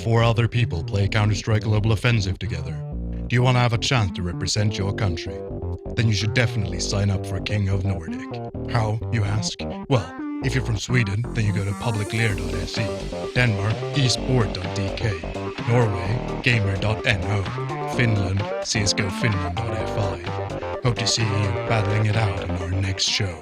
4 other people play Counter-Strike Global Offensive together? Do you want to have a chance to represent your country? Then you should definitely sign up for King of Nordic. How, you ask? Well, if you're from Sweden, then you go to publiclear.se, Denmark, esport.dk, Norway, gamer.no, Finland, csgofinland.fi. Hope to see you battling it out in our next show.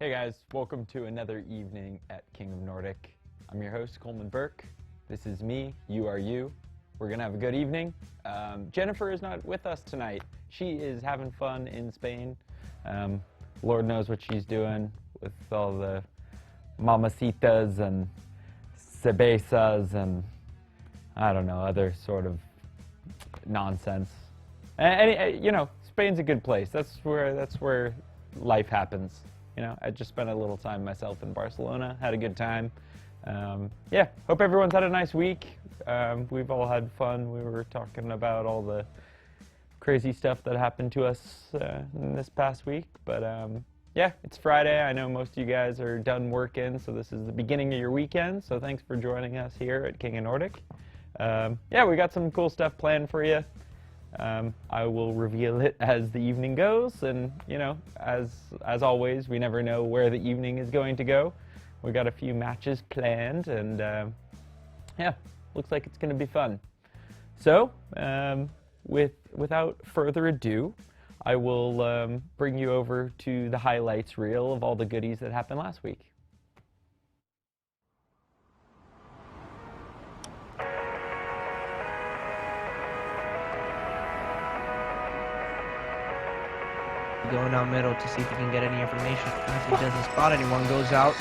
Hey guys, welcome to another evening at King of Nordic. I'm your host, Coleman Burke. This is me, you are you. We're gonna have a good evening. Jennifer is not with us tonight. She is having fun in Spain. Lord knows what she's doing with all the mamacitas and cervezas and I don't know, other sort of nonsense. And you know, Spain's a good place. That's where life happens. You know, I just spent a little time myself in Barcelona, had a good time. Yeah, hope everyone's had a nice week. We've all had fun. We were talking about all the crazy stuff that happened to us in this past week. But yeah, it's Friday. I know most of you guys are done working, so this is the beginning of your weekend. So thanks for joining us here at King of Nordic. Yeah, we got some cool stuff planned for you. I will reveal it as the evening goes, and you know, as always, we never know where the evening is going to go. We got a few matches planned, and yeah, looks like it's going to be fun. So, without further ado, I will bring you over to the highlights reel of all the goodies that happened last week. Going down middle to see if he can get any information. If he doesn't spot anyone, goes out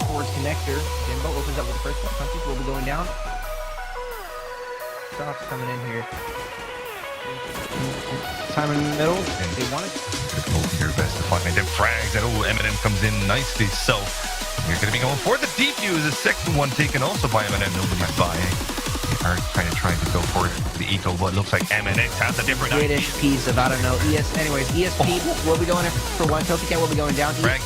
towards connector. Jimbo opens up with the first one. Hunters will be going down. Stops coming in here. Time in the middle. They want it. Your best to find them frags. And Eminem comes in nicely. So you're going to be going for the defuse. The second one taken also by Eminem. Over my by. They are trying to go for the eco, but it looks like Eminem has a different British piece of, I don't know, anyways, ESP will be going in for one. Topicat will be going down. Frag.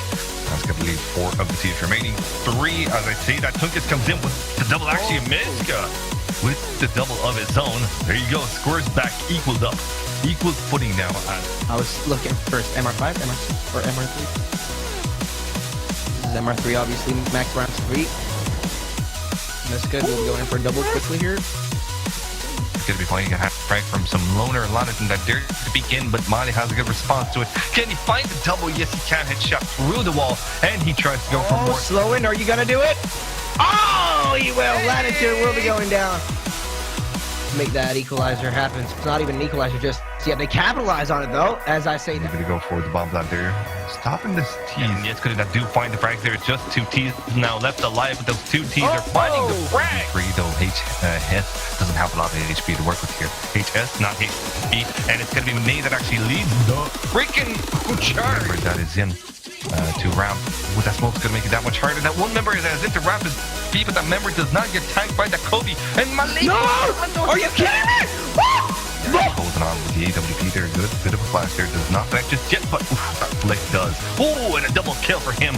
That's going to leave 4 of the teams remaining. 3, as I say, that Tunkus comes in with the double. Actually, Miska with the double of his own. There you go. Scores back equaled up. Equal footing now. I was looking first MR5, MR6, or MR3. This is MR3, obviously. Max round 3. That's good. We'll be going in for a double quickly here. It's going to be finding a half frag from some loner Lanaton that dared to peek in, but Mali has a good response to it. Can he find the double? Yes, he can. Headshot through the wall, and he tries to go for more. Slow in. Are you going to do it? Oh, he will. Latitude will be going down. Make that equalizer happen. It's not even an equalizer, just, yeah, they capitalize on it, though, as I say. They're going to go for the bomb plant there. Stopping this tease. And yes, could that do find the frag there? It's just 2 T's now left alive, but those 2 T's are finding the frag. Though HS doesn't have a lot of HP to work with here. HS, not HP, and it's going to be me that actually leads the freaking charge. Remember, that is in to ramp. With that smoke's going to make it that much harder. That one member is as if to ramp is B, but that member does not get tanked by the Kobe. And Malik. No! Are you kidding me? Holding on with the AWP there. Good bit of a flash there. Does not connect just yet, but that flick does. Oh, and a double kill for him.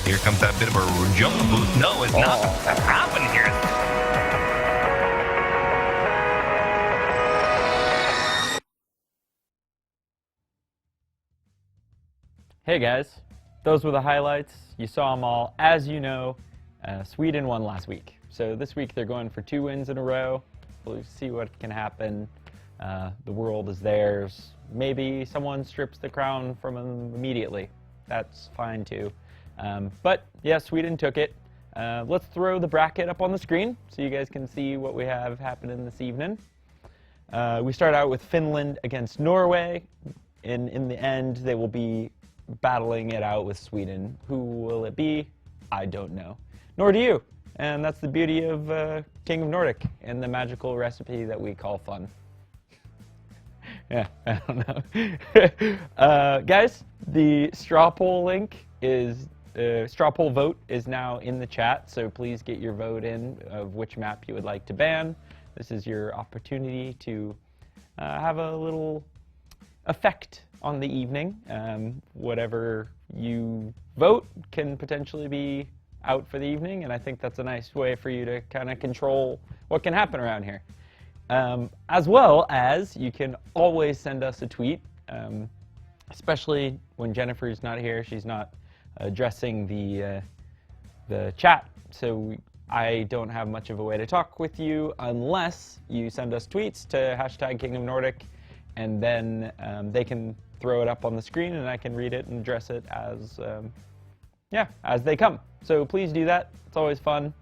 Here comes that bit of a jump boost. No, it's not going to happen here. Hey guys, those were the highlights. You saw them all. As you know, Sweden won last week. So this week they're going for 2 wins in a row. We'll see what can happen. The world is theirs. Maybe someone strips the crown from them immediately. That's fine too. But yeah, Sweden took it. Let's throw the bracket up on the screen so you guys can see what we have happening this evening. We start out with Finland against Norway. And in the end, they will be battling it out with Sweden. Who will it be? I don't know. Nor do you. And that's the beauty of King of Nordic and the magical recipe that we call fun. Yeah, I don't know. Guys, the straw poll link is, straw poll vote is now in the chat, so please get your vote in of which map you would like to ban. This is your opportunity to have a little effect on the evening. Whatever you vote can potentially be out for the evening, and I think that's a nice way for you to kind of control what can happen around here. As well as you can always send us a tweet, especially when Jennifer's not here. She's not addressing the chat, so I don't have much of a way to talk with you unless you send us tweets to #KingofNordic, and then they can throw it up on the screen and I can read it and address it as, yeah, as they come. So please do that. It's always fun,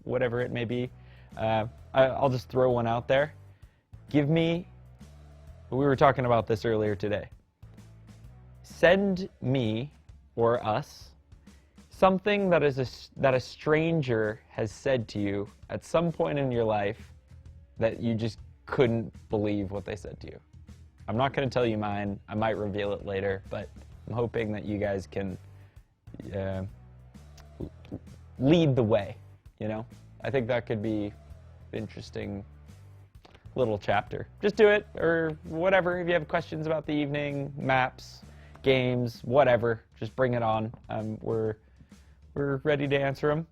whatever it may be. I'll just throw one out there. Give me, we were talking about this earlier today. Send me or us something that that a stranger has said to you at some point in your life that you just couldn't believe what they said to you. I'm not going to tell you mine. I might reveal it later, but I'm hoping that you guys can lead the way, you know? I think that could be an interesting little chapter. Just do it, or whatever. If you have questions about the evening, maps, games, whatever, just bring it on. We're ready to answer them.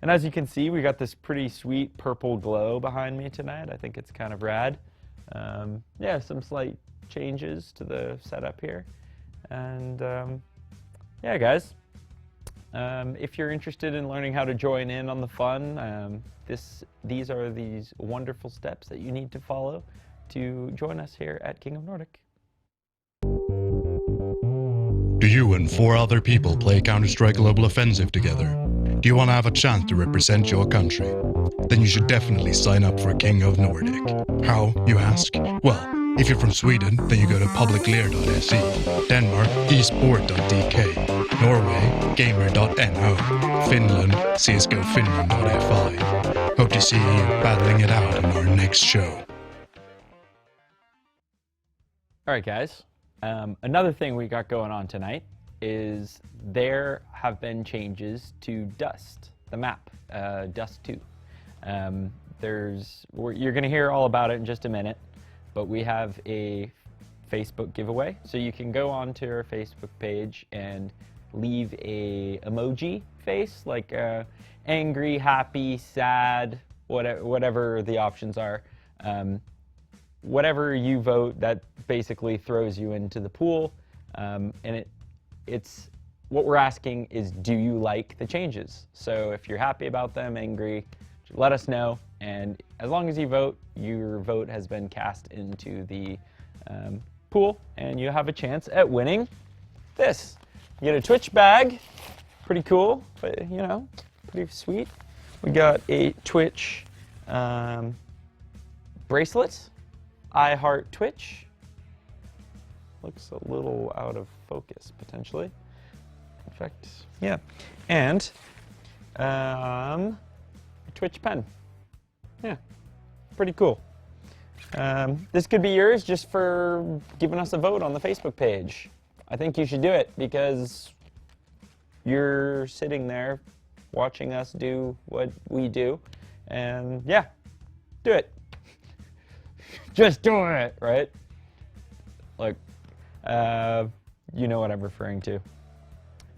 And as you can see, we got this pretty sweet purple glow behind me tonight. I think it's kind of rad. Yeah, some slight changes to the setup here. And yeah, guys, if you're interested in learning how to join in on the fun, these are these wonderful steps that you need to follow to join us here at King of Nordic. Do you and 4 other people play Counter-Strike Global Offensive together? Do you want to have a chance to represent your country? Then you should definitely sign up for King of Nordic. How, you ask? Well, If you're from Sweden, then you go to publiclear.se, Denmark, esport.dk, Norway, gamer.no, Finland, csgofinland.fi. Hope to see you battling it out in our next show. All right, guys. Another thing we got going on tonight is there have been changes to Dust, the map, Dust 2. You're going to hear all about it in just a minute, but we have a Facebook giveaway. So you can go onto our Facebook page and leave a emoji face, like angry, happy, sad, whatever the options are. Whatever you vote, that basically throws you into the pool. And it's what we're asking is, do you like the changes? So if you're happy about them, angry, let us know. And as long as you vote, your vote has been cast into the pool, and you have a chance at winning this. You get a Twitch bag, pretty cool, but you know, pretty sweet. We got a Twitch bracelet. I heart Twitch. Looks a little out of focus, potentially. In fact, yeah. And a Twitch pen. Yeah, pretty cool. This could be yours just for giving us a vote on the Facebook page. I think you should do it because you're sitting there watching us do what we do. And yeah, do it. Just do it, right? Like, you know what I'm referring to.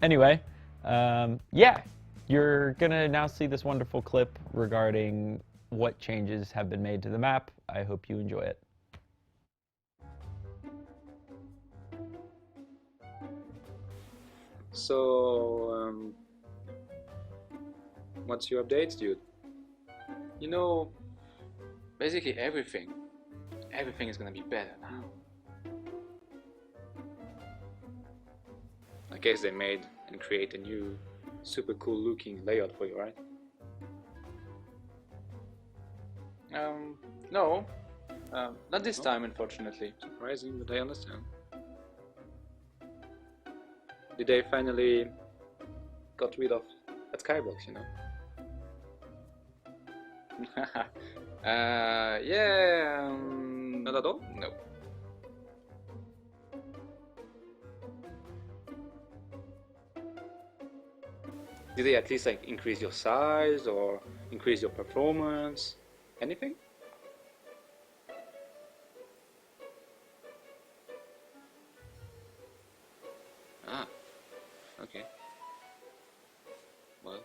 Anyway, yeah, you're gonna now see this wonderful clip regarding what changes have been made to the map. I hope you enjoy it. So, what's your updates, dude? You know, basically everything is gonna be better now. I guess they made and create a new super cool looking layout for you, right? No, not this time, unfortunately. Surprising, but I understand. Did they finally got rid of that skybox, you know? Yeah, not at all? No. Did they at least like increase your size or increase your performance? Anything? Ah, okay. Well,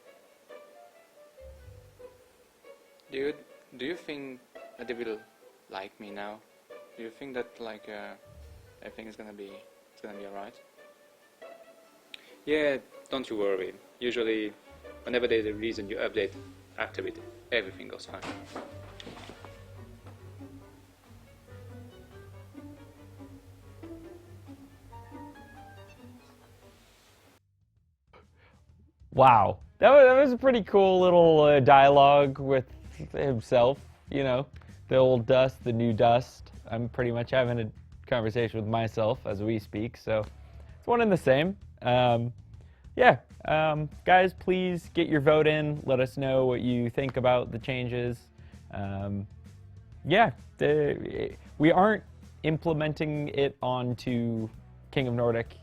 dude, do you think that they will like me now? Do you think that like everything is gonna be alright? Yeah, don't you worry. Usually, whenever there's a reason you update after it, everything goes fine. Wow, that was a pretty cool little dialogue with himself, you know, the old Dust, the new Dust. I'm pretty much having a conversation with myself as we speak, so it's one and the same. Yeah, guys, please get your vote in. Let us know what you think about the changes. Yeah, we aren't implementing it onto King of Nordic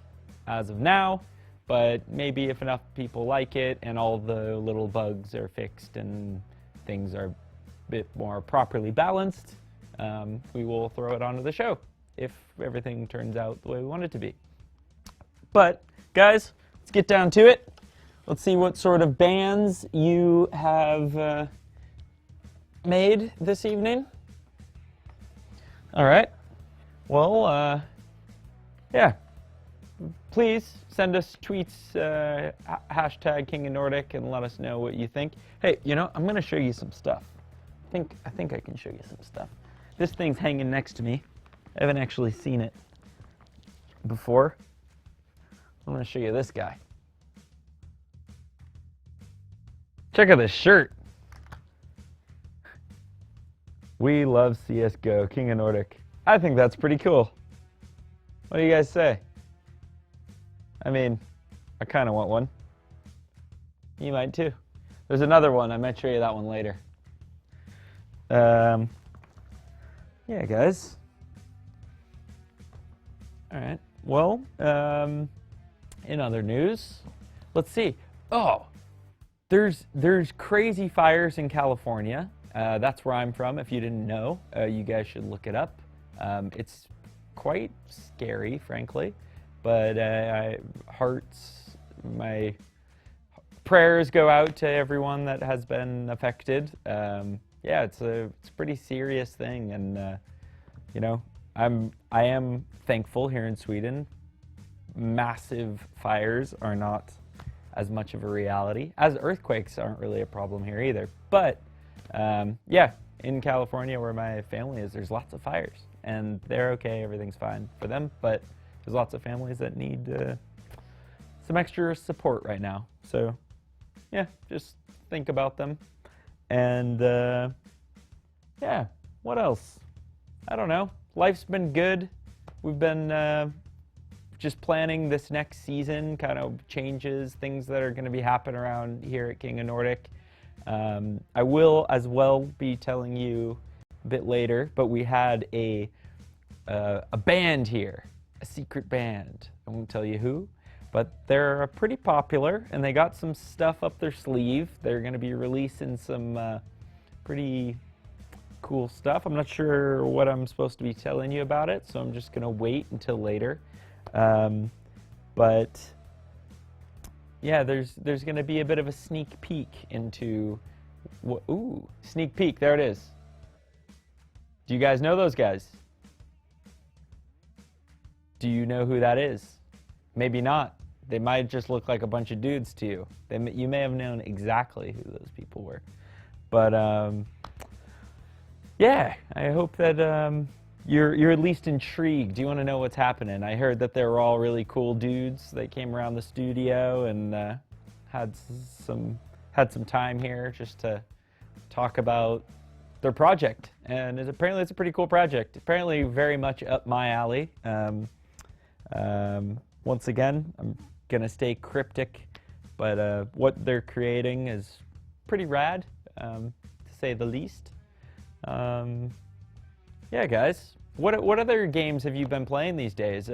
as of now, but maybe if enough people like it and all the little bugs are fixed and things are a bit more properly balanced, we will throw it onto the show if everything turns out the way we want it to be. But, guys, let's get down to it. Let's see what sort of bands you have made this evening. All right. Well, yeah. Please send us tweets, hashtag King of Nordic, and let us know what you think. Hey, you know, I'm going to show you some stuff. I think I can show you some stuff. This thing's hanging next to me. I haven't actually seen it before. I'm going to show you this guy. Check out this shirt. We love CSGO, King of Nordic. I think that's pretty cool. What do you guys say? I mean, I kind of want one. You might too. There's another one. I might show you that one later. Yeah, guys. All right. Well, in other news, let's see. Oh, there's crazy fires in California. That's where I'm from. If you didn't know, you guys should look it up. It's quite scary, frankly, but my prayers go out to everyone that has been affected. Yeah, it's a pretty serious thing, and you know, I am thankful here in Sweden. Massive fires are not as much of a reality, as earthquakes aren't really a problem here either. But yeah, in California where my family is, there's lots of fires, and they're okay, everything's fine for them, but there's lots of families that need some extra support right now. So yeah, just think about them. And yeah, what else? I don't know. Life's been good. We've been just planning this next season, kind of changes, things that are going to be happening around here at King of Nordic. I will as well be telling you a bit later, but we had a band here, a secret band. I won't tell you who, but they're pretty popular, and they got some stuff up their sleeve. They're going to be releasing some pretty cool stuff. I'm not sure what I'm supposed to be telling you about it, so I'm just going to wait until later. But yeah, there's going to be a bit of a sneak peek into what. Ooh, sneak peek! There it is. Do you guys know those guys? Do you know who that is? Maybe not. They might just look like a bunch of dudes to you. You may have known exactly who those people were. But yeah, I hope that you're at least intrigued. Do you want to know what's happening? I heard that they were all really cool dudes that came around the studio and had some time here just to talk about their project. And apparently it's a pretty cool project. Apparently very much up my alley. Once again, I'm gonna stay cryptic, but what they're creating is pretty rad, to say the least. Yeah, guys. What other games have you been playing these days?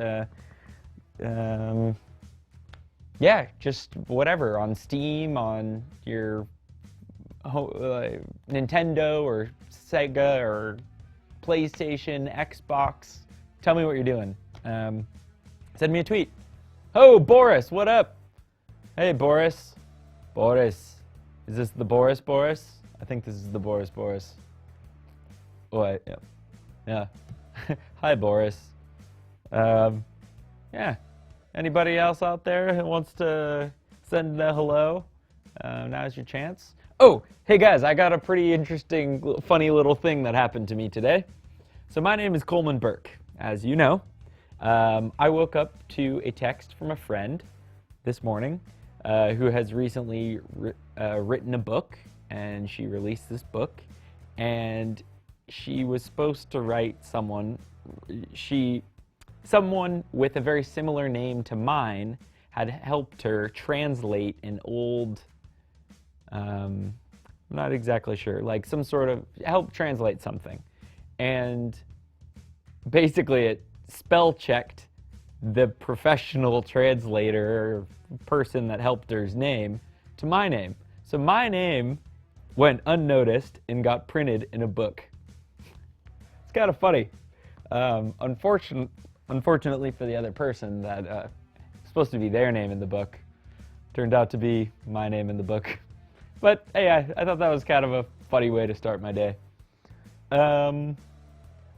Yeah, just whatever, on Steam, on your Nintendo or Sega or PlayStation, Xbox. Tell me what you're doing. Send me a tweet. Oh, Boris, what up? Hey, Boris. Boris. Is this the Boris? I think this is the Boris. Oh, yeah. Hi, Boris. Yeah. Anybody else out there who wants to send a hello? Now's your chance. Oh, hey guys, I got a pretty interesting, funny little thing that happened to me today. So my name is Coleman Burke, as you know. I woke up to a text from a friend this morning who has recently written a book, and she released this book, and she was supposed to write someone with a very similar name to mine had helped her translate an old, I'm not exactly sure, like some sort of, help translate something. And basically it spell checked the professional translator or person that helped her's name to my name. So my name went unnoticed and got printed in a book. It's kind of funny. Unfortunately for the other person that was supposed to be their name in the book, turned out to be my name in the book. But hey, I thought that was kind of a funny way to start my day.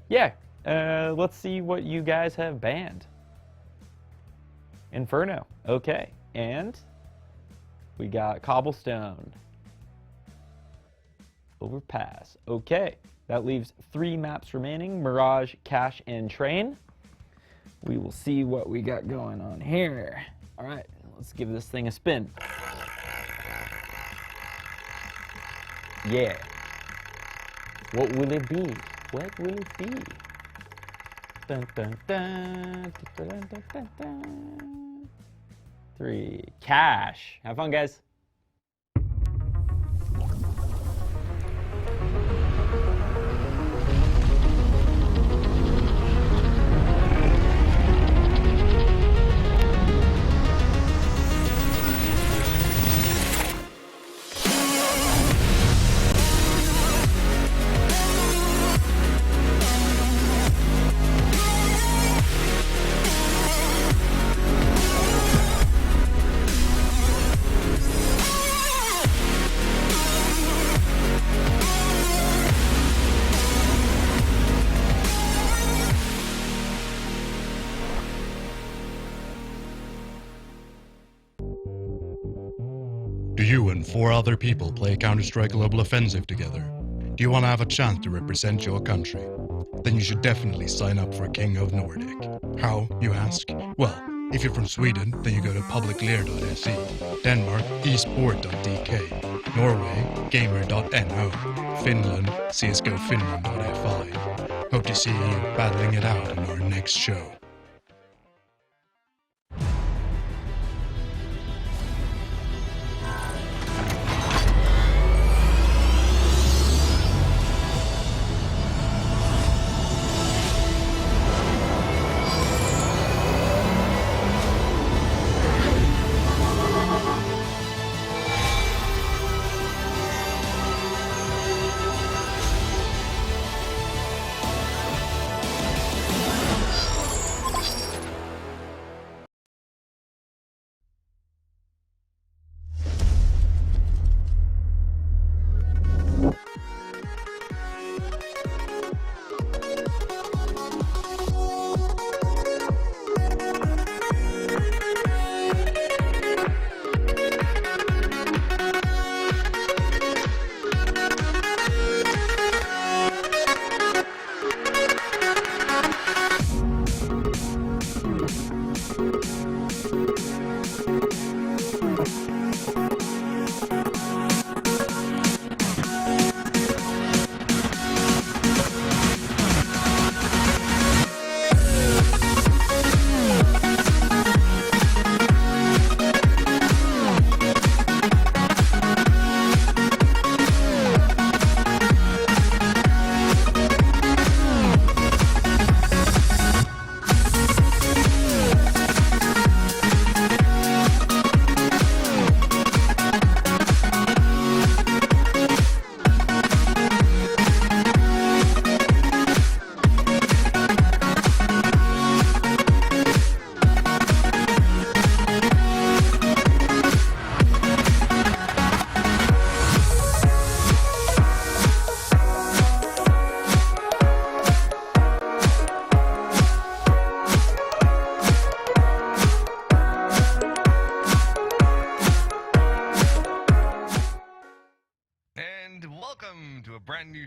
Yeah, let's see what you guys have banned. Inferno, okay. And we got Cobblestone. Overpass, okay. That leaves 3 maps remaining: Mirage, Cache, and Train. We will see what we got going on here. All right, let's give this thing a spin. Yeah. What will it be? What will it be? Dun, dun, dun, dun, dun, dun, dun, dun. 3. Cash. Have fun, guys. Do you and 4 other people play Counter-Strike Global Offensive together? Do you want to have a chance to represent your country? Then you should definitely sign up for King of Nordic. How, you ask? Well, if you're from Sweden, then you go to publiclear.se, Denmark, esport.dk, Norway, gamer.no, Finland, csgofinland.fi. Hope to see you battling it out in our next show.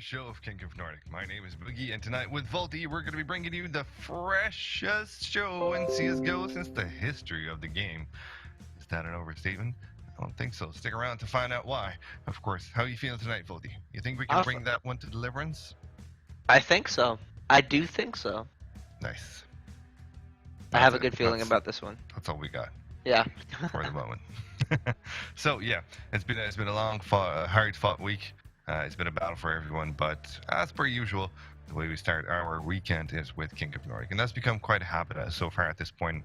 Show of King of Nordic. My name is Boogie, and tonight with Volty, we're going to be bringing you the freshest show in CSGO since the history of the game. Is that an overstatement? I don't think so. Stick around to find out why. Of course, how are you feeling tonight, Volty? You think we can bring that one to deliverance? I think so. I do think so. Nice. I have a good feeling about this one. That's all we got. Yeah. For the moment. So yeah, it's been a long, hard-fought week. It's been a battle for everyone, but as per usual, the way we start our weekend is with King of Nordic, and that's become quite a habit so far at this point.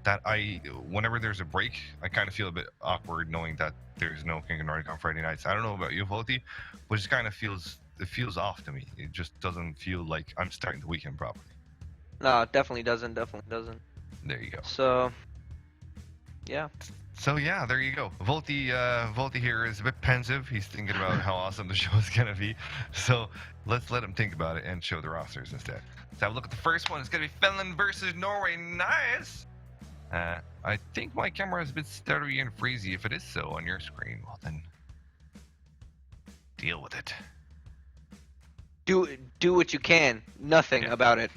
That whenever there's a break, I kind of feel a bit awkward knowing that there's no King of Nordic on Friday nights. I don't know about you, Volty, but it kind of feels off to me. It just doesn't feel like I'm starting the weekend properly. No, it definitely doesn't. Definitely doesn't. There you go. So, yeah. So yeah, there you go. Volty here is a bit pensive. He's thinking about how awesome the show is gonna be. So let's let him think about it and show the rosters instead. Let's have a look at the first one. It's gonna be Finland versus Norway. Nice. I think my camera is a bit stuttery and freezy. If it is so on your screen, well then, deal with it. Do what you can. Nothing about it.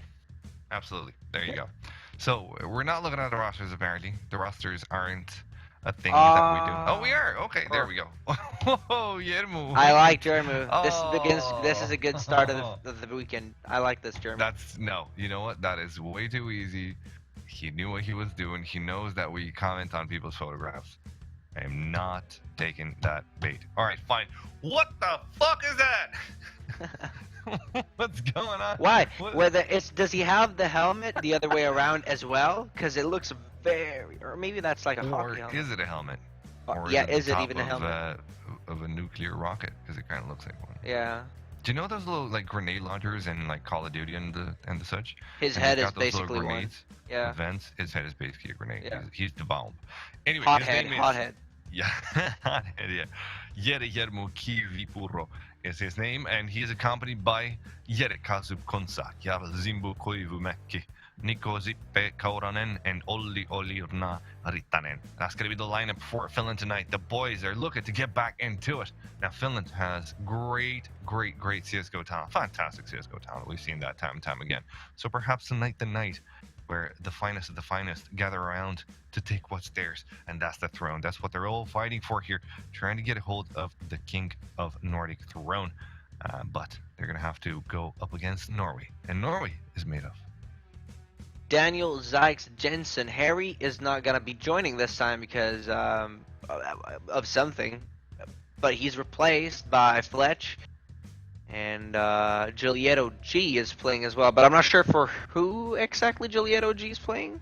Absolutely. There you go. So we're not looking at the rosters apparently. The rosters aren't a thing that we do. Oh, we are. Okay, there we go. Oh, Yermo. I like Jermu. Oh. This is a good start of the weekend. I like this Jermu. That's no. You know what? That is way too easy. He knew what he was doing. He knows that we comment on people's photographs. I am not taking that bait. All right, fine. What the fuck is that? What's going on? Why? What- Does he have the helmet the other way around as well? Because it looks very, or maybe that's like a Or hockey helmet. is it a helmet? Or Yeah, the is it top even a helmet? Of a nuclear rocket? Because it kind of looks like one. Yeah. Do you know those little like grenade launchers in like Call of Duty and the such? His And head he's is got those little basically one. grenades, Yeah. Vents. His head is basically a grenade. Yeah. He's the bomb. Anyway, Hothead. his name is, Hothead. Yeah, hothead. Yeah, Yermo Kivipuro is his name, and he is accompanied by Jere Kasub Konsa, Jarl Zimbu Koivumäki, Niko Zippe Kauranen, and Olli Olirna Ritanen. That's going to be the lineup for Finland tonight. The boys are looking to get back into it. Now, Finland has great CSGO talent, fantastic CSGO talent. We've seen that time and time again. So perhaps tonight, the night where the finest of the finest gather around to take what's theirs, and that's the throne. That's what they're all fighting for here, trying to get a hold of the King of Nordic throne. But they're going to have to go up against Norway, and Norway is made of Daniel Zykes Jensen. Harry is not gonna be joining this time because of something, but he's replaced by Fletch, and Giulietto G is playing as well. But I'm not sure for who exactly Giulietto G is playing.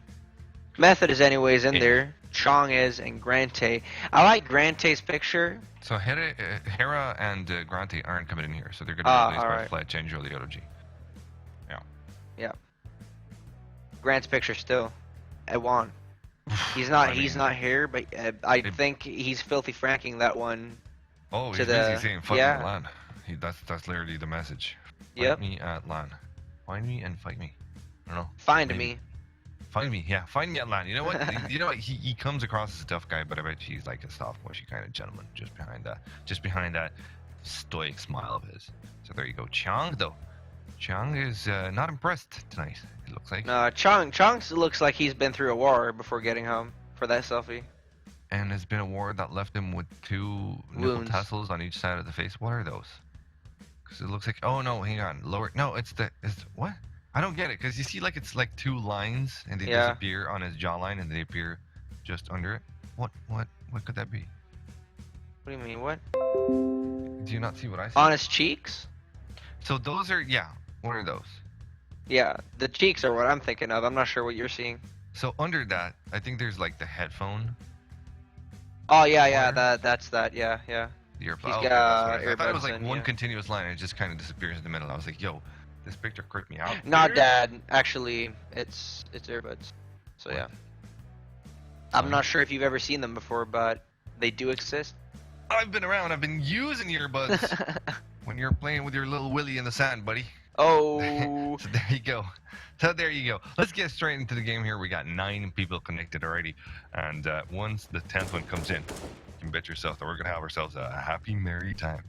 Method is anyways in there. Chong is, and Grante. I like Grante's picture. So Hera and Grante aren't coming in here, so they're going to be replaced by alright. Fletch and Giuliotto G. Grant's picture still. I won. He's not. I He's mean, not here, but I think he's filthy franking that one. Oh, to he's the- busy saying "fuck yeah. me at LAN." That's literally the message. Yep. Fight me at LAN. Find me and fight me. I don't know. Find maybe. me. Find me, yeah. Find me at LAN. You know what? You know what? He comes across as a tough guy, but I bet he's like a soft, mushy kind of gentleman just behind that stoic smile of his. So there you go. Chong though. Chong is not impressed tonight. It looks like. Chong looks like he's been through a war before getting home for that selfie. And it's been a war that left him with 2 nickel Wounds. tassels on each side of the face. What are those? Because it looks like. Oh no, hang on. Lower. No, it's what? I don't get it. Because you see, like it's like 2 lines, and they Yeah. disappear on his jawline, and they appear just under it. What could that be? What do you mean? What? Do you not see what I see? On his cheeks? So those are What are those? Yeah, the cheeks are what I'm thinking of. I'm not sure what you're seeing. So under that, I think there's like the headphone. Oh yeah, Wires? that's that. Yeah. The earplug. He's Okay, got that's what I thought it was earbuds like in, one yeah. continuous line, and it just kind of disappears in the middle. I was like, yo, this picture creeped me out. Not Dad. Actually, it's earbuds. So yeah. I'm not sure if you've ever seen them before, but they do exist. I've been around. I've been using earbuds when you're playing with your little Willy in the sand, buddy. Oh. So there you go. So there you go. Let's get straight into the game here. We got 9 people connected already, and once the 10th one comes in, you can bet yourself that we're gonna have ourselves a happy, merry time.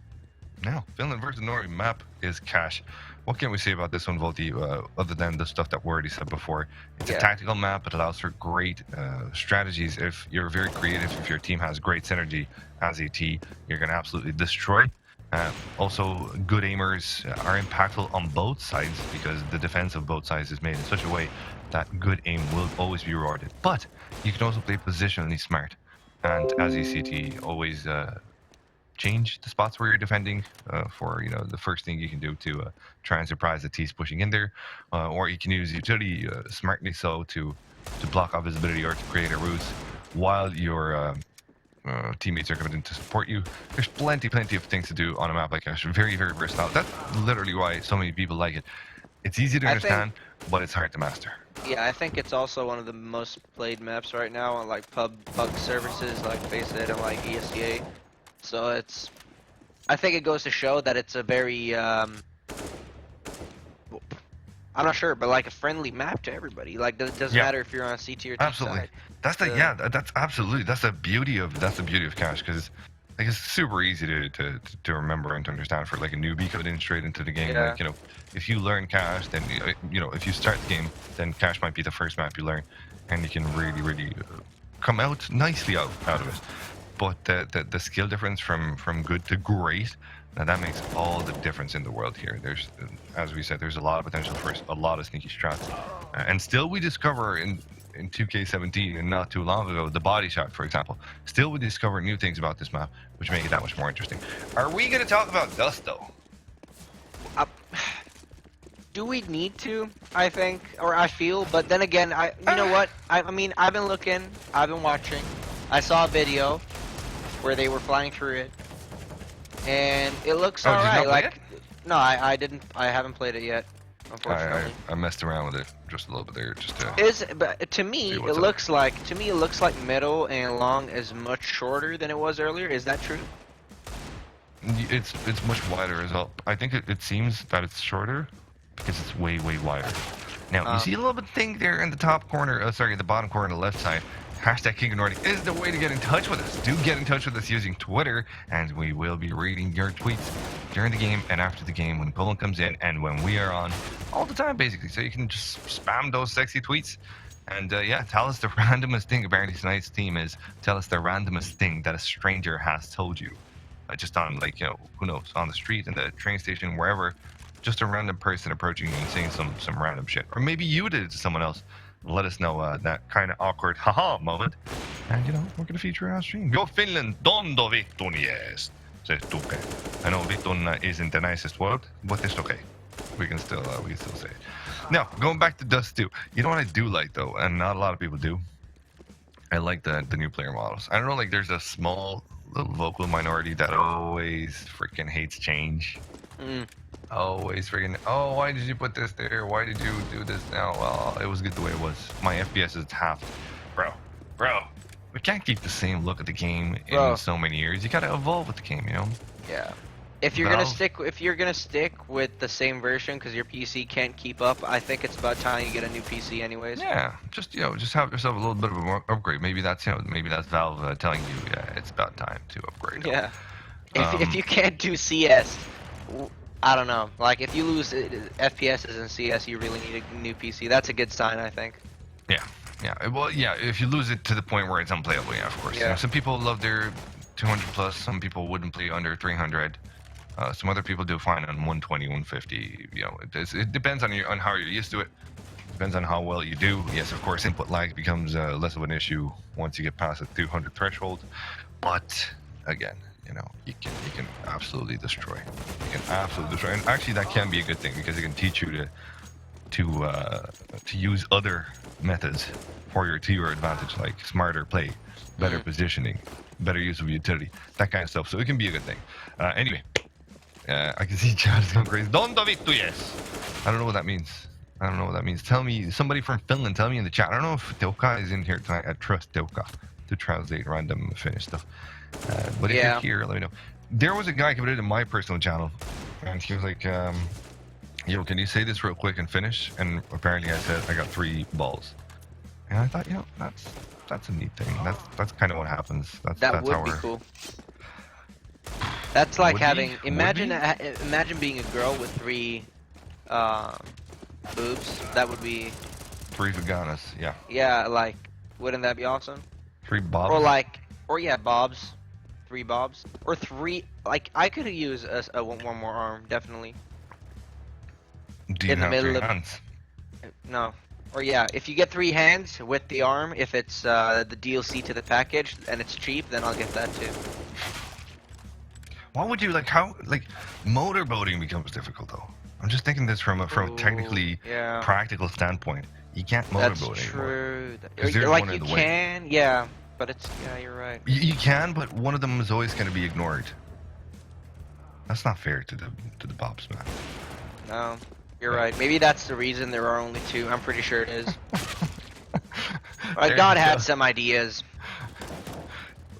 Now, Finland versus Norway map is cash. What can we say about this one, Volti, other than the stuff that we already said before? It's Yeah. a tactical map. It allows for great strategies. If you're very creative, if your team has great synergy as a team, you're going to absolutely destroy. Also, good aimers are impactful on both sides because the defense of both sides is made in such a way that good aim will always be rewarded. But you can also play positionally smart. And as ECT, always change the spots where you're defending for the first thing you can do to try and surprise the T's pushing in there, or you can use utility smartly so to block off visibility or to create a ruse while your teammates are coming in to support you. There's plenty of things to do on a map like Ash. Very versatile. That's literally why so many people like it. It's easy to I understand, but it's hard to master. Yeah, I think it's also one of the most played maps right now on like pub services like FaceIt and like ESEA. So I think it goes to show that it's a very, I'm not sure, but like a friendly map to everybody. Like, it doesn't Yeah. matter if you're on a CT or T Absolutely. side. That's the Yeah. that's absolutely the beauty of Cash, because like it's super easy to remember and to understand for like a newbie coming in straight into the game. Yeah. Like if you learn Cash, then if you start the game, then Cash might be the first map you learn, and you can really come out nicely out of it. But the skill difference from good to great, now that makes all the difference in the world here. There's, as we said, there's a lot of potential for a lot of sneaky strats. And still we discover in 2K17 and not too long ago, the body shot, for example. Still we discover new things about this map, which make it that much more interesting. Are we going to talk about dust, though? Do we need to? I think, or I feel, but then again, you know what? I mean, I've been looking, I've been watching. I saw a video where they were flying through it, and it looks alright. Like, no, I didn't. I haven't played it yet, unfortunately. I messed around with it just a little bit there, just to. But to me, it looks like middle and long is much shorter than it was earlier. Is that true? It's much wider as well. I think it seems that it's shorter because it's way wider. Now you see a little bit thing there in the top corner. Sorry, the bottom corner on the left side. Hashtag King of Nordic is the way to get in touch with us. Do get in touch with us using Twitter, and we will be reading your tweets during the game and after the game when Poland comes in and when we are on all the time, basically. So you can just spam those sexy tweets. And yeah, tell us the randomest thing. Apparently tonight's theme is tell us the randomest thing that a stranger has told you. Just on, like, you know, who knows, on the street, in the train station, wherever. Just a random person approaching you and saying some random shit. Or maybe you did it to someone else. Let us know that kind of awkward haha moment. And, you know, we're going to feature our stream. Go Finland, dondo vitun jest, says Tuke. I know vitun isn't the nicest word, but it's okay. We can still say it. Now, going back to Dust 2. You know what I do like, though, and not a lot of people do? I like the new player models. I don't know, like, there's a small little vocal minority that always freaking hates change. Always freaking, oh, why did you put this there? Why did you do this now? Well, it was good the way it was. My FPS is halved. Bro, we can't keep the same look at the game in so many years. You gotta evolve with the game, you know? Yeah. If you're gonna stick with the same version because your PC can't keep up, I think it's about time you get a new PC anyways. Yeah, just have yourself a little bit of an upgrade. Maybe that's Valve telling you, yeah, it's about time to upgrade. Yeah. If you can't do CS, I don't know. Like, if you lose FPSs in CS, you really need a new PC. That's a good sign, I think. Yeah. Well, yeah. If you lose it to the point where it's unplayable, yeah, of course. Yeah. You know, some people love their 200 plus. Some people wouldn't play under 300. Some other people do fine on 120, 150. You know, it depends on how you're used to it. Depends on how well you do. Yes, of course, input lag becomes less of an issue once you get past the 200 threshold. But again, you know, you can absolutely destroy. You can absolutely destroy, and actually that can be a good thing because it can teach you to use other methods to your advantage, like smarter play, better positioning, better use of utility, that kind of stuff. So it can be a good thing. Anyway, I can see Chad is going crazy. Don Davito, yes. I don't know what that means. Tell me, somebody from Finland, tell me in the chat. I don't know if Teuka is in here tonight. I trust Teuka to translate random Finnish stuff. But if you're here, let me know. There was a guy committed to my personal channel, and he was like, yo, can you say this real quick and finish? And apparently I said I got 3 balls. And I thought, you know, that's a neat thing. That's kind of what happens. That would be cool. That's like imagine being a girl with 3 boobs. That would be 3 vaginas, yeah. Yeah, like, wouldn't that be awesome? 3 bobs? Or yeah, bobs. 3 bobs. Or 3, like, I could use one more arm, definitely. Do you have 3 hands? No. Or yeah, if you get 3 hands with the arm, if it's the DLC to the package and it's cheap, then I'll get that too. Why would you, like, motorboating becomes difficult though. I'm just thinking this from a technically practical standpoint. You can't motorboat anymore. That's true. Like, you can, yeah, but it's, yeah, you're right. You can, but one of them is always going to be ignored. That's not fair to the Bobs, man. No, you're right. Maybe that's the reason there are only 2. I'm pretty sure it is. God had some ideas.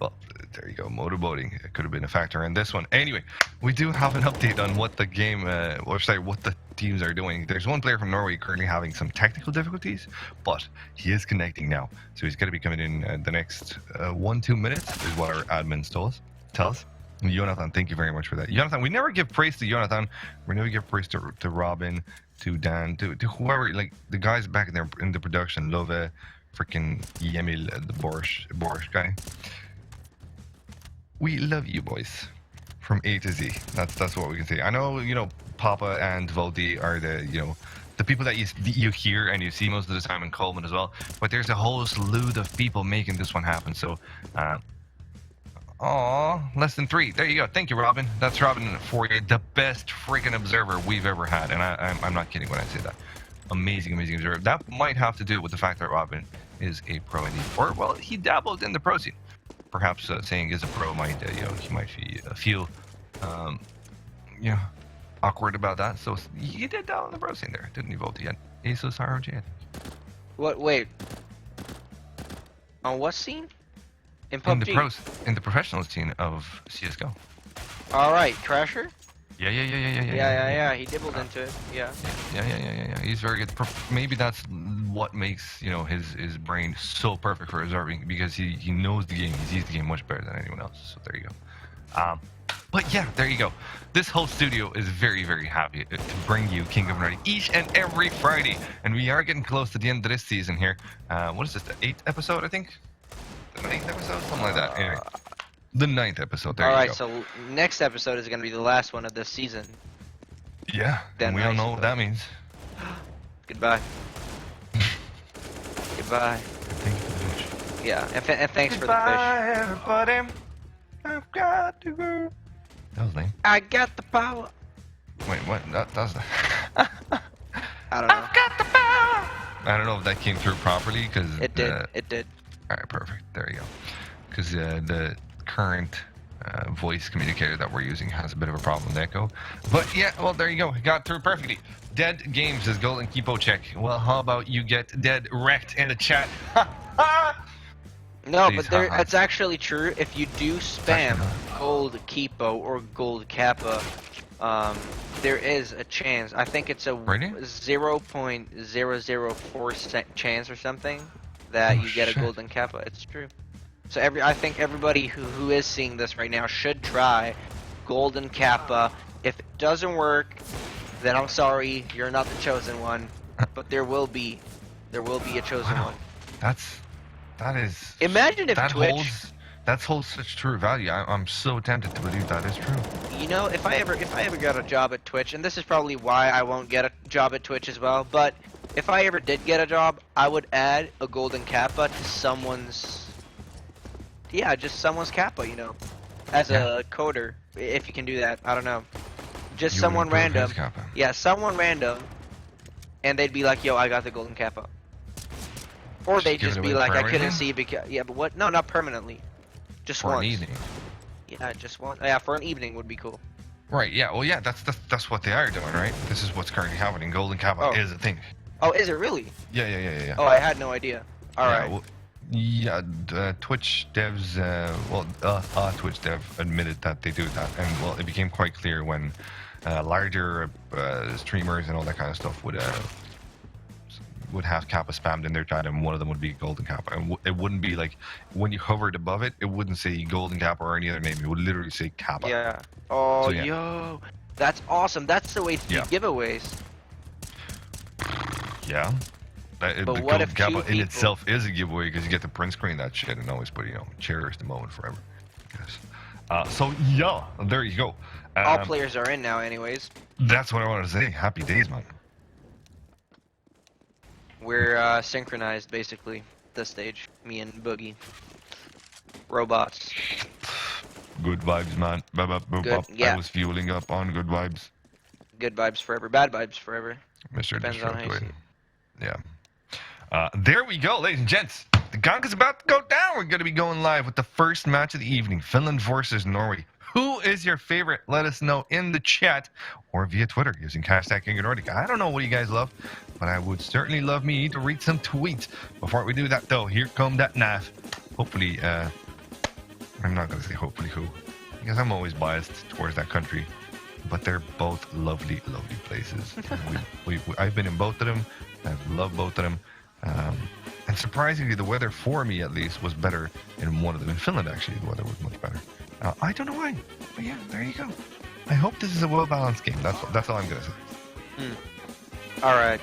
Well, there you go. Motorboating. It could have been a factor in this one. Anyway, we do have an update on what the game, what the teams are doing. There's one player from Norway currently having some technical difficulties, but he is connecting now. So he's going to be coming in the next 1-2 minutes, is what our admins tell us. And Jonathan, thank you very much for that. Jonathan, we never give praise to Jonathan. We never give praise to Robin, to Dan, to whoever, like the guys back in the production, Love, freaking Yemil, the Borscht guy. We love you, boys, from A to Z. That's what we can say. I know, Papa and Voldy are the people that you hear and you see most of the time in Coleman as well. But there's a whole slew of people making this one happen. So, less than 3. There you go. Thank you, Robin. That's Robin for you, the best freaking observer we've ever had. And I'm not kidding when I say that. Amazing observer. That might have to do with the fact that Robin is a pro indeed. Or, well, he dabbled in the pro scene. Perhaps saying is a pro might, he might feel, awkward about that. So you did that on the pro scene there, didn't you, Volty? ASUS ROG. What? Wait. On what scene? In PUBG? In the professional scene of CS:GO. All right, Crasher. Yeah. He dibbled into it. Yeah. Yeah. He's very good. Maybe that's what makes his brain so perfect for observing, because he knows the game. He sees the game much better than anyone else. So there you go. But yeah, there you go. This whole studio is very, very happy to bring you King of Nordic each and every Friday, and we are getting close to the end of this season here. What is this? The 8th episode, I think. The 9th episode, something like that. Anyway. The 9th episode. There you go. Alright, so next episode is going to be the last one of this season. Yeah, Then and we don't know what that means. Goodbye. Goodbye. Thank you for the fish. Yeah, and thanks for the Goodbye, fish. everybody. I've got to go. That was lame. I got the power. Wait, what? That's the... I don't know. I've got the power. I don't know if that came through properly, because... It did. It did. Alright, perfect. There you go. Because the current voice communicator that we're using has a bit of a problem with echo. But yeah, well, there you go. Got through perfectly. Dead Games says Golden Keepo check. Well, how about you get dead wrecked in the chat? No, Please, but it's actually true. If you do spam Actually, gold Keepo or gold Kappa, there is a chance. I think it's a Really? 0.004 chance or something that you get a shit. golden Kappa. It's true. So I think everybody who is seeing this right now should try golden Kappa. If it doesn't work, then I'm sorry, you're not the chosen one. But there will be a chosen one. That is. Imagine if Twitch. That holds such true value. I'm so tempted to believe that is true. You know, if I ever got a job at Twitch, and this is probably why I won't get a job at Twitch as well, but if I ever did get a job, I would add a golden Kappa to someone's. Yeah, just someone's Kappa, as a coder, if you can do that. I don't know. Just You someone would improve random. his Kappa. Yeah, someone random, and they'd be like, "Yo, I got the golden Kappa." Or they'd give just it be away like, "I couldn't permanently? see because yeah, but what? No, not permanently. Just For once. an evening. Yeah, just one. Yeah, for an evening would be cool. Right, yeah, well, yeah, that's what they are doing, right? This is what's currently happening. Golden Kappa Oh. is a thing. Oh, is it really? Yeah. Oh, I had no idea. All right. Well, Twitch devs, Twitch dev admitted that they do that, and well, it became quite clear when larger streamers and all that kind of stuff would have Kappa spammed in their chat, and one of them would be Golden Kappa, and it wouldn't be like when you hovered above it, it wouldn't say Golden Kappa or any other name. It would literally say Kappa. Yeah. Oh, So, yeah. yo, that's awesome. That's the way to do giveaways. Yeah. The But what Golden if two Kappa in people- itself is a giveaway, because you get to print screen that shit and always put, cherish the moment forever. Yes. So yeah, there you go. All players are in now, anyways. That's what I wanted to say. Happy days, man. We're synchronized, basically. This stage, me and Boogie. Robots. Good vibes, man. Good, yeah. I was fueling up on good vibes. Good vibes forever. Bad vibes forever. Mr. Depends on how you Destructoid. see it. Yeah. There we go, ladies and gents. The gong is about to go down. We're going to be going live with the first match of the evening, Finland versus Norway. Who is your favorite? Let us know in the chat or via Twitter using hashtag King of Nordic. I don't know what you guys love, but I would certainly love me to read some tweets. Before we do that, though, here come that knife. Hopefully, I'm not going to say hopefully who, because I'm always biased towards that country. But they're both lovely, lovely places. I've been in both of them. I've loved both of them. And surprisingly, the weather for me, at least, was better in one of them. In Finland, actually, the weather was much better. I don't know why, but yeah, there you go. I hope this is a well-balanced game. That's all I'm gonna say. All right.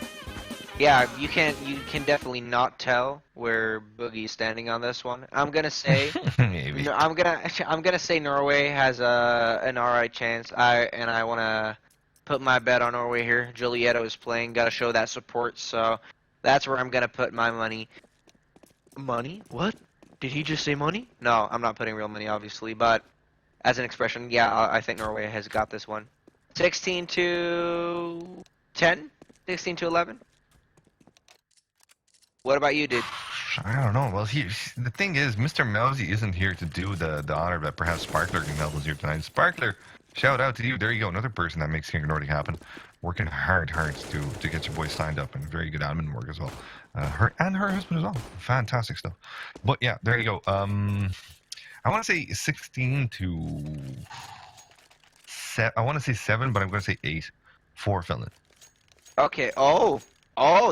Yeah, you can definitely not tell where Boogie's standing on this one. I'm gonna say Maybe. no, I'm gonna say Norway has an alright chance. I wanna put my bet on Norway here. Giulietto is playing, gotta show that support, so that's where I'm gonna put my money. Money? What? Did he just say money? No, I'm not putting real money, obviously, but as an expression, yeah, I think Norway has got this one. 16 to 10? 16 to 11? What about you, dude? I don't know. Well, the thing is, Mr. Mousy isn't here to do the honor that perhaps Sparkler can help us here tonight. Sparkler, shout out to you. There you go. Another person that makes King of Nordic happen. Working hard to get your boys signed up, and very good admin work as well. Her and her husband as well. Fantastic stuff. But yeah, there you go. I want to say 16 to I want to say 7, but I'm going to say 8 for Finland. Okay. Oh,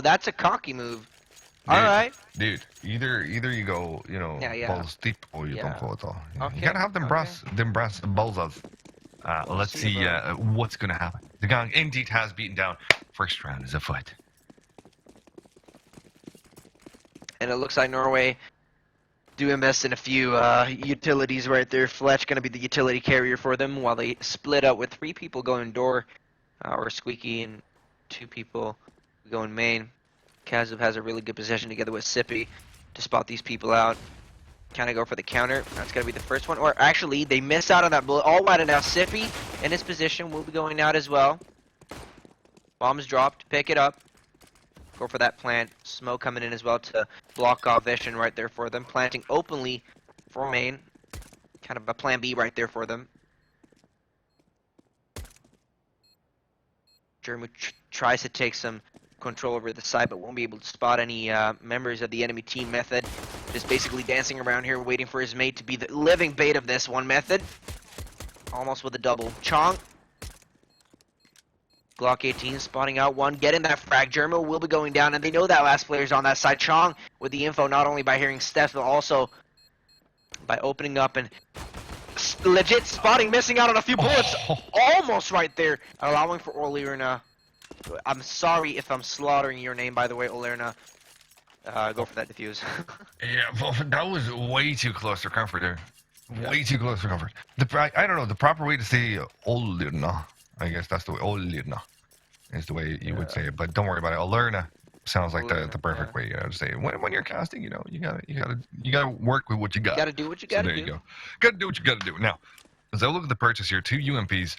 that's a cocky move. Dude, All right. Dude, either you go, Yeah. balls deep, or you Yeah. don't go at all. Okay, You gotta have them brass balls of. Let's see what's gonna happen. The gang indeed has beaten down. First round is a fight. And it looks like Norway do invest in a few utilities right there. Fletch gonna be the utility carrier for them, while they split up with 3 people going door, or Squeaky, and 2 people going main. Kazev has a really good position together with Sippy to spot these people out. Kind of go for the counter. That's going to be the first one. Or actually, they miss out on that bullet. All right, and now Sippy in his position will be going out as well. Bombs dropped. Pick it up. Go for that plant. Smoke coming in as well to block off vision right there for them. Planting openly for main. Kind of a plan B right there for them. Jeremy tries to take some control over the side, but won't be able to spot any members of the enemy team. Method just basically dancing around here, waiting for his mate to be the living bait of this one. Method almost with a double. Chong, Glock 18 spotting out one, getting that frag. Germo will be going down, and they know that last player's on that side. Chong with the info, not only by hearing steps, but also by opening up and legit spotting, missing out on a few bullets. Almost right there, allowing for Olerna. I'm sorry if I'm slaughtering your name, by the way, Olerna. Go for that defuse. Yeah, well, that was way too close for comfort there. Way too close for comfort. I don't know, the proper way to say Olerna, I guess that's the way, Olerna is the way you would say it, but don't worry about it. Olerna sounds like the perfect way, to say it. When you're casting, you gotta work with what you got. You gotta do what you gotta so there do. you go. Gotta do what you gotta do. Now, as I look at the purchase here, 2 UMPs,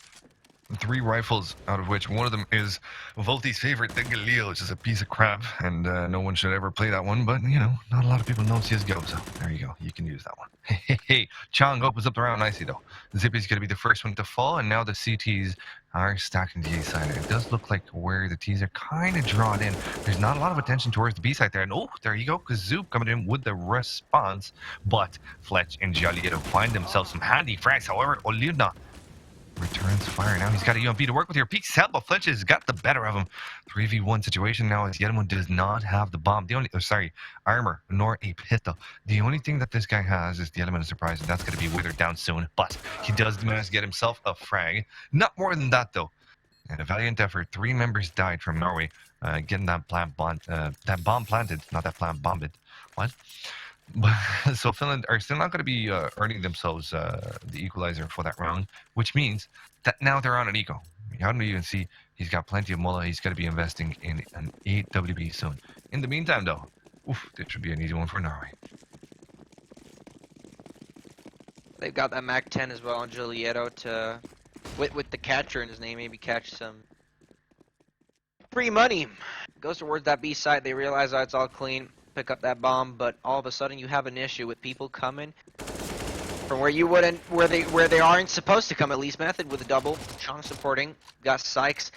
3 rifles, out of which one of them is Volti's favorite, the Galil, which is a piece of crap, and no one should ever play that one, but, not a lot of people know CSGO, so there you go, you can use that one. Hey, Chong opens up the round nicely, though. Zippy's going to be the first one to fall, and now the CTs are stacking the A side. It does look like where the T's are kind of drawn in. There's not a lot of attention towards the B side there, and there you go, Kazoop coming in with the response, but Fletch and Giulietto find themselves some handy frags. However, Olivna returns fire. Now he's got a UMP to work with here. Peaks help, but Fletch has got the better of him. 3v1 situation now as Yedemon does not have the bomb. Armor, nor a pistol. The only thing that this guy has is the element of surprise, and that's going to be withered down soon. But he does manage to get himself a frag. Not more than that, though. And a valiant effort. 3 members died from Norway getting that bomb planted. Not that plant bombed. What? So Finland are still not going to be earning themselves the equalizer for that round, which means that now they're on an eco. How do you even see he's got plenty of mullah? He's going to be investing in an 8 WB soon. In the meantime, though, this should be an easy one for Norway. They've got that Mac 10 as well on Giulietto to, with the catcher in his name, maybe catch some free money. Goes towards that B side. They realize that it's all clean. Pick up that bomb, but all of a sudden you have an issue with people coming from where you wouldn't, where they aren't supposed to come. At least Method with a double. Chong supporting. Got Sykes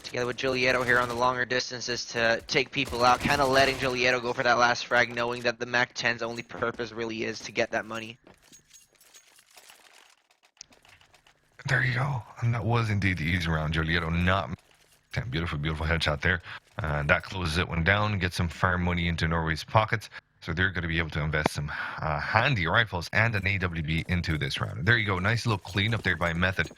together with Giulietto here on the longer distances to take people out. Kind of letting Giulietto go for that last frag, knowing that the Mac 10's only purpose really is to get that money. There you go. And that was indeed the easy round. Giulietto not 10. Beautiful, beautiful headshot there. That closes it one down, gets some farm money into Norway's pockets. So they're going to be able to invest some handy rifles and an AWB into this round. There you go. Nice little cleanup there by Method,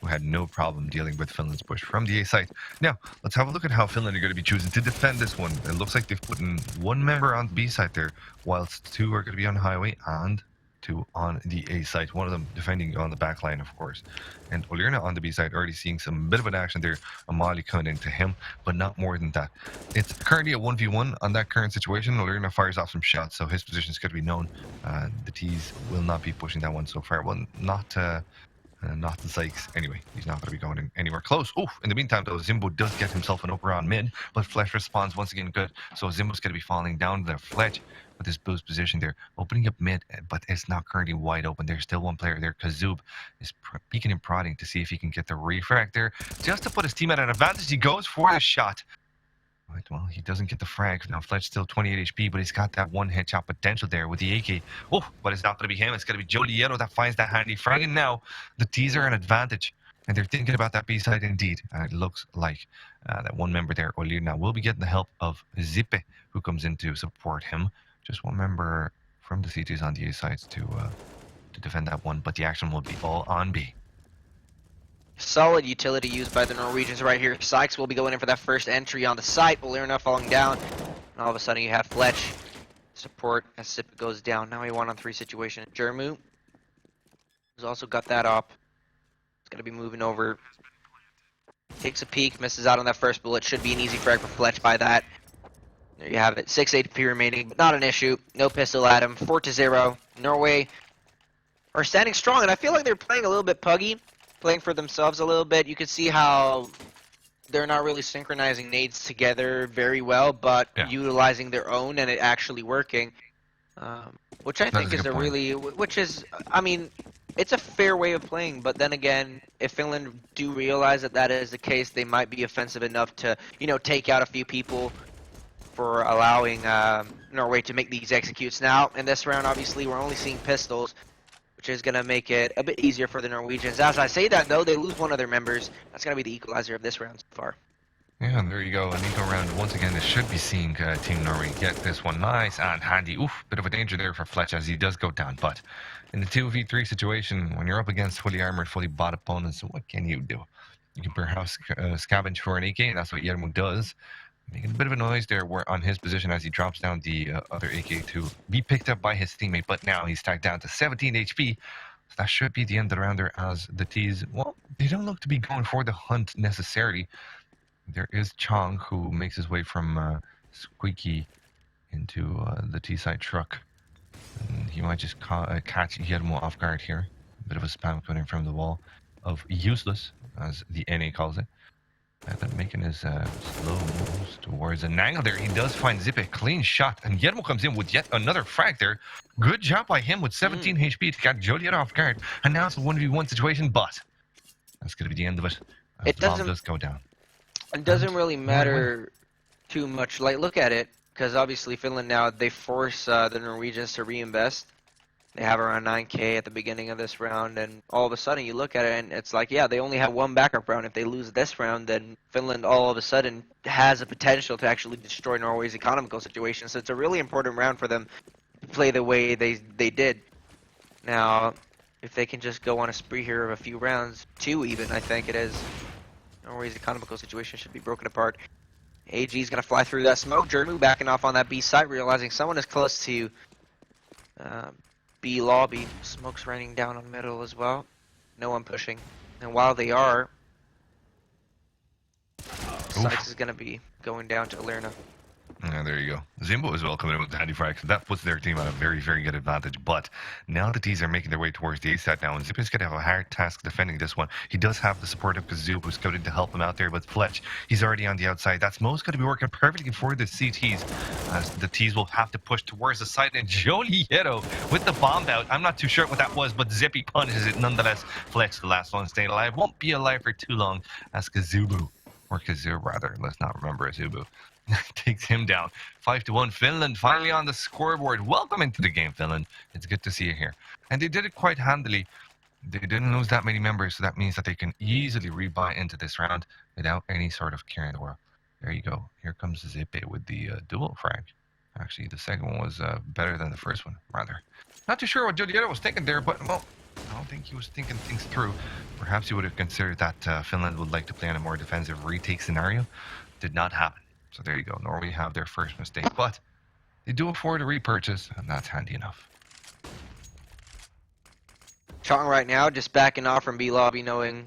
who had no problem dealing with Finland's push from the A site. Now, let's have a look at how Finland are going to be choosing to defend this one. It looks like they've put in one member on the B site there, whilst two are going to be on highway and two on the A site. One of them defending on the back line, of course. And Olirna on the B side, already seeing some bit of an action there. Amali coming into him, but not more than that. It's currently a 1v1 on that current situation. Olirna fires off some shots, so his position is going to be known. The T's will not be pushing that one so far. Well, not the Sykes. Anyway, he's not going to be going anywhere close. Oh, in the meantime, though, Zimbo does get himself an upper on mid, but Fletch responds once again good. So Zimbo's going to be falling down there. Fletch with his boost position there, opening up mid, but it's not currently wide open. There's still one player there. Kazoob is peeking and prodding to see if he can get the refrag there. Just to put his team at an advantage, he goes for the shot. Right, well, he doesn't get the frag. Now, Fletch still 28 HP, but he's got that one headshot potential there with the AK. Oh, but it's not going to be him. It's going to be Joliero that finds that handy frag. And now the T's are an advantage. And they're thinking about that B side indeed. And it looks like that one member there, Olirna, will be getting the help of Zippe, who comes in to support him. Just one member from the CTs on the A sides to defend that one. But the action will be all on B. Solid utility used by the Norwegians right here. Sykes will be going in for that first entry on the site. Olirna falling down. And all of a sudden you have Fletch support as Zippe goes down. Now a 1-on-3 situation. Jermu has also got that up. It's going to be moving over. Takes a peek, misses out on that first bullet. Should be an easy frag for Fletch by that. There you have it. 6 HP remaining, but not an issue. No pistol at him. 4-0. Norway are standing strong, and I feel like they're playing a little bit puggy. Playing for themselves a little bit. You can see how they're not really synchronizing nades together very well, but utilizing their own and it actually working. Which I think is a really, I mean, it's a fair way of playing, but then again, if Finland do realize that that is the case, they might be offensive enough to, you know, take out a few people for allowing Norway to make these executes. Now, in this round, obviously, we're only seeing pistols, which is going to make it a bit easier for the Norwegians. As I say that, though, they lose one of their members. That's going to be the equalizer of this round so far. Yeah, and there you go. An eco round. Once again, this should be seeing Team Norway get this one nice and handy. Oof, bit of a danger there for Fletch as he does go down. But in the 2v3 situation, when you're up against fully armored, fully bot opponents, what can you do? You can perhaps scavenge for an AK, and that's what Yermo does. Making a bit of a noise there on his position as he drops down the other AK to be picked up by his teammate, but now he's tagged down to 17 HP. So that should be the end of the round there as the T's, well, they don't look to be going for the hunt necessarily. There is Chong who makes his way from Squeaky into the T-side truck. And he might just catch Yermo off guard here. A bit of a spam coming from the wall of useless, as the NA calls it. Then making his slow moves towards an angle there. He does find Zippe, clean shot, and Yermo comes in with yet another frag there. Good job by him with 17 HP to get Joliet off guard. And now it's a 1v1 situation, but that's going to be the end of it. It does go down. It doesn't really matter too much. Like, look at it, because obviously Finland now, they force the Norwegians to reinvest. They have around 9k at the beginning of this round, and all of a sudden you look at it and it's like, yeah, they only have one backup round. If they lose this round, then Finland all of a sudden has a potential to actually destroy Norway's economical situation. So it's a really important round for them to play the way they did. Now, if they can just go on a spree here of a few rounds, 2 even, I think it is, Norway's economical situation should be broken apart. AG's going to fly through that smoke. Jermu backing off on that B site, realizing someone is close to B lobby. Smoke's raining down on middle as well. No one pushing. And while they are, Sykes is going to be going down to Olirna. Yeah, there you go. Zimbo as well coming in with the handy frag. So that puts their team at a very, very good advantage. But now the T's are making their way towards the A side now, and Zimbo's going to have a hard task defending this one. He does have the support of Kazoob, who's coming to help him out there, but Fletch, he's already on the outside. That's most going to be working perfectly for the CTs, as the T's will have to push towards the side. And Joliero with the bomb out. I'm not too sure what that was, but Zippy punishes it nonetheless. Fletch, the last one staying alive, won't be alive for too long as Kazubu, or Kazoo rather, let's not remember Azubu, takes him down. 5-1 Finland finally on the scoreboard. Welcome into the game, Finland. It's good to see you here. And they did it quite handily. They didn't lose that many members, so that means that they can easily rebuy into this round without any sort of care in the world. There you go. Here comes Zippe with the dual frag. Actually, the second one was better than the first one, rather. Not too sure what Julieta was thinking there, but, well, I don't think he was thinking things through. Perhaps he would have considered that Finland would like to play on a more defensive retake scenario. Did not happen. So there you go. Norway have their first mistake, but they do afford a repurchase, and that's handy enough. Chong right now just backing off from B lobby, knowing,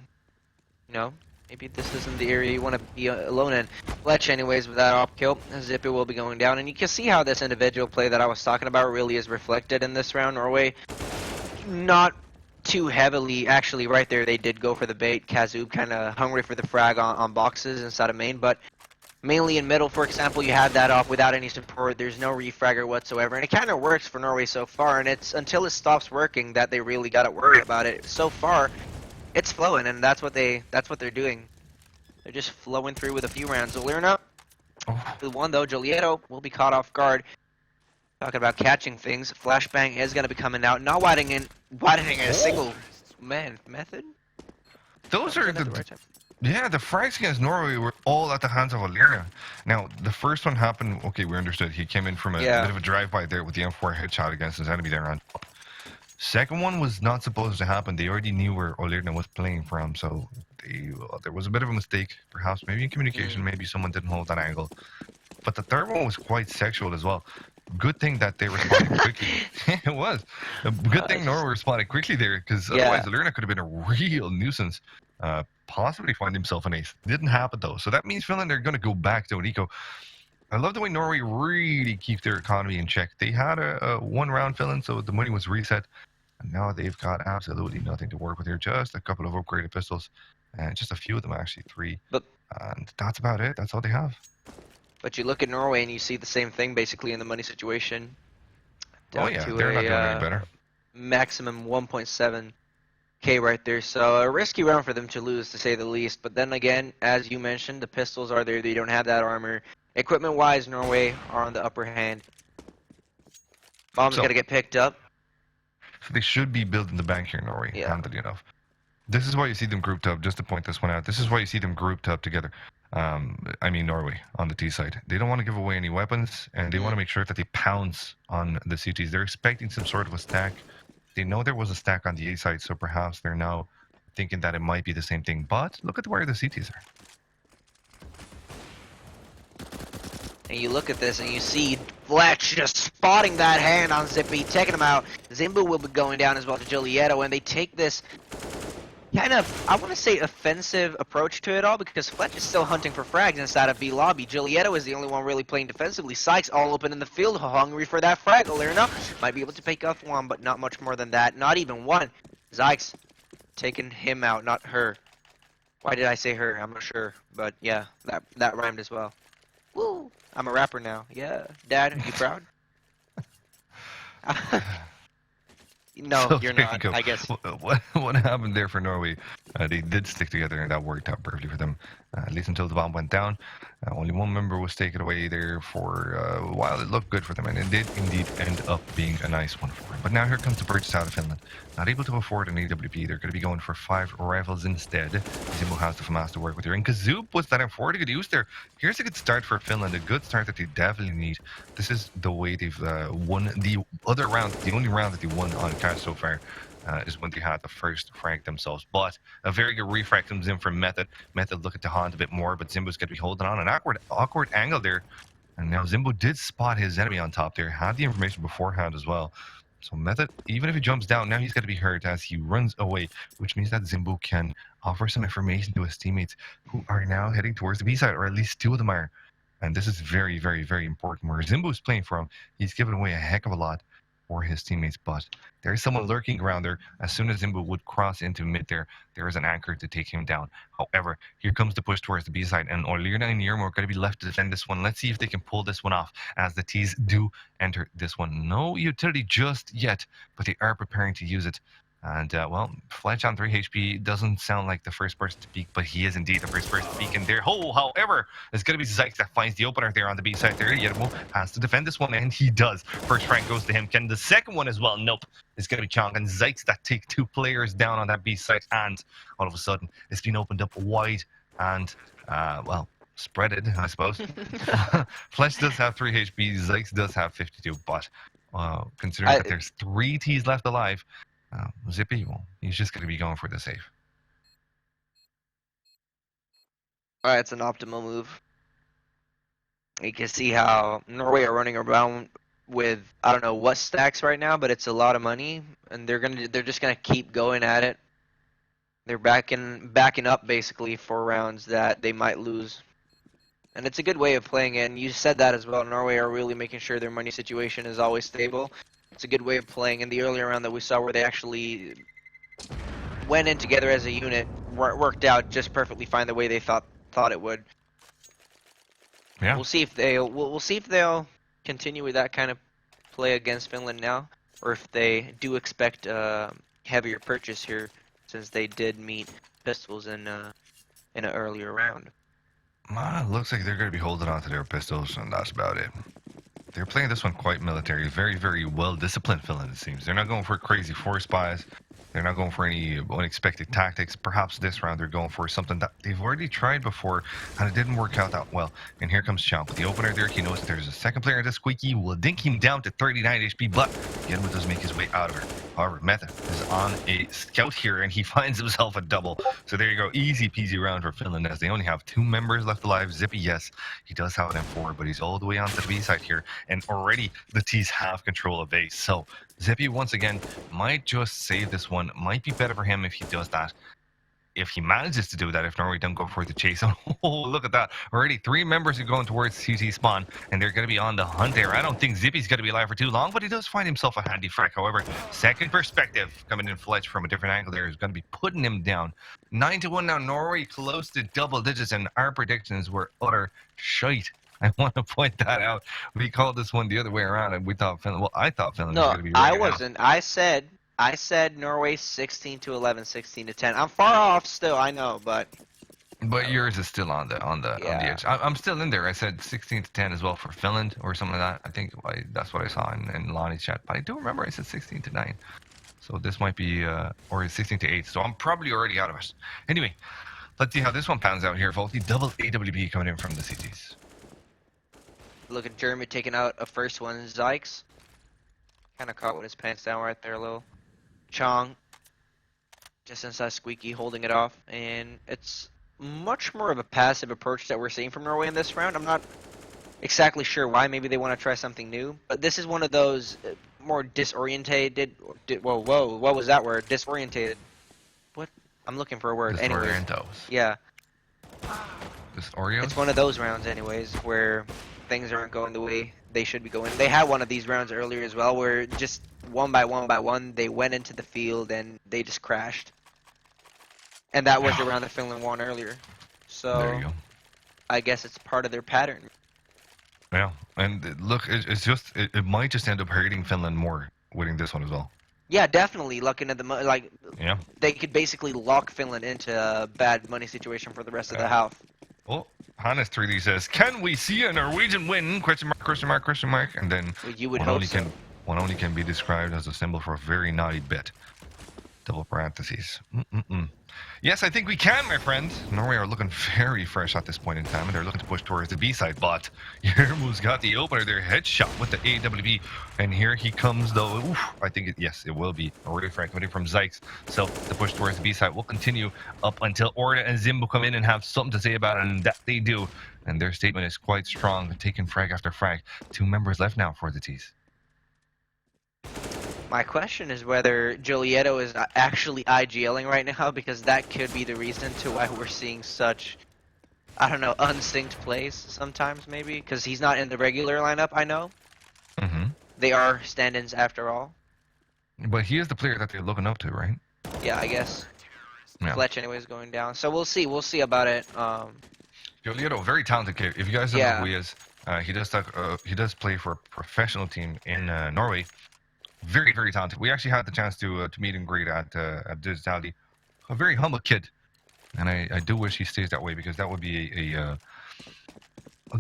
maybe this isn't the area you want to be alone in. Fletch, anyways, with that op kill, Zippy will be going down, and you can see how this individual play that I was talking about really is reflected in this round. Norway, not too heavily, actually, right there, they did go for the bait. Kazoob kind of hungry for the frag on boxes inside of main, but mainly in middle, for example, you have that off without any support. There's no refragger whatsoever, and it kind of works for Norway so far. And it's until it stops working that they really got to worry about it. So far, it's flowing, and that's what they're doing. They're just flowing through with a few rounds. Olirna, the one though, Jolieto will be caught off guard. Talking about catching things, flashbang is gonna be coming out. Not widening a single method. Those are the Yeah, the frags against Norway were all at the hands of Olirna. Now, the first one happened, okay, we understood. He came in from a bit of a drive-by there with the M4 headshot against his enemy there on top. Second one was not supposed to happen. They already knew where Olirna was playing from, so there was a bit of a mistake, perhaps, maybe in communication, maybe someone didn't hold that angle. But the third one was quite sexual as well. Good thing that they responded quickly. It was. Good thing Norway responded quickly there, because otherwise Olirna could have been a real nuisance. Possibly find himself an ace. Didn't happen though, so that means Finland are going to go back to Nico. I love the way Norway really keep their economy in check. They had a one-round Finland, so the money was reset, and now they've got absolutely nothing to work with here. Just a couple of upgraded pistols, and just a few of them actually, 3. And that's about it. That's all they have. But you look at Norway and you see the same thing basically in the money situation. Down they're not doing any better. Maximum 1.7K right there, so a risky round for them to lose, to say the least. But then again, as you mentioned, the pistols are there. They don't have that armor. Equipment-wise, Norway are on the upper hand. Bomb's got to get picked up. So they should be building the bank here, Norway, handily enough. This is why you see them grouped up, just to point this one out. This is why you see them grouped up together. I mean Norway on the T side. They don't want to give away any weapons, and they want to make sure that they pounce on the CTs. They're expecting some sort of a stack. They know there was a stack on the A side, so perhaps they're now thinking that it might be the same thing. But look at where the CTs are. And you look at this and you see Fletch just spotting that hand on Zippy, taking him out. Zimbu will be going down as well to Jolieto, and they take this kind of, I want to say, offensive approach to it all, because Fletch is still hunting for frags inside of B lobby. Jolieto is the only one really playing defensively. Sykes all open in the field, hungry for that frag. Olirna might be able to pick off one, but not much more than that. Not even one. Sykes taking him out, not her. Why did I say her? I'm not sure, but yeah, that rhymed as well. Woo! I'm a rapper now. Yeah. Dad, are you proud? No, so you're not, you I guess. What happened there for Norway? They did stick together, and that worked out perfectly for them, at least until the bomb went down. Only one member was taken away there for a while. It looked good for them, and it did indeed end up being a nice one for them. But now here comes the purchase out of Finland. Not able to afford an AWP. They're going to be going for 5 rifles instead. Zimbo has the FAMAS to work with here. And Kazoob was that M4 to good use there. Here's a good start for Finland, a good start that they definitely need. This is the way they've won the other round, the only round that they won on cash so far. Is when they had the first frag themselves. But a very good refrag comes in from Method. Method looking to haunt a bit more, but Zimbo's going to be holding on an awkward angle there. And now Zimbo did spot his enemy on top there, had the information beforehand as well. So Method, even if he jumps down, now he's going to be hurt as he runs away, which means that Zimbo can offer some information to his teammates who are now heading towards the B side, or at least 2 of them are. And this is very, very, very important. Where Zimbo's playing from, he's given away a heck of a lot for his teammates, but there is someone lurking around there. As soon as Zimbo would cross into mid there is an anchor to take him down. However, here comes the push towards the B side, and Olirna and Yermo are going to be left to defend this one. Let's see if they can pull this one off, as the T's do enter this one. No utility just yet, but they are preparing to use it. And, well, Fletch on 3 HP doesn't sound like the first person to peek, but he is indeed the first person to peek in there. Oh, however, it's going to be Sykes that finds the opener there on the B side there. Yermo has to defend this one, and he does. First frag goes to him. Can the second one as well? Nope. It's going to be Chong and Sykes that take 2 players down on that B side, and all of a sudden, it's been opened up wide, and, well, spread it, I suppose. Fletch does have 3 HP, Zykes does have 52, but considering that there's 3 T's left alive, Zippy, well, he's just going to be going for the save. Alright, it's an optimal move. You can see how Norway are running around with I don't know what stacks right now, but it's a lot of money, and they're just gonna keep going at it. They're backing up basically for rounds that they might lose. And it's a good way of playing it, and you said that as well. Norway are really making sure their money situation is always stable. It's a good way of playing. In the earlier round that we saw where they actually went in together as a unit, worked out just perfectly fine the way they thought it would. Yeah. We'll see if they'll continue with that kind of play against Finland now, or if they do expect heavier purchase here, since they did meet pistols in an earlier round. Looks like they're going to be holding on to their pistols, and that's about it. They're playing this one quite military, very, very well disciplined Finland, it seems. They're not going for crazy force buys. They're not going for any unexpected tactics. Perhaps this round they're going for something that they've already tried before, and it didn't work out that well. And here comes Chomp with the opener there. He knows that there's a second player in this Squeaky. Will dink him down to 39 HP, but Gedwin does make his way out of her. However, Meta is on a scout here, and he finds himself a double. So there you go. Easy peasy round for Finland, as they only have 2 members left alive. Zippy, yes, he does have an M4, but he's all the way onto the B side here, and already the T's have control of A. So Zippy, once again, might just save this one. Might be better for him if he does that. If he manages to do that, if Norway don't go for the chase. Oh, look at that. Already 3 members are going towards CT spawn, and they're going to be on the hunt there. I don't think Zippy's going to be alive for too long, but he does find himself a handy frag. However, second perspective coming in Fletch from a different angle there is going to be putting him down. 9-1 now. Norway close to double digits, and our predictions were utter shite. I want to point that out. We called this one the other way around, and we thought Finland. Well, I thought Finland was going to be. I wasn't. I said Norway 16-11, 16-10. I'm far off still, I know, but yours is still on the edge. I'm still in there. I said 16-10 as well for Finland or something like that. I think that's what I saw in Lonnie's chat. But I do remember I said 16-9. So this might be or 16-8. So I'm probably already out of it. Anyway, let's see how this one pans out here, Faulty. Double AWP coming in from the CTs. Look at Jeremy taking out a first one. Zykes kind of caught with his pants down right there a little. Chong just inside Squeaky holding it off, and it's much more of a passive approach that we're seeing from Norway in this round. I'm not exactly sure why. Maybe they want to try something new, but this is one of those more disorientated. Whoa, what was that word? Disorientated. What? I'm looking for a word. Anyways. Yeah. Disorios? It's one of those rounds, anyways, where things aren't going the way they should be going. They had one of these rounds earlier as well, where just one by one, they went into the field and they just crashed. And that was the round that Finland won earlier. So there you go. I guess it's part of their pattern. Yeah, and look, it's just it might just end up hurting Finland more winning this one as well. Yeah, definitely. Looking at yeah, they could basically lock Finland into a bad money situation for the rest of the half. Well, Hannes 3D says, "Can we see a Norwegian win?" Question mark, question mark, question mark, and then well, you would hope so. One only can be described as a symbol for a very naughty bit. Double parentheses. Yes, I think we can, my friend. Norway are looking very fresh at this point in time, and they're looking to push towards the B side, but Yermu's got the opener there, headshot with the AWP, and here he comes, though. Oof, I think, it will be a really frank coming from Zykes, so the push towards the B side will continue up until Orda and Zimbo come in and have something to say about it, and that they do, and their statement is quite strong, taking frag after frag. 2 members left now for the T's. My question is whether Jolietto is actually IGLing right now, because that could be the reason to why we're seeing such, I don't know, unsynced plays sometimes, maybe, because he's not in the regular lineup, I know. They are stand-ins after all. But he is the player that they're looking up to, right? Yeah, I guess. Yeah. Fletch anyways going down. So we'll see about it. Jolietto, very talented kid. If you guys don't know who he is, he does play for a professional team in Norway. Very, very talented. We actually had the chance to meet and greet at Digitality. A very humble kid, and I do wish he stays that way, because that would be a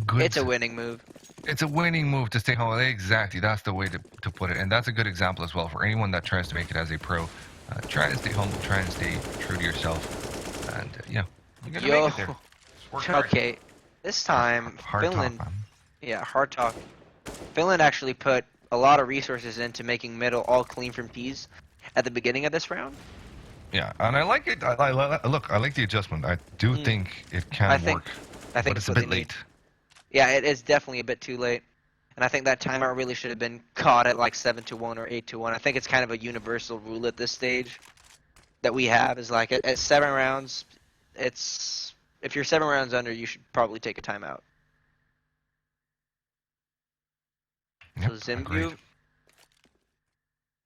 good. It's a winning move. It's a winning move to stay humble. Exactly, that's the way to put it, and that's a good example as well for anyone that tries to make it as a pro. Try to stay humble. Try and stay true to yourself, and you gotta make it there. Okay, This time, Hard Finland, talk, man. yeah, hard talk. Finland actually put a lot of resources into making middle all clean from T's at the beginning of this round. Yeah, and I like it. Look, I like the adjustment. I do think it can I think- work, I think but it's a what bit they need. late. Yeah, it is definitely a bit too late. And I think that timeout really should have been caught at like 7-1 or 8-1. I think it's kind of a universal rule at this stage that we have is like at 7 rounds, it's if you're 7 rounds under, you should probably take a timeout. Yep, So Zimbu, agreed.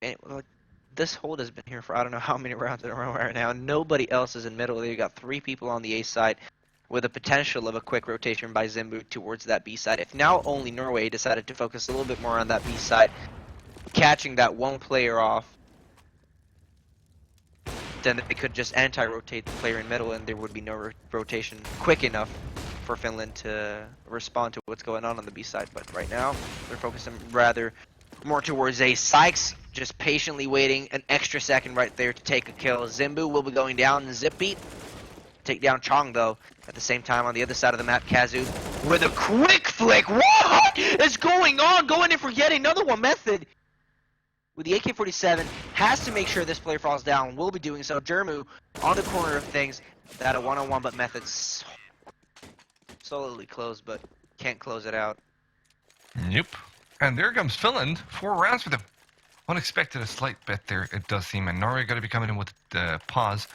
and, well, this hold has been here for I don't know how many rounds in a row right now. Nobody else is in middle. They've got 3 people on the A side with a potential of a quick rotation by Zimbu towards that B side. If now only Norway decided to focus a little bit more on that B side, catching that one player off, then they could just anti-rotate the player in middle and there would be no rotation quick enough for Finland to respond to what's going on the B side. But right now, they're focusing rather more towards A. Sykes just patiently waiting an extra second right there to take a kill. Zimbu will be going down and zip beat. Take down Chong though. At the same time on the other side of the map, Kazu with a quick flick. What is going on? Going in for yet another one. Method with the AK-47 has to make sure this player falls down. Will be doing so. Jermu on the corner of things. That a one-on-one, but Method's solidly closed, but can't close it out. Yep. And there comes Finland. 4 rounds for them. Unexpected a slight bit there, it does seem. And Norway got to be coming in with the pause.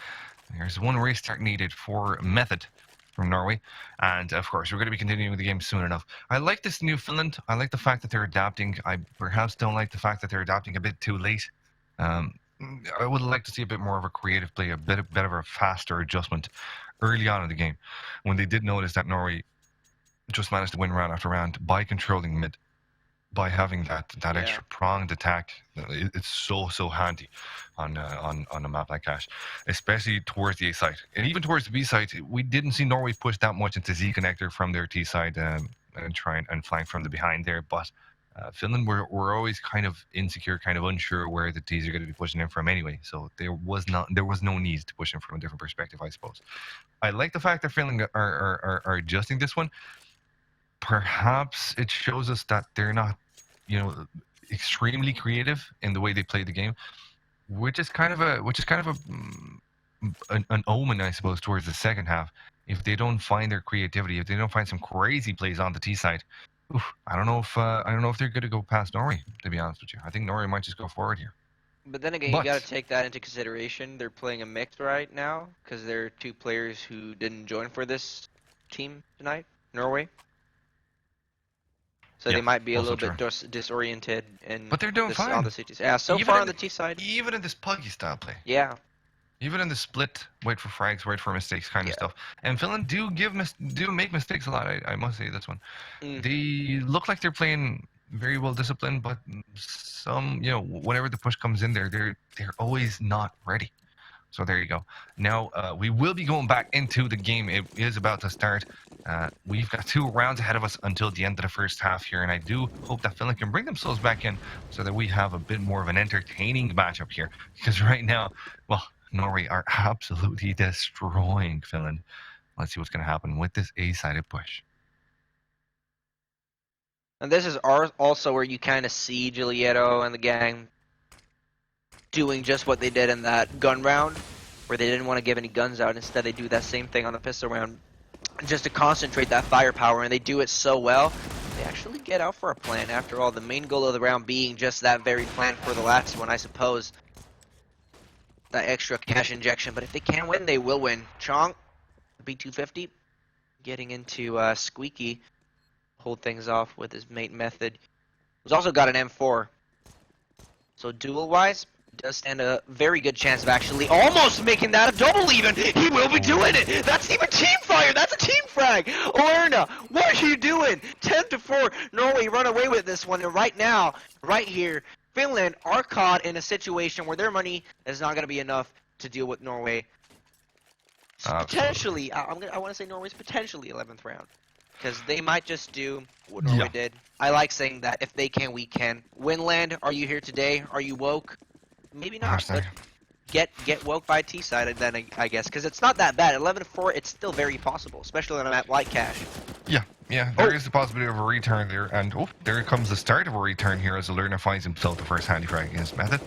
There's one restart needed for Method from Norway. And of course, we're going to be continuing with the game soon enough. I like this new Finland. I like the fact that they're adapting. I perhaps don't like the fact that they're adapting a bit too late. I would like to see a bit more of a creative play, a bit of a faster adjustment early on in the game. When they did notice that Norway just managed to win round after round by controlling mid, by having that extra pronged attack. It's so handy on a map like Ash, especially towards the A side and even towards the B side. We didn't see Norway push that much into Z connector from their T side and try and flank from the behind there, but Finland were always kind of insecure, kind of unsure where the T's are going to be pushing in from anyway. So there was no need to push in from a different perspective, I suppose. I like the fact that Finland are adjusting this one. Perhaps it shows us that they're not, extremely creative in the way they play the game, which is kind of an omen, I suppose, towards the second half. If they don't find their creativity, if they don't find some crazy plays on the T side, I don't know if they're going to go past Norway. To be honest with you, I think Norway might just go forward here. But then again, you got to take that into consideration. They're playing a mix right now because there are 2 players who didn't join for this team tonight, Norway. So they might be a little bit disoriented but they're doing fine on the CT. Yeah, so even far on the T side. Even in this puggy style play. Yeah. Even in the split, wait for frags, wait for mistakes kind of stuff. And Finland do make mistakes a lot. I must say this one. They look like they're playing very well disciplined, but some, whenever the push comes in there, they're always not ready. So there you go. Now we will be going back into the game. It is about to start. We've got 2 rounds ahead of us until the end of the first half here, and I do hope that Finland can bring themselves back in so that we have a bit more of an entertaining matchup here. Because right now, Norway are absolutely destroying Finland. Let's see what's going to happen with this A-sided push. And this is also where you kind of see Giulietto and the gang doing just what they did in that gun round, where they didn't want to give any guns out. Instead, they do that same thing on the pistol round just to concentrate that firepower, and they do it so well. They actually get out for a plan. After all, the main goal of the round being just that very plan for the last one, I suppose. That extra cash injection. But if they can win, they will win. Chong, B250, getting into Squeaky. Hold things off with his mate Method. Who's also got an M4. So duel-wise, does stand a very good chance of actually almost making that a double even. He will be doing it. That's even team fire. That's a team frag. Olerna, what are you doing? 10-4. Norway run away with this one. And right now, right here, Finland are caught in a situation where their money is not going to be enough to deal with Norway. Potentially, I want to say Norway's potentially 11th round. Because they might just do what Norway did. I like saying that. If they can, we can. Winland, are you here today? Are you woke? Maybe not, but get woke by T-side then, I guess. Because it's not that bad. 11-4, it's still very possible. Especially on a map like Cash. Yeah, Yeah, there is the possibility of a return there, and there comes the start of a return here as Alerna finds himself the first handy frag against Method.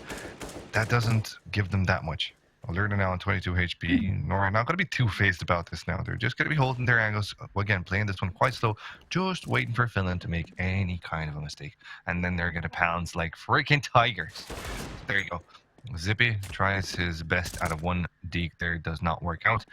That doesn't give them that much. Alerna now on 22 HP. Nor not going to be too phased about this now. They're just going to be holding their angles. Again, playing this one quite slow, just waiting for Finland to make any kind of a mistake. And then they're going to pounce like freaking tigers. There you go. Zippy tries his best out of one deke there, does not work out.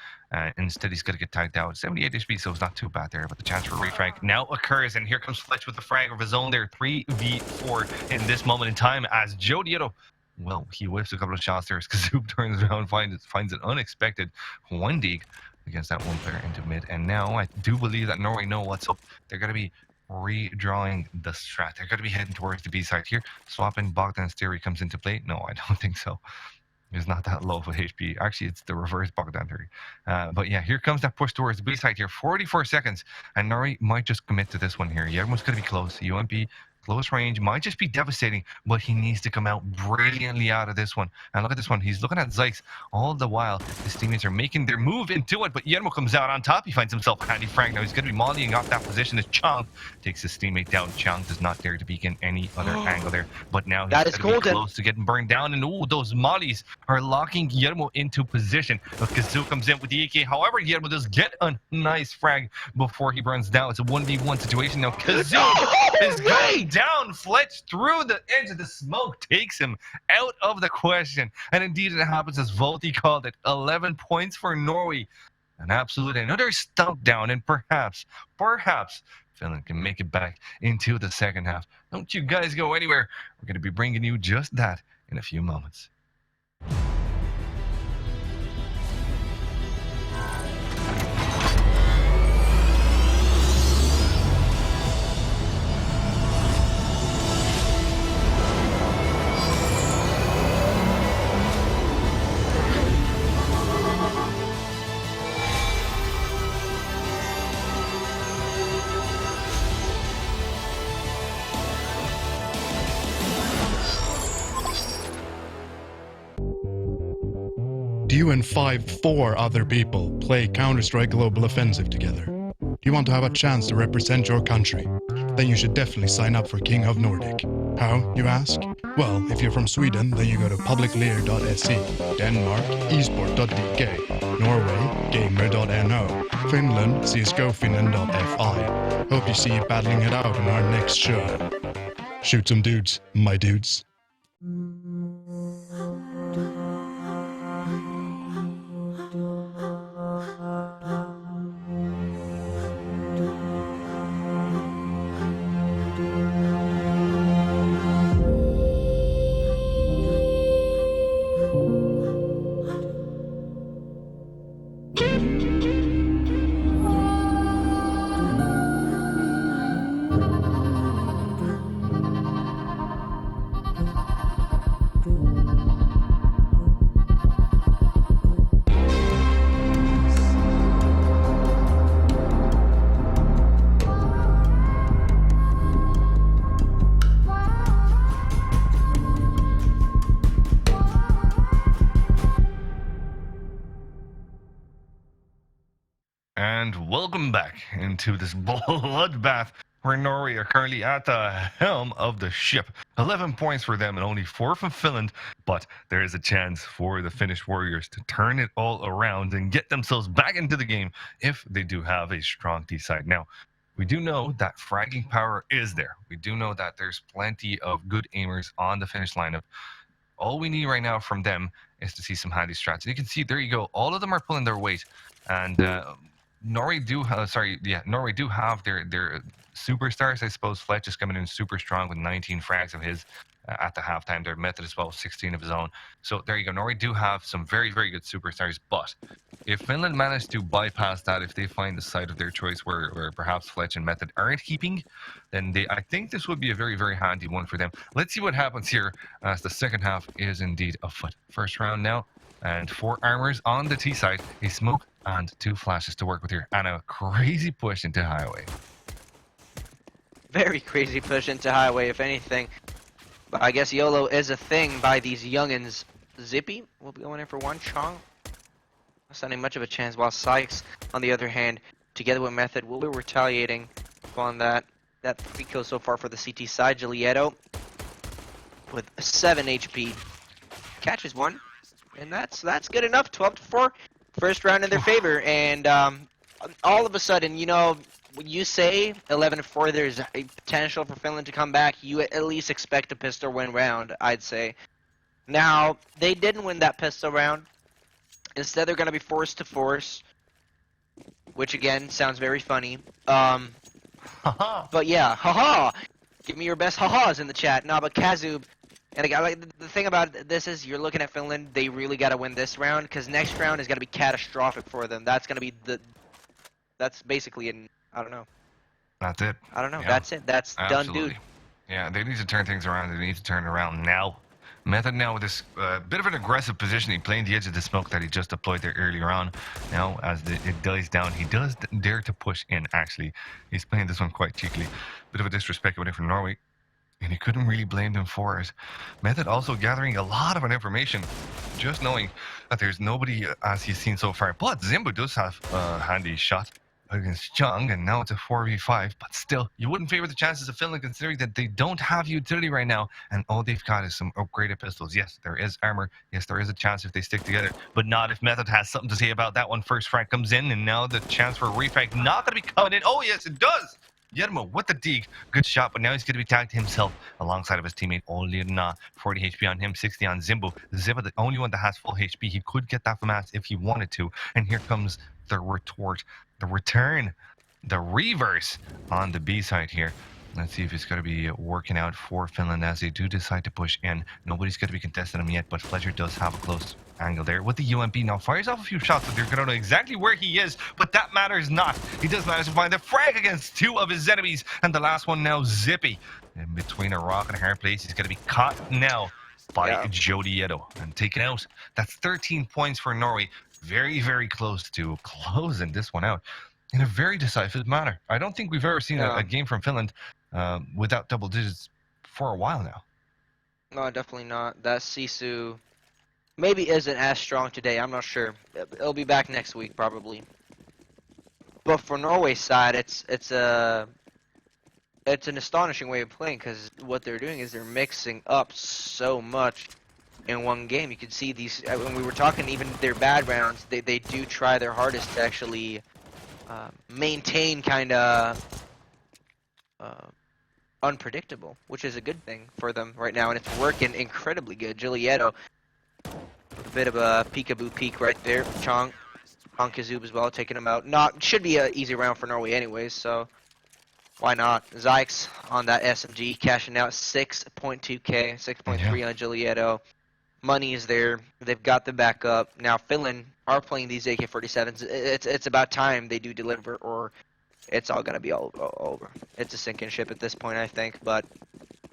Instead, he's going to get tagged out. 78 HP, so it's not too bad there, but the chance for a refrag now occurs, and here comes Fletch with the frag of his own there. 3v4 in this moment in time as Joe Dieto, well, he whips a couple of shots there as Kazoop turns around, finds an unexpected one deke against that one player into mid. And now I do believe that Norway know what's up. They're going to be redrawing the strat. They're going to be heading towards the B side here. Swapping Bogdan's theory comes into play. No, I don't think so. He's not that low of HP. Actually, it's the reverse Bogdan theory. But yeah, here comes that push towards the B side here. 44 seconds. And Norway might just commit to this one here. Yeah, everyone's going to be close. UMP, close range, might just be devastating, but he needs to come out brilliantly out of this one. And look at this one. He's looking at Zykes all the while. His teammates are making their move into it, but Yermo comes out on top. He finds himself a handy frag. Now he's going to be mollying off that position as Chong takes his teammate down. Chong does not dare to begin any other angle there, but now he's going to be close to getting burned down. And those mollies are locking Yermo into position. But Kazoo comes in with the AK. However, Yermo does get a nice frag before he burns down. It's a 1v1 situation now. Kazoo is going down. Fletch through the edge of the smoke takes him out of the question. And indeed it happens as Volti called it. 11 points for Norway. An absolute another stomp down, and perhaps Finland can make it back into the second half. Don't you guys go anywhere. We're going to be bringing you just that in a few moments. You and 4 other people play Counter-Strike Global Offensive together. Do you want to have a chance to represent your country? Then you should definitely sign up for King of Nordic. How, you ask? Well, if you're from Sweden, then you go to publiclear.se, Denmark, esport.dk, Norway, gamer.no, Finland, csgofinland.fi. Hope you see you battling it out in our next show. Shoot some dudes, my dudes. And welcome back into this bloodbath where Norway are currently at the helm of the ship. 11 points for them and only 4 from Finland, but there is a chance for the Finnish Warriors to turn it all around and get themselves back into the game if they do have a strong D side. Now, we do know that fragging power is there. We do know that there's plenty of good aimers on the Finnish lineup. All we need right now from them is to see some handy strats. And you can see, there you go, all of them are pulling their weight. And Norway do have their superstars, I suppose. Fletch is coming in super strong with 19 frags of his at the halftime. Their Method as well, 16 of his own. So there you go. Norway do have some very, very good superstars. But if Finland managed to bypass that, if they find the side of their choice where perhaps Fletch and Method aren't keeping, then I think this would be a very, very handy one for them. Let's see what happens here as the second half is indeed afoot. First round now, and 4 armors on the T side, a smoke and 2 flashes to work with here, and a crazy push into highway. Very crazy push into highway, if anything. But I guess YOLO is a thing by these youngins. Zippy will be going in for one. Chong not standing much of a chance, while Sykes, on the other hand, together with Method, will be retaliating on that. That 3 kills so far for the CT side. Giulietto with 7 HP catches one, and that's good enough. 12-4, first round in their favor, and all of a sudden, you know, when you say 11-4, there's a potential for Finland to come back. You at least expect a pistol win round, I'd say. Now they didn't win that pistol round. Instead, they're going to be forced to force, which again sounds very funny. But yeah, haha! Give me your best ha-has in the chat. No, but Kazub, and again, like the thing about this is you're looking at Finland. They really got to win this round because next round is going to be catastrophic for them. That's going to be that's basically an I don't know. That's it. I don't know. Yeah. That's it. That's Absolutely. done, dude. Yeah, they need to turn things around. They need to turn it around now. Method now with this bit of an aggressive positioning, playing the edge of the smoke that he just deployed there earlier on. Now, as it dies down, he does dare to push in, actually. He's playing this one quite cheekily. Bit of a disrespect with it from Norway, and he couldn't really blame them for it. Method also gathering a lot of information, just knowing that there's nobody as he's seen so far. But Zimbo does have a handy shot against Chung, and now it's a 4v5, but still, you wouldn't favor the chances of Finland considering that they don't have utility right now, and all they've got is some upgraded pistols. Yes, there is armor. Yes, there is a chance if they stick together, but not if Method has something to say about that one. First frag comes in, and now the chance for a refrag not going to be coming in. Oh, yes, it does! Yermo with the dig. Good shot, but now he's going to be tagged himself alongside of his teammate Olirna. 40 HP on him, 60 on Zimbo. Zimbo, the only one that has full HP. He could get that from us if he wanted to. And here comes the retort, the return, the reverse on the B side here. Let's see if it's going to be working out for Finland as they do decide to push in. Nobody's going to be contesting him yet, but Fletcher does have a close angle there with the UMP. Now fires off a few shots, but they're going to know exactly where he is, but that matters not. He does manage to find the frag against 2 of his enemies, and the last one now Zippy. In between a rock and a hard place, he's going to be caught now by Giulietto and taken out. That's 13 points for Norway. Very, very close to closing this one out in a very decisive manner. I don't think we've ever seen a game from Finland without double digits for a while now. No, definitely not. That Sisu maybe isn't as strong today. I'm not sure. It'll be back next week probably. But for Norway's side, it's an astonishing way of playing because what they're doing is they're mixing up so much in one game. You can see these when we were talking, even their bad rounds, they do try their hardest to actually maintain kind of unpredictable, which is a good thing for them right now, and it's working incredibly good. Giulietto, a bit of a peekaboo peek right there. Chong on Kazub as well, taking him out. Should be an easy round for Norway anyways, so why not? Zykes on that SMG, cashing out 6.2k, 6.3 on Giulietto. Money is there. They've got the backup. Now Finland are playing these AK-47s. It's about time they do deliver, or it's all gonna be all over. It's a sinking ship at this point, I think. But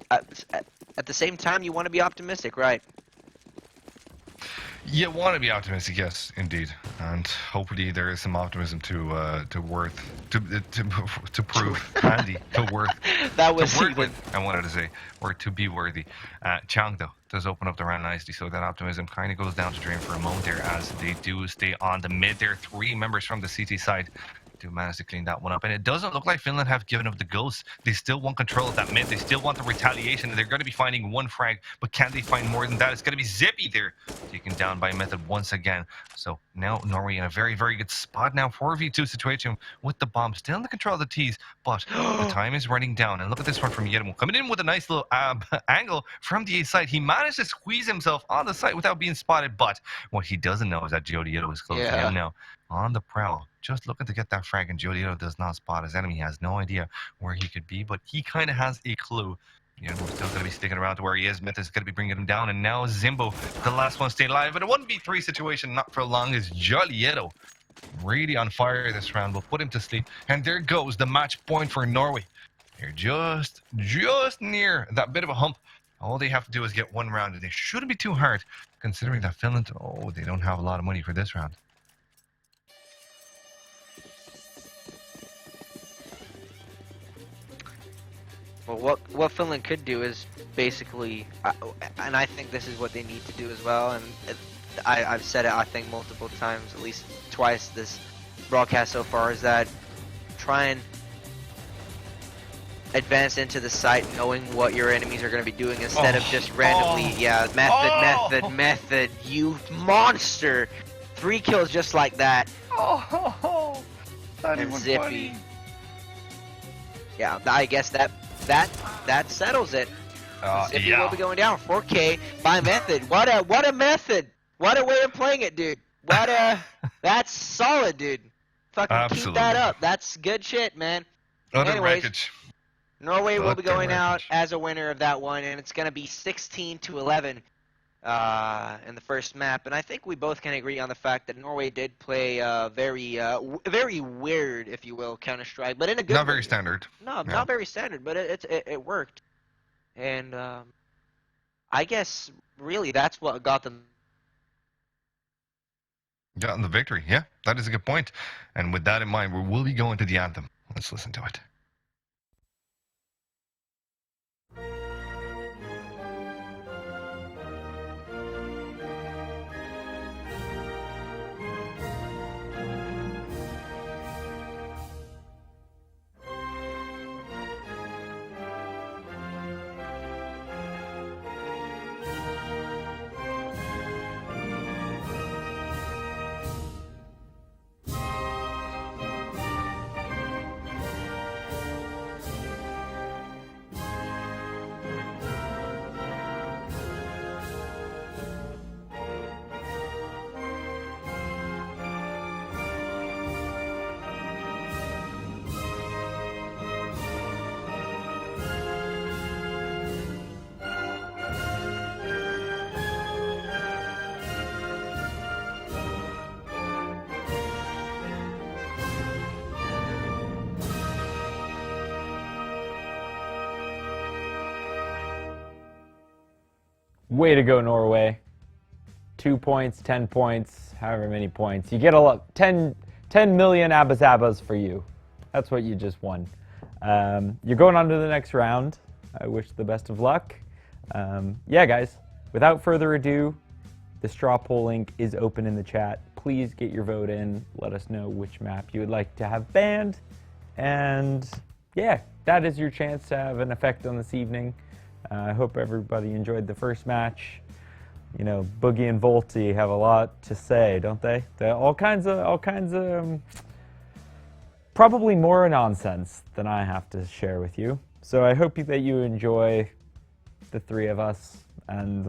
at the same time, you want to be optimistic, right? You want to be optimistic, yes, indeed, and hopefully there is some optimism to prove handy to worth. That was to work with, I wanted to say, or to be worthy. Chang though does open up the round nicely, so that optimism kind of goes down to drain for a moment there as they do stay on the mid. There, 3 members from the CT side do manage to clean that one up, and it doesn't look like Finland have given up the ghost. They still want control of that mid. They still want the retaliation, and they're going to be finding 1 frag, but can they find more than that? It's going to be Zippy there, taken down by Method once again. So now Norway in a very, very good spot now. 4v2 situation with the bomb, still in the control of the T's, but the time is running down. And look at this one from Yermo, coming in with a nice little angle from the A side. He managed to squeeze himself on the site without being spotted, but what he doesn't know is that Giulietto is close to him now. On the prowl, just looking to get that frag, and Giulietto does not spot his enemy. He has no idea where he could be, but he kind of has a clue. You know, we're still going to be sticking around to where he is. Myth is going to be bringing him down, and now Zimbo, the last one staying alive. But a 1v3 situation, not for long, is Giulietto. Really on fire this round. We'll put him to sleep, and there goes the match point for Norway. They're just near that bit of a hump. All they have to do is get 1 round, and it shouldn't be too hard, considering that Finland, they don't have a lot of money for this round. Well, what Finland could do is basically, and I think this is what they need to do as well, and I've said it I think multiple times, at least twice this broadcast so far, is that try and advance into the site knowing what your enemies are going to be doing instead of just randomly, method, you monster! 3 kills just like that. Not And even Zippy. funny. Yeah, I guess that settles it. Zippy will be going down. 4K by Method. What a method! What a way of playing it, dude. That's solid, dude. Fucking keep Absolutely. that up. That's good shit, man. Utter Anyways, wreckage. Norway will be Utter going out wreckage. as a winner of that one, and it's gonna be 16-11 in the first map. And I think we both can agree on the fact that Norway did play very weird, if you will, Counter-Strike, but in a good Not very way. standard. No, Yeah. not very standard, but it worked. And I guess really that's what got them. Gotten the victory. Yeah, that is a good point. And with that in mind, we will be going to the anthem. Let's listen to it. Way to go, Norway. 2 points, 10 points, however many points. You get a lot, 10 million Abba-Zabbas for you. That's what you just won. You're going on to the next round. I wish the best of luck. Yeah, guys, without further ado, the straw poll link is open in the chat. Please get your vote in. Let us know which map you would like to have banned. And yeah, that is your chance to have an effect on this evening. I hope everybody enjoyed the first match. You know, Boogie and Volty have a lot to say, don't they? They're all kinds of, probably more nonsense than I have to share with you. So I hope that you enjoy the three of us, and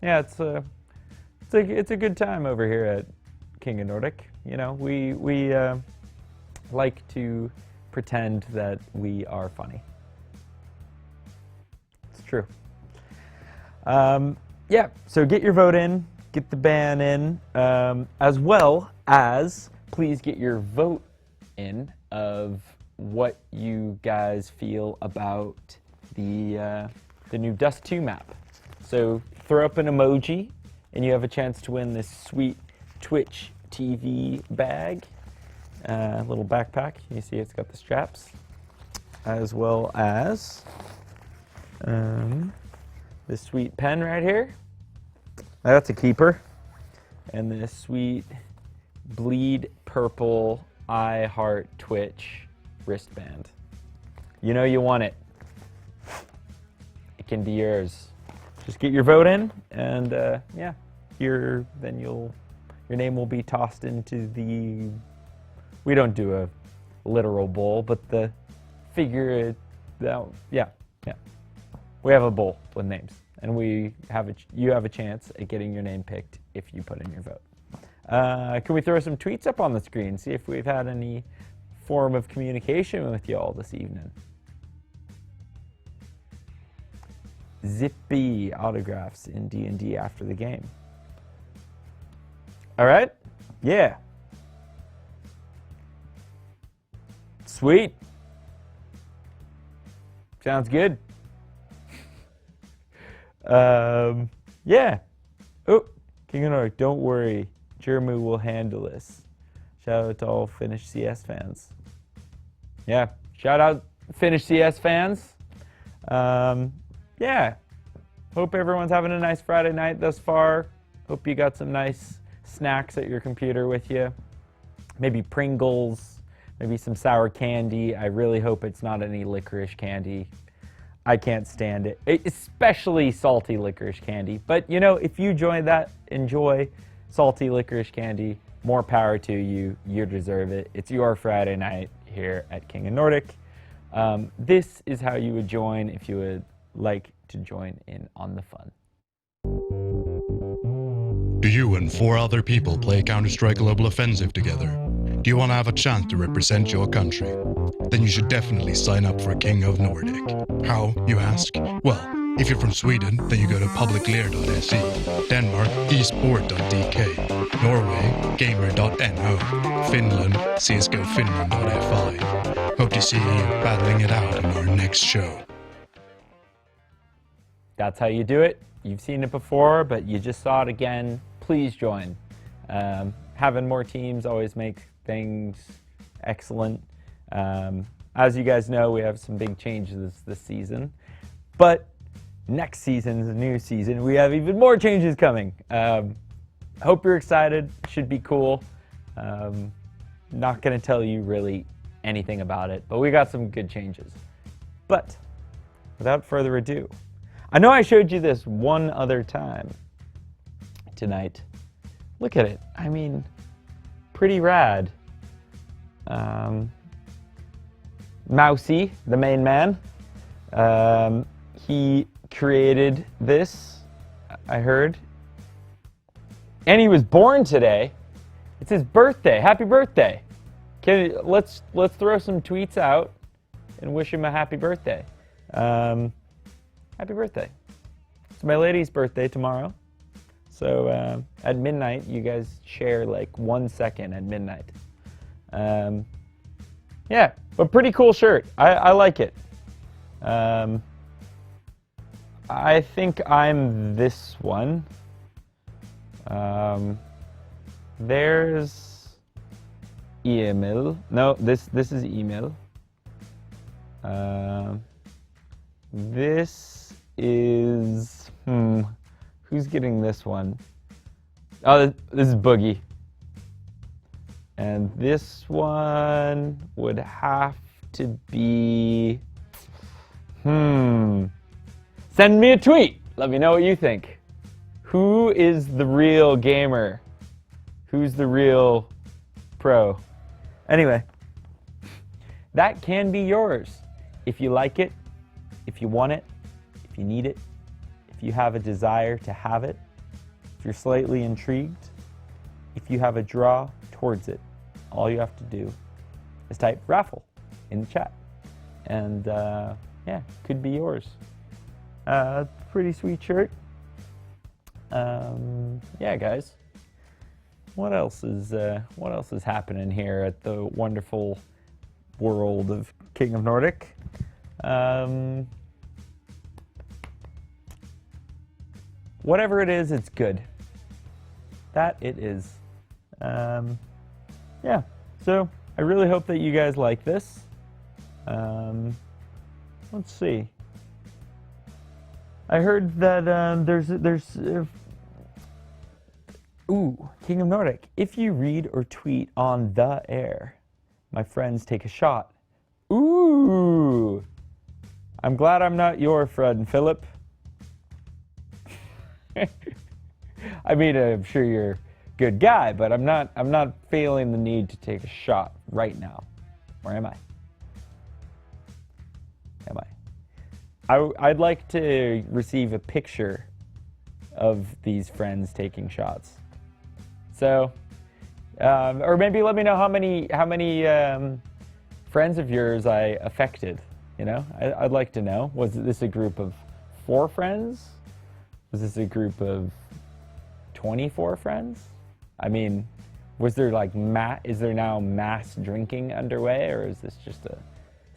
yeah, it's a good time over here at King of Nordic. You know, we like to pretend that we are funny. It's true. Yeah, so get your vote in, get the ban in, as well as please get your vote in of what you guys feel about the new Dust 2 map. So throw up an emoji, and you have a chance to win this sweet Twitch TV bag, little backpack. You see it's got the straps, as well as this sweet pen right here. That's a keeper. And this sweet bleed purple I Heart Twitch wristband. You know you want it. It can be yours. Just get your vote in, and yeah, your name will be tossed into the. We don't do a literal bowl, but the figure. Yeah. We have a bowl with names, and you have a chance at getting your name picked if you put in your vote. Can we throw some tweets up on the screen? See if we've had any form of communication with you all this evening. Zippy autographs in D&D after the game. All right? Yeah. Sweet. Sounds good. Yeah. Oh, King of Nordic, don't worry. Jermu will handle this. Shout out to all Finnish CS fans. Yeah, shout out Finnish CS fans. Yeah, hope everyone's having a nice Friday night thus far. Hope you got some nice snacks at your computer with you. Maybe Pringles, maybe some sour candy. I really hope it's not any licorice candy. I can't stand it, especially salty licorice candy. But you know, if you enjoy salty licorice candy, more power to you. You deserve it. It's your Friday night here at King of Nordic. This is how you would join if you would like to join in on the fun. Do you and 4 other people play Counter-Strike Global Offensive together? Do you want to have a chance to represent your country? Then you should definitely sign up for King of Nordic. How, you ask? Well, if you're from Sweden, then you go to publiclear.se, Denmark, esport.dk, Norway, gamer.no, Finland, csgofinland.fi. Hope to see you battling it out in our next show. That's how you do it. You've seen it before, but you just saw it again. Please join. Having more teams always make things excellent. As you guys know, we have some big changes this season, but next season's a new season. We have even more changes coming. Hope you're excited. Should be cool. Not going to tell you really anything about it, but we got some good changes. But without further ado, I know I showed you this one other time tonight. Look at it. I mean, pretty rad. Mousy, the main man, he created this, I heard. And he was born today. It's his birthday. Happy birthday. Let's throw some tweets out and wish him a happy birthday. Happy birthday. It's my lady's birthday tomorrow. So at midnight, you guys share like 1 second at midnight. Yeah, but pretty cool shirt. I like it. I think I'm this one. There's Emil. No, this is Emil. This is who's getting this one? Oh, this is Boogie. And this one would have to be Send me a tweet. Let me know what you think. Who is the real gamer? Who's the real pro? Anyway, that can be yours. If you like it, if you want it, if you need it, if you have a desire to have it, if you're slightly intrigued, if you have a draw towards it, all you have to do is type raffle in the chat. And yeah, could be yours. Pretty sweet shirt. Yeah, guys. What else is happening here at the wonderful world of King of Nordic? Whatever it is, it's good. That it is. Yeah, so I really hope that you guys like this. Let's see. I heard that there's King of Nordic. If you read or tweet on the air, my friends take a shot. Ooh. I'm glad I'm not your friend, Philip. I mean, I'm sure you're a good guy, but I'm not feeling the need to take a shot right now. Or am I? Am I? I'd like to receive a picture of these friends taking shots. So, or maybe let me know how many friends of yours I affected. You know, I'd like to know. Was this a group of 4 friends? Was this a group of 24 friends? I mean, was there like is there now mass drinking underway, or is this just a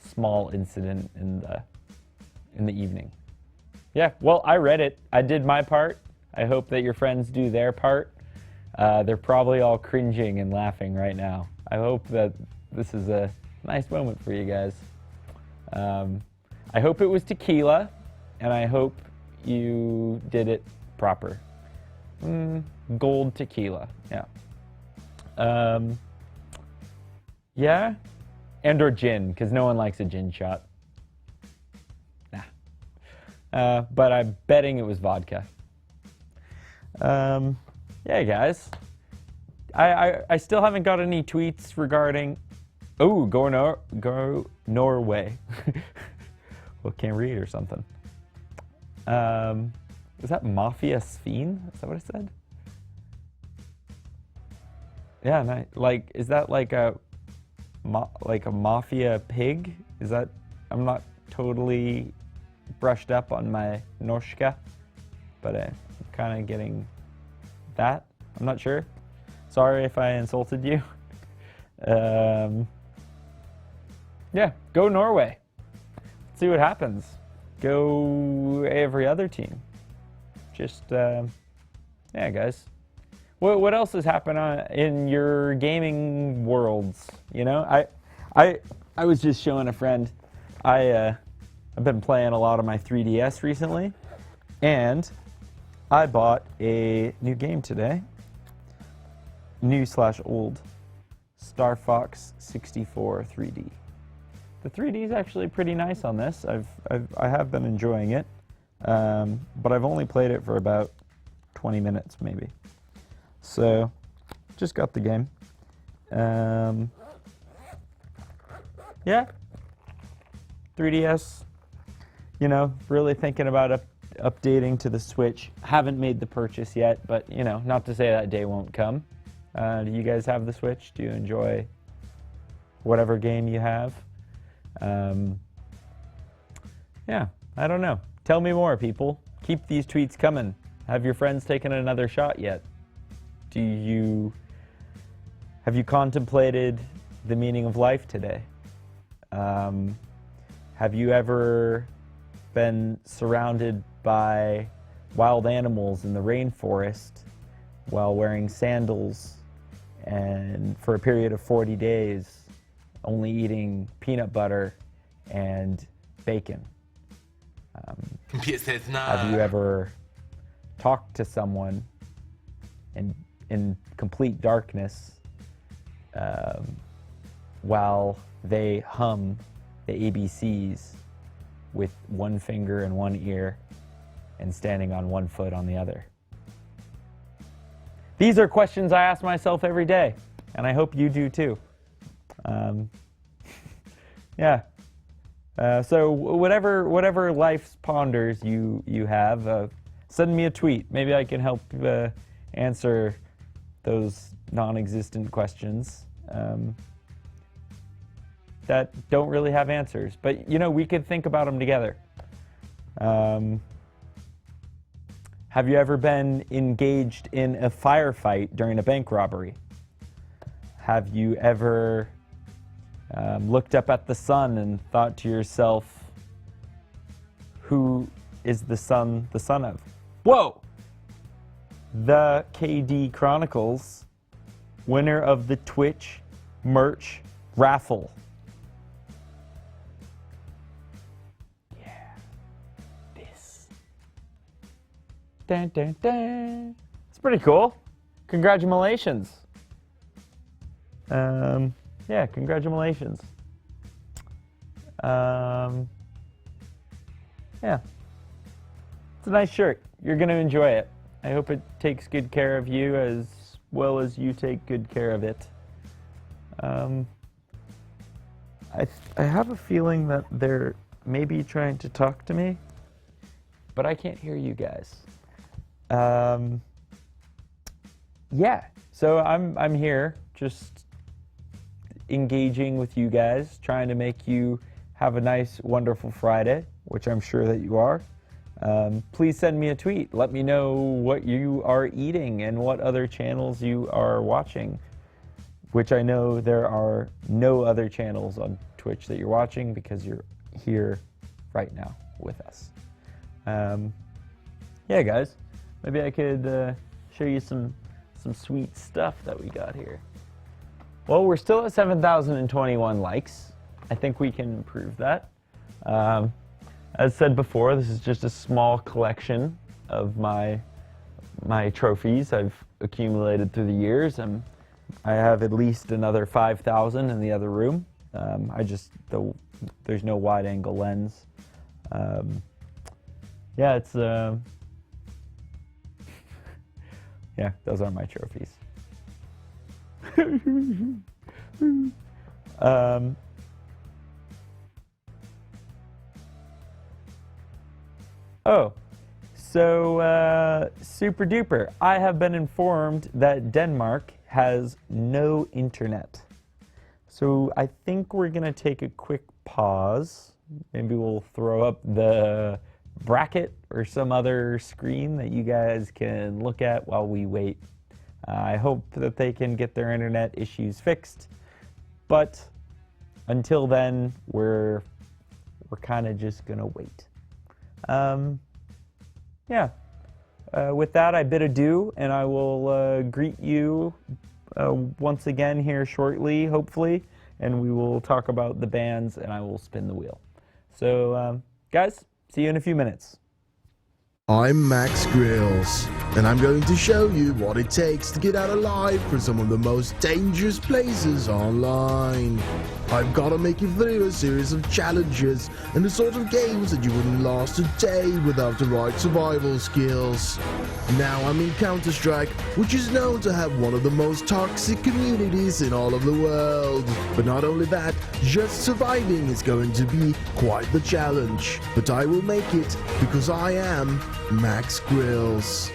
small incident in the evening? Yeah, well, I read it. I did my part. I hope that your friends do their part. They're probably all cringing and laughing right now. I hope that this is a nice moment for you guys. I hope it was tequila, and I hope you did it proper. Gold tequila, yeah. Yeah, or gin, because no one likes a gin shot. Nah. But I'm betting it was vodka. Yeah, guys. I still haven't got any tweets regarding... Oh, go Norway. Well, can't read or something. Is that Mafia Sven? Is that what it said? Yeah, nice. Like, is that like a mafia pig? Is that? I'm not totally brushed up on my norska, but I'm kind of getting that. I'm not sure. Sorry if I insulted you. Yeah, go Norway. See what happens. Go every other team. Just, yeah, guys. What else has happened in your gaming worlds? You know, I was just showing a friend. I've been playing a lot of my 3DS recently, and I bought a new game today. New/old. Star Fox 64 3D. The 3D is actually pretty nice on this. I have been enjoying it, but I've only played it for about 20 minutes maybe. So, just got the game. Yeah, 3DS. You know, really thinking about updating to the Switch. Haven't made the purchase yet, but you know, not to say that day won't come. Do you guys have the Switch? Do you enjoy whatever game you have? Yeah, I don't know. Tell me more, people. Keep these tweets coming. Have your friends taken another shot yet? Have you contemplated the meaning of life today? Have you ever been surrounded by wild animals in the rainforest while wearing sandals and for a period of 40 days only eating peanut butter and bacon? Have you ever talked to someone in complete darkness while they hum the ABCs with one finger and one ear and standing on one foot on the other? These are questions I ask myself every day, and I hope you do too. Yeah. So whatever life's ponders you have, send me a tweet. Maybe I can help answer those non-existent questions that don't really have answers. But you know, we could think about them together. Have you ever been engaged in a firefight during a bank robbery? Have you ever looked up at the sun and thought to yourself, who is the sun of? Whoa! The KD Chronicles, winner of the Twitch merch raffle. Yeah. This. Dun, dun, dun. It's pretty cool. Congratulations. Yeah, congratulations. Yeah. It's a nice shirt. You're going to enjoy it. I hope it takes good care of you as well as you take good care of it. I have a feeling that they're maybe trying to talk to me, but I can't hear you guys. Yeah, so I'm here just engaging with you guys, trying to make you have a nice, wonderful Friday, which I'm sure that you are. Please send me a tweet. Let me know what you are eating and what other channels you are watching, which I know there are no other channels on Twitch that you're watching because you're here right now with us. Yeah, guys, maybe I could show you some sweet stuff that we got here. Well, we're still at 7,021 likes. I think we can improve that. As said before, this is just a small collection of my trophies I've accumulated through the years. I have at least another 5,000 in the other room. There's no wide angle lens. Yeah, it's yeah, those are my trophies. Oh, so super duper. I have been informed that Denmark has no internet. So I think we're gonna take a quick pause. Maybe we'll throw up the bracket or some other screen that you guys can look at while we wait. I hope that they can get their internet issues fixed, but until then, we're kind of just gonna wait. Yeah. With that, I bid adieu, and I will greet you once again here shortly, hopefully, and we will talk about the bands, and I will spin the wheel. So, guys, see you in a few minutes. I'm Max Grills, and I'm going to show you what it takes to get out alive from some of the most dangerous places online. I've got to make you through a series of challenges and the sort of games that you wouldn't last a day without the right survival skills. Now I'm in Counter-Strike, which is known to have one of the most toxic communities in all of the world. But not only that, just surviving is going to be quite the challenge. But I will make it because I am Max Grills.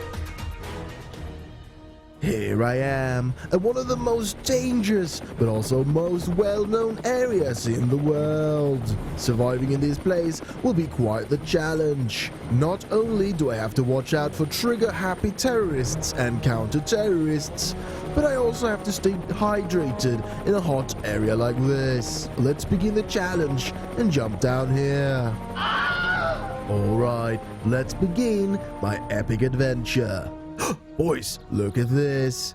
Here I am, at one of the most dangerous, but also most well-known areas in the world. Surviving in this place will be quite the challenge. Not only do I have to watch out for trigger-happy terrorists and counter-terrorists, but I also have to stay hydrated in a hot area like this. Let's begin the challenge and jump down here. Alright, let's begin my epic adventure. Boys, look at this.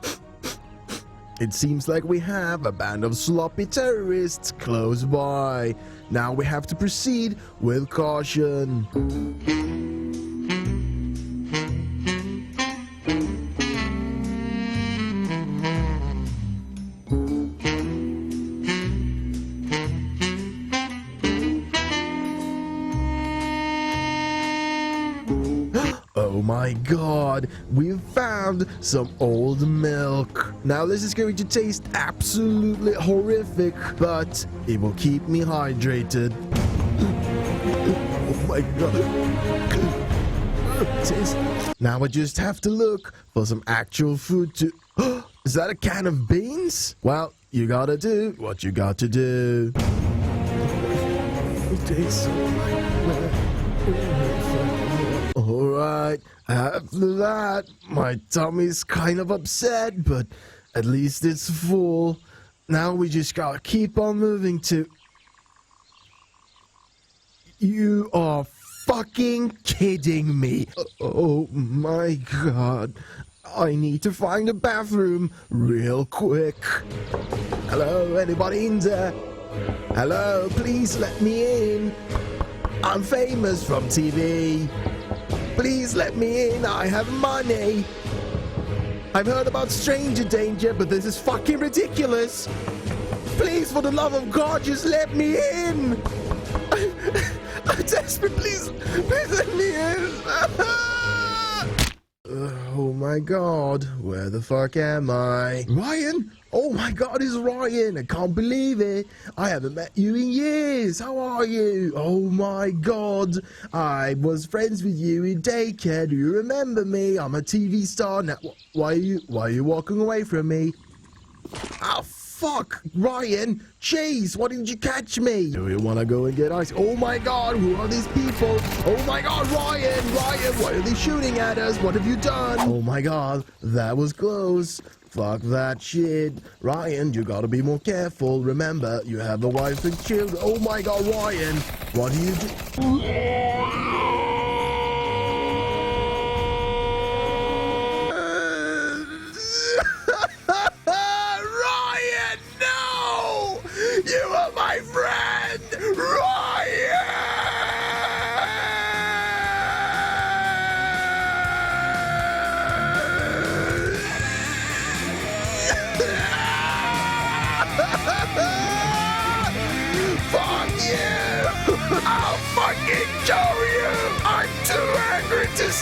It seems like we have a band of sloppy terrorists close by. Now we have to proceed with caution. Oh my god, we've found some old milk. Now this is going to taste absolutely horrific, but it will keep me hydrated. Oh my god. Now I just have to look for some actual food to... Is that a can of beans? Well, you gotta do what you got to do. It tastes Alright, after that, my tummy's kind of upset, but at least it's full. Now we just gotta keep on moving to... You are fucking kidding me. Oh my god. I need to find a bathroom real quick. Hello, anybody in there? Hello, please let me in. I'm famous from TV. Please let me in, I have money. I've heard about stranger danger, but this is fucking ridiculous. Please, for the love of God, just let me in. I'm desperate, please let me in. Oh my god, where the fuck am I? Ryan? Oh my god, it's Ryan! I can't believe it! I haven't met you in years! How are you? Oh my god! I was friends with you in daycare, do you remember me? I'm a TV star now. Why are you walking away from me? Oh fuck! Ryan! Jeez, why didn't you catch me? Do you wanna go and get ice? Oh my god, who are these people? Oh my god, Ryan! Ryan, why are they shooting at us? What have you done? Oh my god, that was close. Fuck that shit. Ryan, you gotta be more careful. Remember, you have a wife and children. Oh my god, Ryan! What do you do? Ryan, no! You are my friend! Ryan!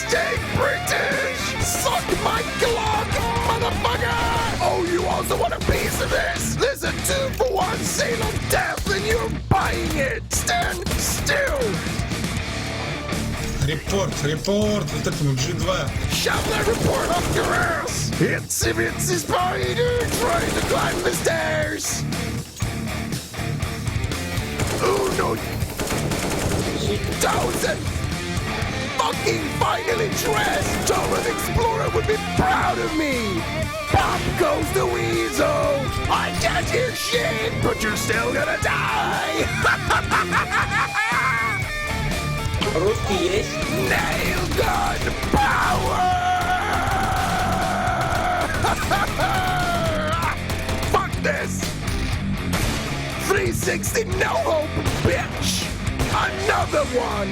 Stay British! Suck my Glock, motherfucker! Oh, you also want a piece of this? There's a 2-for-1 sale of death and you're buying it! Stand still! Report, выступим G2. Shove that report up your ass! Itsy spider trying to climb the stairs! Oh no! 1,000! Fucking finally dressed! Thomas Explorer would be proud of me! Pop goes the weasel! I can't hear shit, but you're still gonna die! Русский есть? Nail gun power! Fuck this! 360 no hope, bitch! Another one!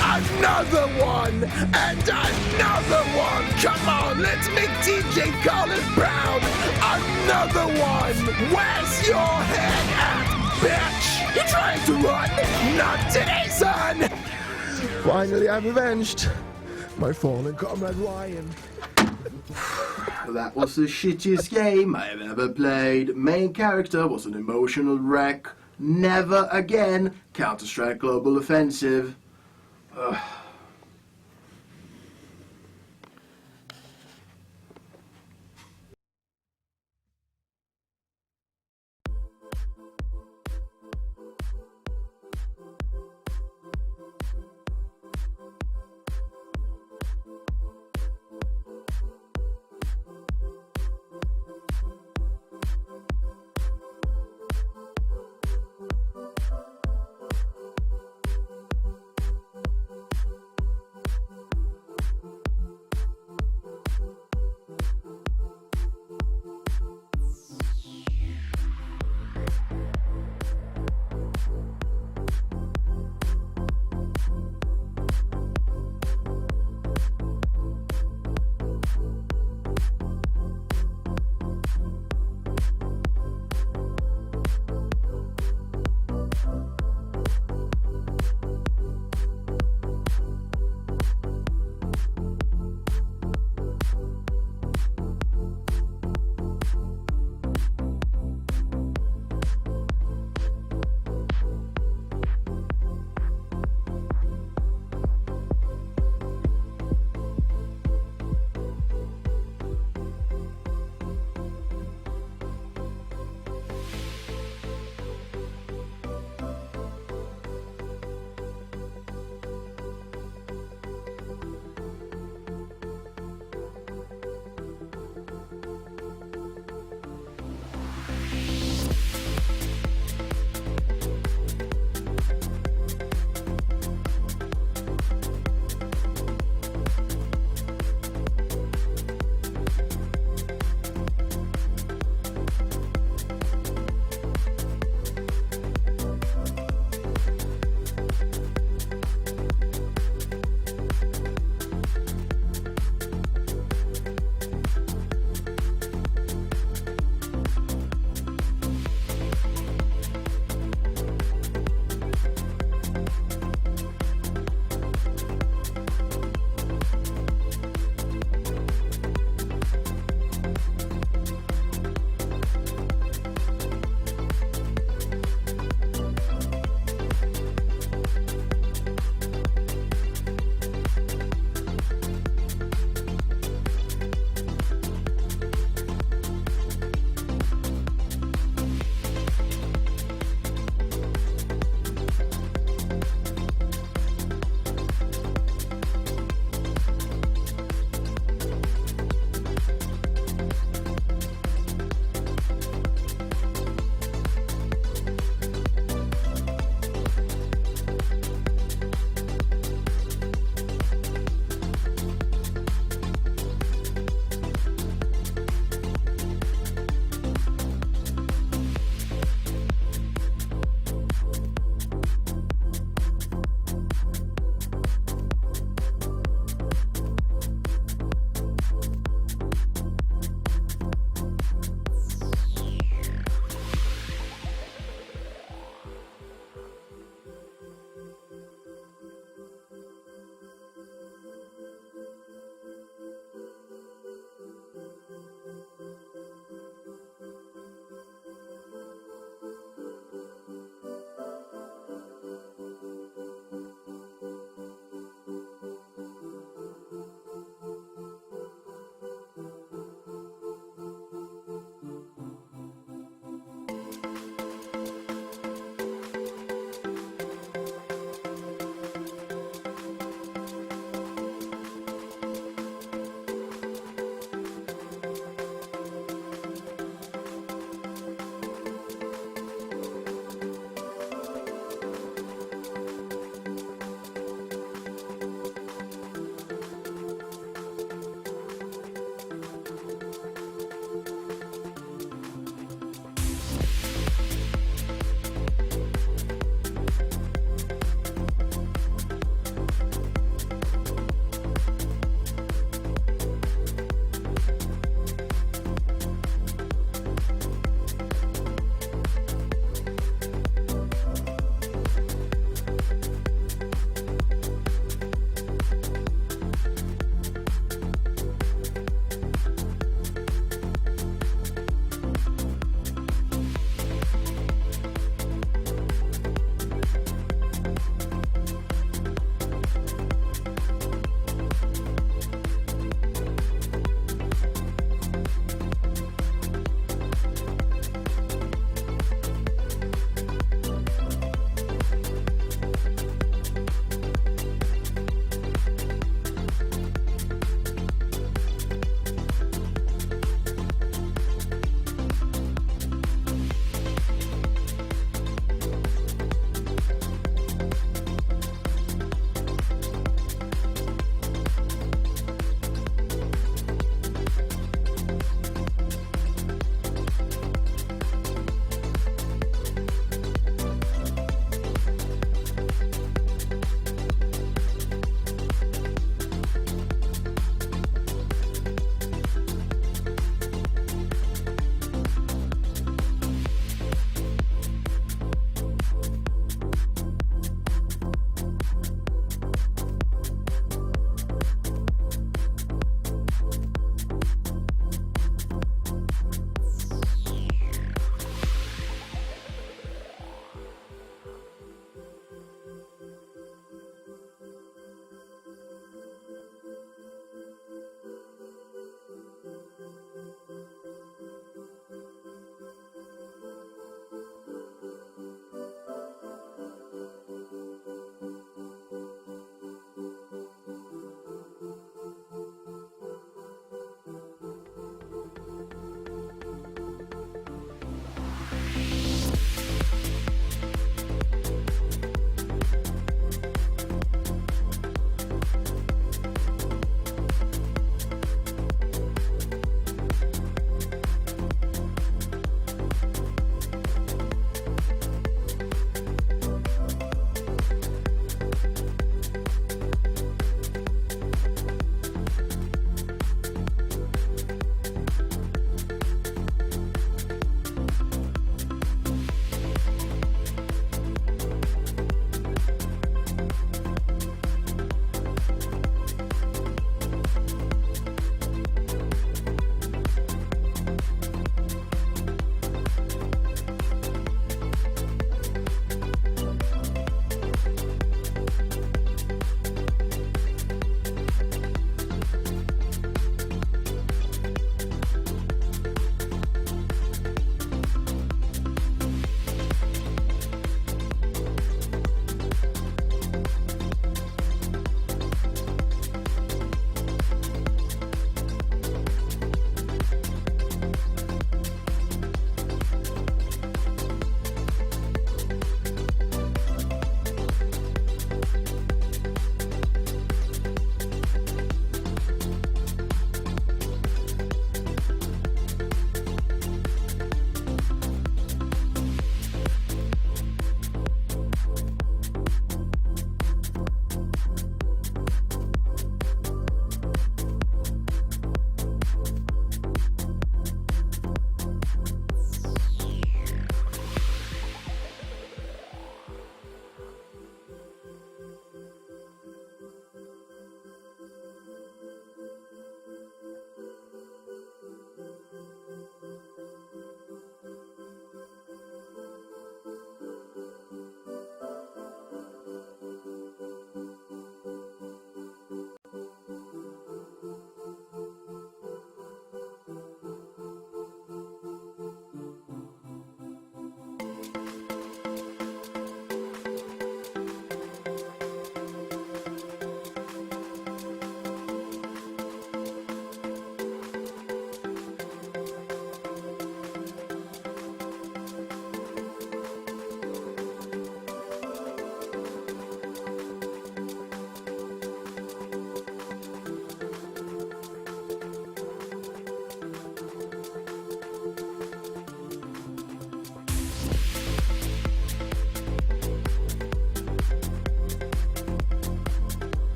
Another one! And another one! Come on, let's make TJ Collins proud! Another one! Where's your head at, bitch? You trying to run? Not today, son! Finally, I've avenged my fallen comrade Ryan. That was the shittiest game I have ever played. Main character was an emotional wreck. Never again. Counter-Strike Global Offensive.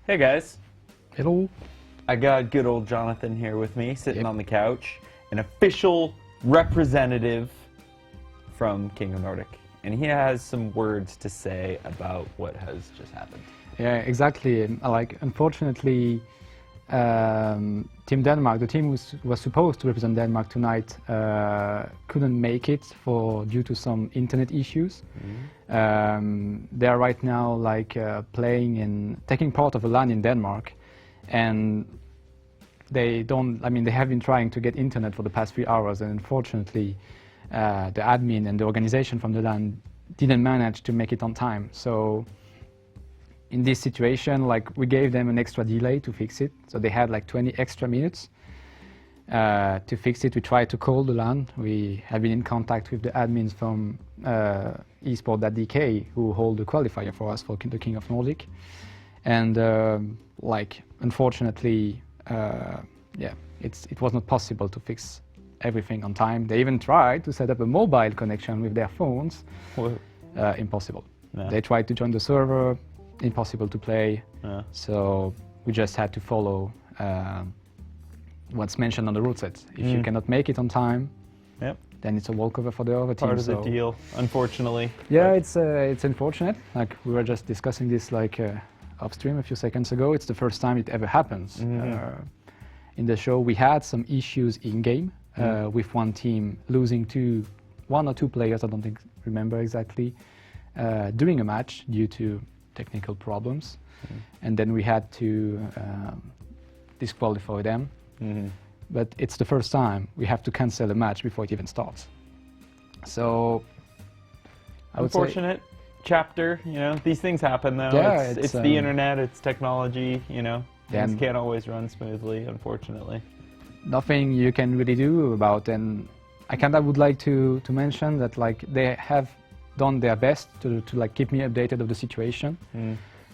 Hey guys. Hello. I got good old Jonathan here with me, sitting on the couch, an official representative from King of Nordic. And he has some words to say about what has just happened. Yeah, exactly. Like, unfortunately, Team Denmark, the team was supposed to represent Denmark tonight, couldn't make it due to some internet issues. They are right now like taking part of a LAN in Denmark, and they have been trying to get internet for the past 3 hours, and unfortunately, the admin and the organization from the LAN didn't manage to make it on time. So in this situation, like, we gave them an extra delay to fix it. So they had like 20 extra minutes to fix it. We tried to call the LAN. We have been in contact with the admins from esport.dk who hold the qualifier for us for the King of Nordic. And like, unfortunately, it was not possible to fix everything on time. They even tried to set up a mobile connection with their phones. Impossible. Yeah. They tried to join the server. Impossible to play. So we just had to follow what's mentioned on the rule set. If you cannot make it on time, then it's a walkover for the other team. Part of the deal, unfortunately. Yeah, it's unfortunate. Like, we were just discussing this like upstream a few seconds ago. It's the first time it ever happens. In the show, we had some issues in game with one team losing one or two players. I don't remember exactly during a match due to technical problems, and then we had to disqualify them. But it's the first time we have to cancel a match before it even starts. So I would unfortunate chapter, you know, these things happen though. Yeah, it's the internet, it's technology, you know, things can't always run smoothly, unfortunately. Nothing you can really do about, and I would like to mention that, like, they have done their best to like keep me updated of the situation.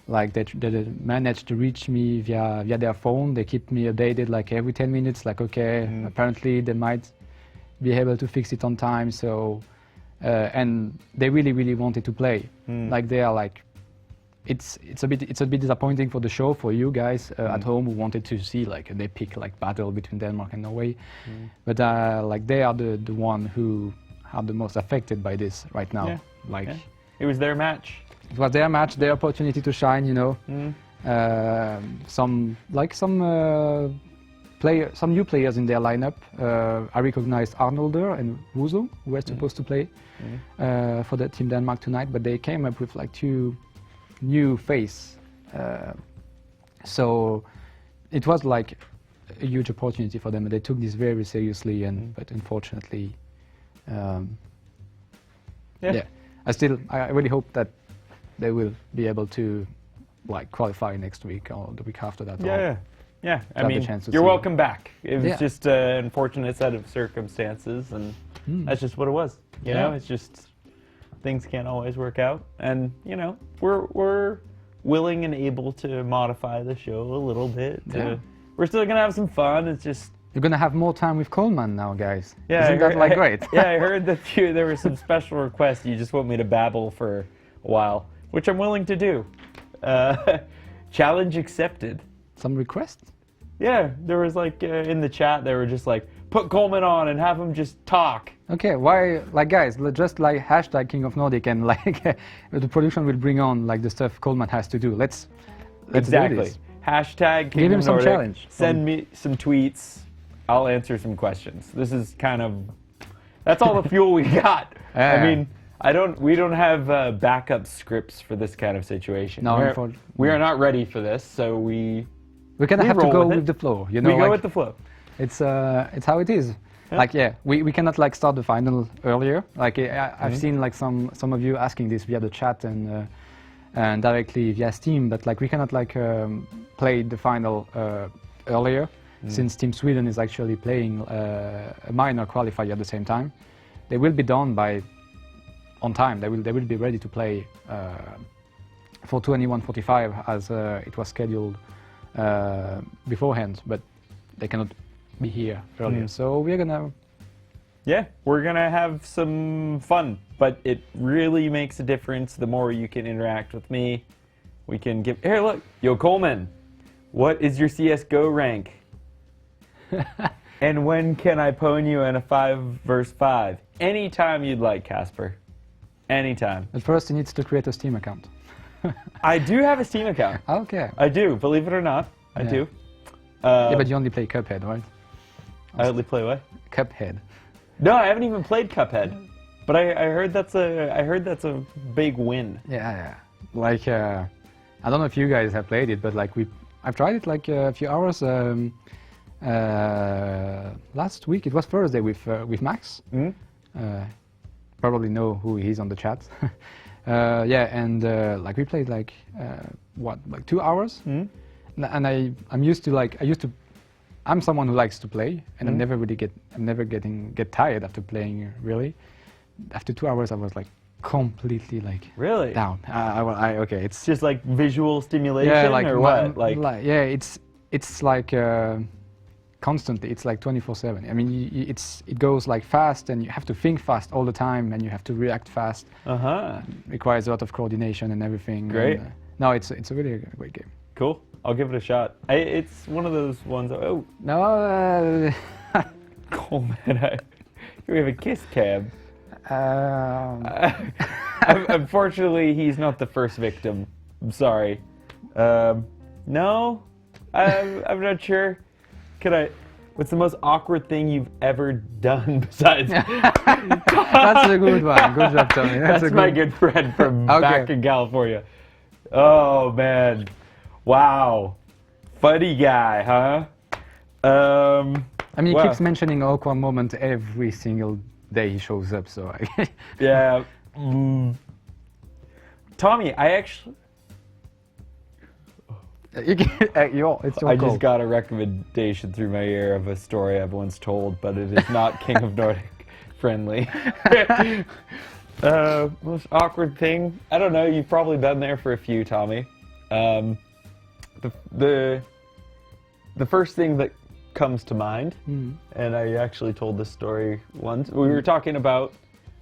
Like, they managed to reach me via their phone. They keep me updated like every 10 minutes, like, okay, apparently they might be able to fix it on time. So and they really wanted to play. Like, they are like, it's a bit disappointing for the show, for you guys at home who wanted to see like an epic like battle between Denmark and Norway. But like, they are the one who are the most affected by this right now. Like, it was their match. It was their match, their opportunity to shine, you know. Some new players in their lineup. I recognized Arnolder and Wuzo, who were supposed to play for the Team Denmark tonight, but they came up with like 2 new face. So it was like a huge opportunity for them, and they took this very seriously. But unfortunately, I really hope that they will be able to like qualify next week or the week after that. Yeah. I mean, you're welcome back. It was just an unfortunate set of circumstances, and that's just what it was. You know, it's just things can't always work out, and you know, we're willing and able to modify the show a little bit. We're still gonna have some fun. It's just you're gonna have more time with Coleman now, guys. Yeah, isn't that like great? Yeah, I heard that there were some special requests. You just want me to babble for a while, which I'm willing to do. Challenge accepted. Some requests? Yeah, there was like in the chat, they were just like, put Coleman on and have him just talk. Okay, why, like, guys, just like hashtag King of Nordic, and like the production will bring on like the stuff Coleman has to do. Let's exactly. do this. Hashtag King Give him of some Nordic. challenge. Send me some tweets. I'll answer some questions. This is kind of, that's all the fuel we got. I mean, we don't have backup scripts for this kind of situation. No, we are not ready for this, so we kind of have to go with the flow. You know, we go with the flow. It's how it is. Yeah. Like, we cannot like start the final earlier. Like, I've seen like some of you asking this via the chat and directly via Steam, but like we cannot like play the final earlier, since Team Sweden is actually playing a minor qualifier at the same time. They will be done on time. They will be ready to play for 21:45 as it was scheduled beforehand, but they cannot be here earlier. So we're gonna have some fun, but it really makes a difference the more you can interact with me. We can give here, look, yo Coleman, What is your CS:GO rank? And when can I pwn you in a 5 vs 5? Anytime you'd like, Casper. Anytime. At first, he needs to create a Steam account. I do have a Steam account. Okay. I do, believe it or not. I Yeah. do. Yeah, but you only play Cuphead, right? I only play what? Cuphead. No, I haven't even played Cuphead. But I heard that's a big win. Yeah. Like, I don't know if you guys have played it, but like I've tried it like a few hours last week. It was Thursday with Max. Probably know who he is on the chat. Yeah, and like we played like what, like 2 hours. And I'm someone who likes to play, and I'm never get tired after playing. Really, after 2 hours, I was like completely like Really? down. Okay, it's Just like visual stimulation, yeah, like or what? yeah, it's like constantly. It's like 24/7. I mean, it goes like fast, and you have to think fast all the time, and you have to react fast. Requires a lot of coordination and everything. Great. And, no, it's a really great game. Cool. I'll give it a shot. It's one of those ones. Oh, No. Coleman, we have a kiss cam. Unfortunately, he's not the first victim. I'm sorry. No, I'm not sure. What's the most awkward thing you've ever done besides? That's a good one. Good job, Tommy. That's my good friend from back in California. Oh man, wow, funny guy, huh? I mean, he wow. keeps mentioning awkward moment every single day he shows up. So Yeah. Tommy, I actually. it's your I call. just got a recommendation through my ear of a story I've once told, but it is not King of Nordic friendly. Most awkward thing? I don't know. You've probably been there for a few, Tommy. The first thing that comes to mind, and I actually told this story once. We were talking about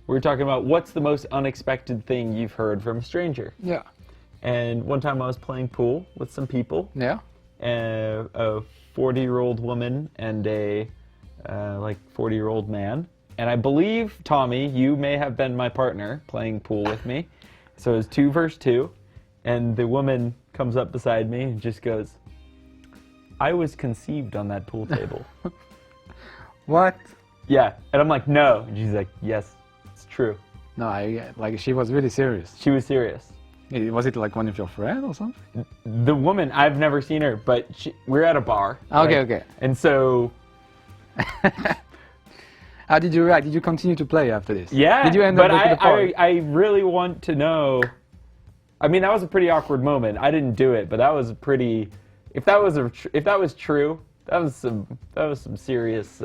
what's the most unexpected thing you've heard from a stranger. Yeah. And one time I was playing pool with some people. Yeah. A 40-year-old woman and a 40-year-old man. And I believe, Tommy, you may have been my partner playing pool with me. So it was 2 versus 2. And the woman comes up beside me and just goes, I was conceived on that pool table. What? Yeah. And I'm like, no. And she's like, yes, it's true. No, she was really serious. She was serious. Was it like one of your friends or something? The woman, I've never seen her, but we're at a bar. Okay, right? okay. And so... How did you react? Did you continue to play after this? Yeah, Did you end up but with the party? I really want to know... I mean, that was a pretty awkward moment. I didn't do it, but that was a pretty... If that was true, that was some serious...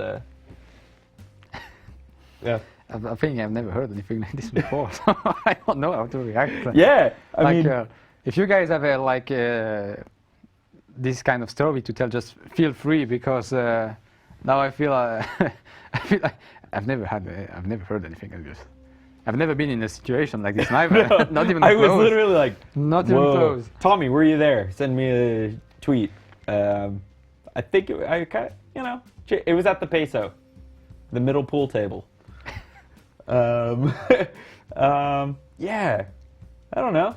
Yeah. I think I've never heard anything like this before, so I don't know how to react. Yeah, I mean, if you guys have this kind of story to tell, just feel free, because now I feel like I've never heard anything like this. I've never been in a situation like this. Neither, no, not even I close. was literally like, not even whoa. close. Tommy, were you there? Send me a tweet. I think it was at the Peso, the middle pool table. Yeah, I don't know.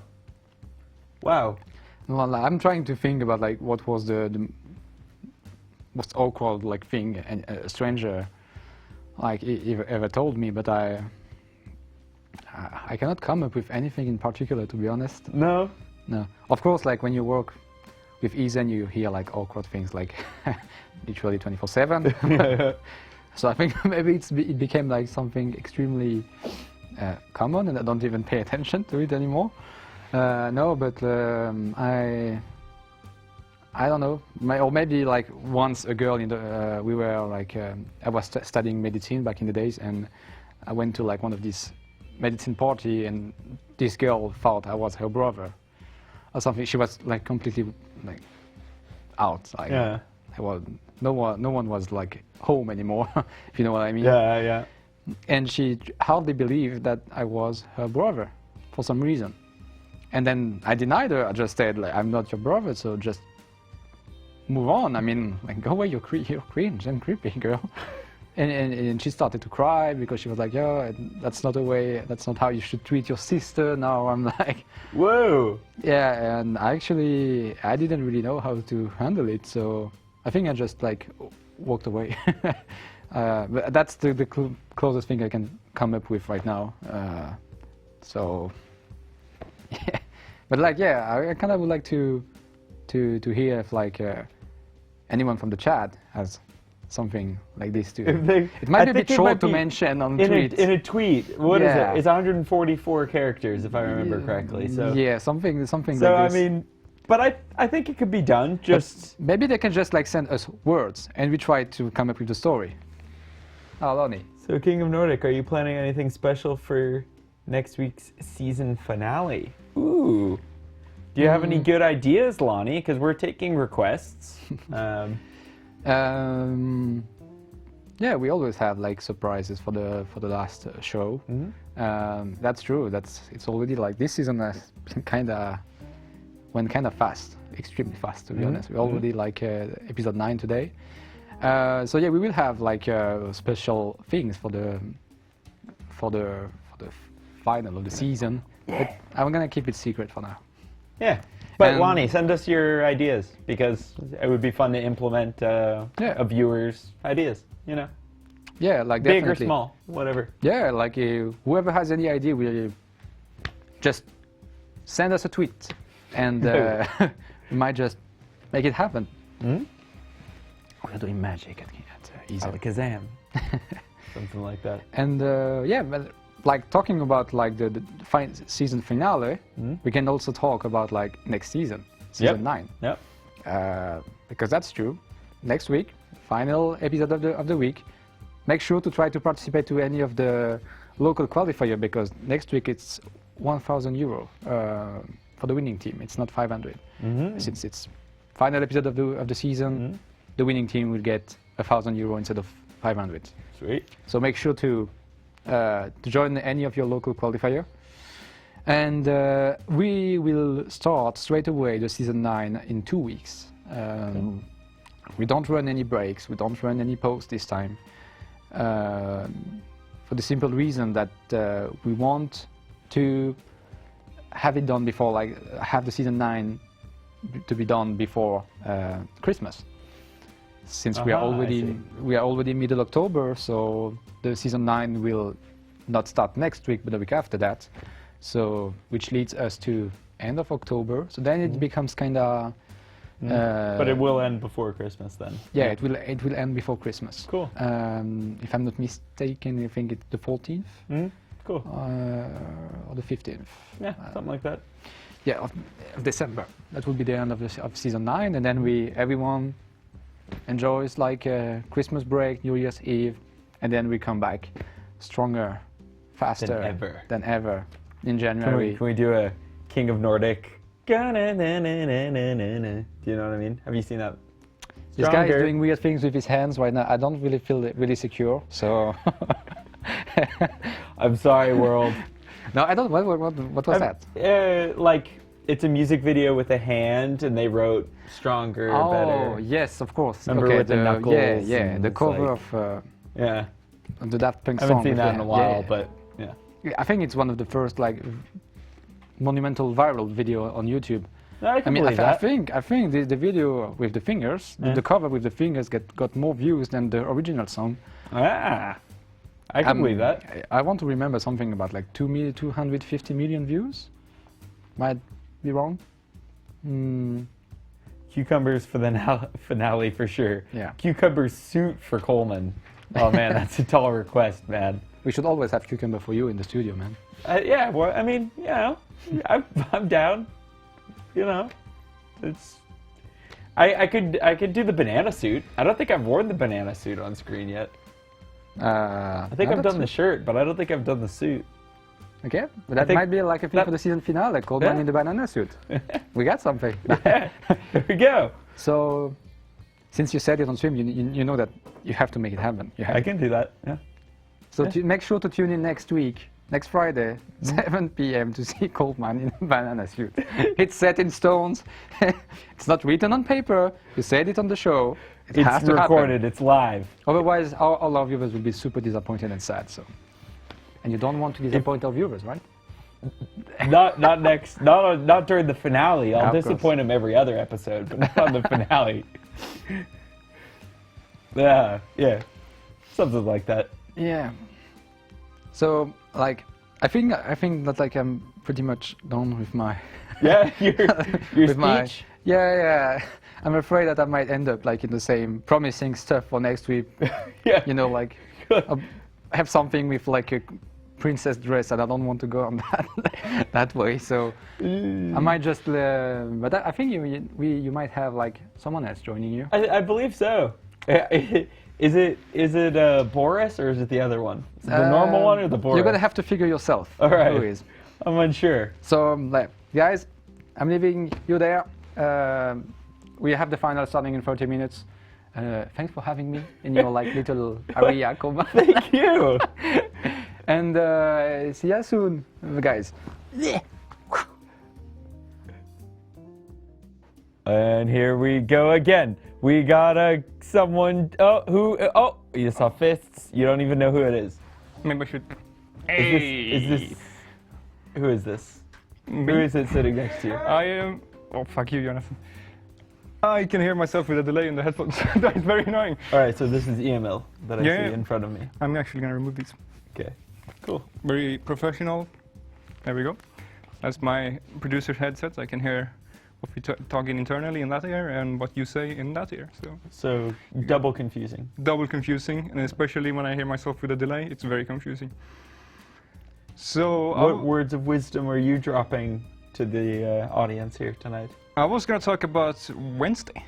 Wow. Well, I'm trying to think about like what was the most awkward like thing a stranger like ever told me, but I cannot come up with anything in particular, to be honest. No. No. Of course, like when you work with Ethan, you hear like awkward things like literally 24/7. So I think maybe it became like something extremely common, and I don't even pay attention to it anymore. No, but I don't know. Or maybe like once a girl in the we were like I was studying medicine back in the days, and I went to like one of these medicine party, and this girl thought I was her brother or something. She was like completely like out. Like, yeah. No one was like home anymore, if you know what I mean. Yeah, yeah. And she hardly believed that I was her brother for some reason. And then I denied her. I just said, like, I'm not your brother, so just move on. I mean, like, go away, you're cringe and creepy, girl. And she started to cry because she was like, "Yo, that's not the way. That's not how you should treat your sister." Now I'm like, Whoa. yeah. And I didn't really know how to handle it, so I think I just like walked away. But that's the closest thing I can come up with right now. So, yeah. But like, yeah, I kind of would like to hear if like anyone from the chat has something like this too. It might be a bit short to mention on tweet. In a tweet. What is Yeah. it? It's 144 characters, if I remember correctly. So yeah, something So like I this. mean, but I think it could be done. Just Maybe they can just like send us words and we try to come up with the story. Oh, Lonnie. so, King of Nordic, are you planning anything special for next week's season finale? Ooh. Do you have any good ideas, Lonnie? Because we're taking requests. Yeah, we always have like surprises for the last show. That's true. It's already like this season has went kind of fast, extremely fast to be honest. We're already like episode 9 today. So yeah, we will have like special things for the final of the season. But I'm gonna keep it secret for now. Yeah. But And- Lonnie, send us your ideas because it would be fun to implement a viewer's ideas. You know, Yeah, like big definitely. or small, whatever. Yeah, like whoever has any idea will just send us a tweet, and we might just make it happen. We're doing magic at Easy. Alakazam. Something like that. And yeah, but like talking about like the season finale, we can also talk about like next season, season 9. Yep. Because that's true. Next week, final episode of the week. Make sure to try to participate to any of the local qualifier because next week it's 1,000 euro for the winning team. It's not 500. Since it's final episode of the season, the winning team will get 1,000 euro instead of 500. Sweet. So make sure to join any of your local qualifier. And we will start straight away the season 9 in 2 weeks. We don't run any breaks, we don't run any posts this time. For the simple reason that we want to have it done before, like have the season 9 to be done before Christmas. Since we are already middle October, so the season 9 will not start next week, but the week after that. So which leads us to end of October. So then it becomes kind of. But it will end before Christmas then. Yeah, it will end before Christmas. Cool. If I'm not mistaken, I think it's the 14th. Cool. Or the 15th. Yeah, something like that. Yeah, of December. That will be the end of season 9, and then everyone enjoys like a Christmas break, New Year's Eve, and then we come back stronger, faster than ever in January. Can we do a King of Nordic? Do you know what I mean? Have you seen that? This guy is doing weird things with his hands right now. I don't really feel really secure, so. I'm sorry, world. No, I don't. What was that? Like it's a music video with a hand, and they wrote "Stronger, Better." Oh, yes, of course. Remember with the knuckles? Yeah, and the it's cover like, of the Daft Punk I song. haven't seen that in a while, yeah. but yeah. I think it's one of the first like monumental viral video on YouTube. I can believe I that. think the video with the fingers, the cover with the fingers got more views than the original song. I can believe that. I want to remember something about like 250 million views. Might be wrong. Cucumbers for the finale for sure. Yeah. Cucumber suit for Coleman. Oh man, that's a tall request, man. We should always have cucumber for you in the studio, man. Yeah, well, I mean, you know, I'm down. You know, it's. I could do the banana suit. I don't think I've worn the banana suit on screen yet. I think I've done the shirt, but I don't think I've done the suit. Okay, but that might be like a thing for the season finale, called Man in the Banana Suit. We got something. Yeah, here we go. So, since you said it on stream, you know that you have to make it happen. I can do that, yeah. So make sure to tune in next week next Friday, 7 p.m. to see Coldman in a banana suit. It's set in stones. It's not written on paper. You said it on the show. It has It's to recorded. happen. It's live. Otherwise, all our viewers will be super disappointed and sad. So, and you don't want to disappoint our viewers, right? Not during the finale. I'll Yeah, of disappoint them every other episode, but not on the finale. Yeah, something like that. Yeah. So, like, I think that like I'm pretty much done with my Yeah, your with speech. my yeah. I'm afraid that I might end up like in the same promising stuff for next week. Yeah. You know, like I'll have something with like a princess dress, and I don't want to go on that way. So I might just. But I think you might have like someone else joining you. I believe so. Is it Boris or is it the other one? Is it the normal one or the Boris? You're gonna have to figure yourself. All right. Who is? I'm unsure. So, like, guys, I'm leaving you there. We have the final starting in 30 minutes. Thanks for having me in your like little area, Koma. Thank you. And see you soon, guys. And here we go again. We got someone. Oh, you saw fists. You don't even know who it is. Maybe I should. Is this? Who is this? Who is it sitting next to you? I am. Oh, fuck you, Jonathan. I can hear myself with a delay in the headphones. That's very annoying. All right, so this is EML that I Yeah. see in front of me. I'm actually gonna remove these. Okay, cool. Very professional. There we go. That's my producer's headset. I can hear what we talking internally in that ear and what you say in that ear. So double confusing. Double confusing, and especially when I hear myself with a delay, it's very confusing. So What words of wisdom are you dropping to the audience here tonight? I was going to talk about this Wednesday,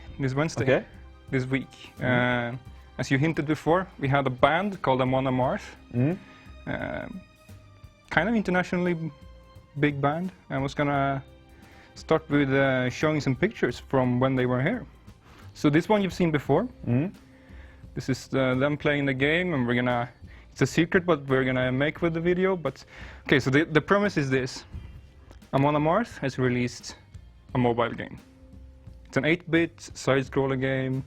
Okay. this week. As you hinted before, we had a band called Amon Amarth, kind of internationally big band. I was going to start with showing some pictures from when they were here. So this one you've seen before. This is them playing the game, and it's a secret, but we're gonna make with the video. But okay, so the premise is this: Amon Amarth has released a mobile game. It's an 8-bit side-scroller game,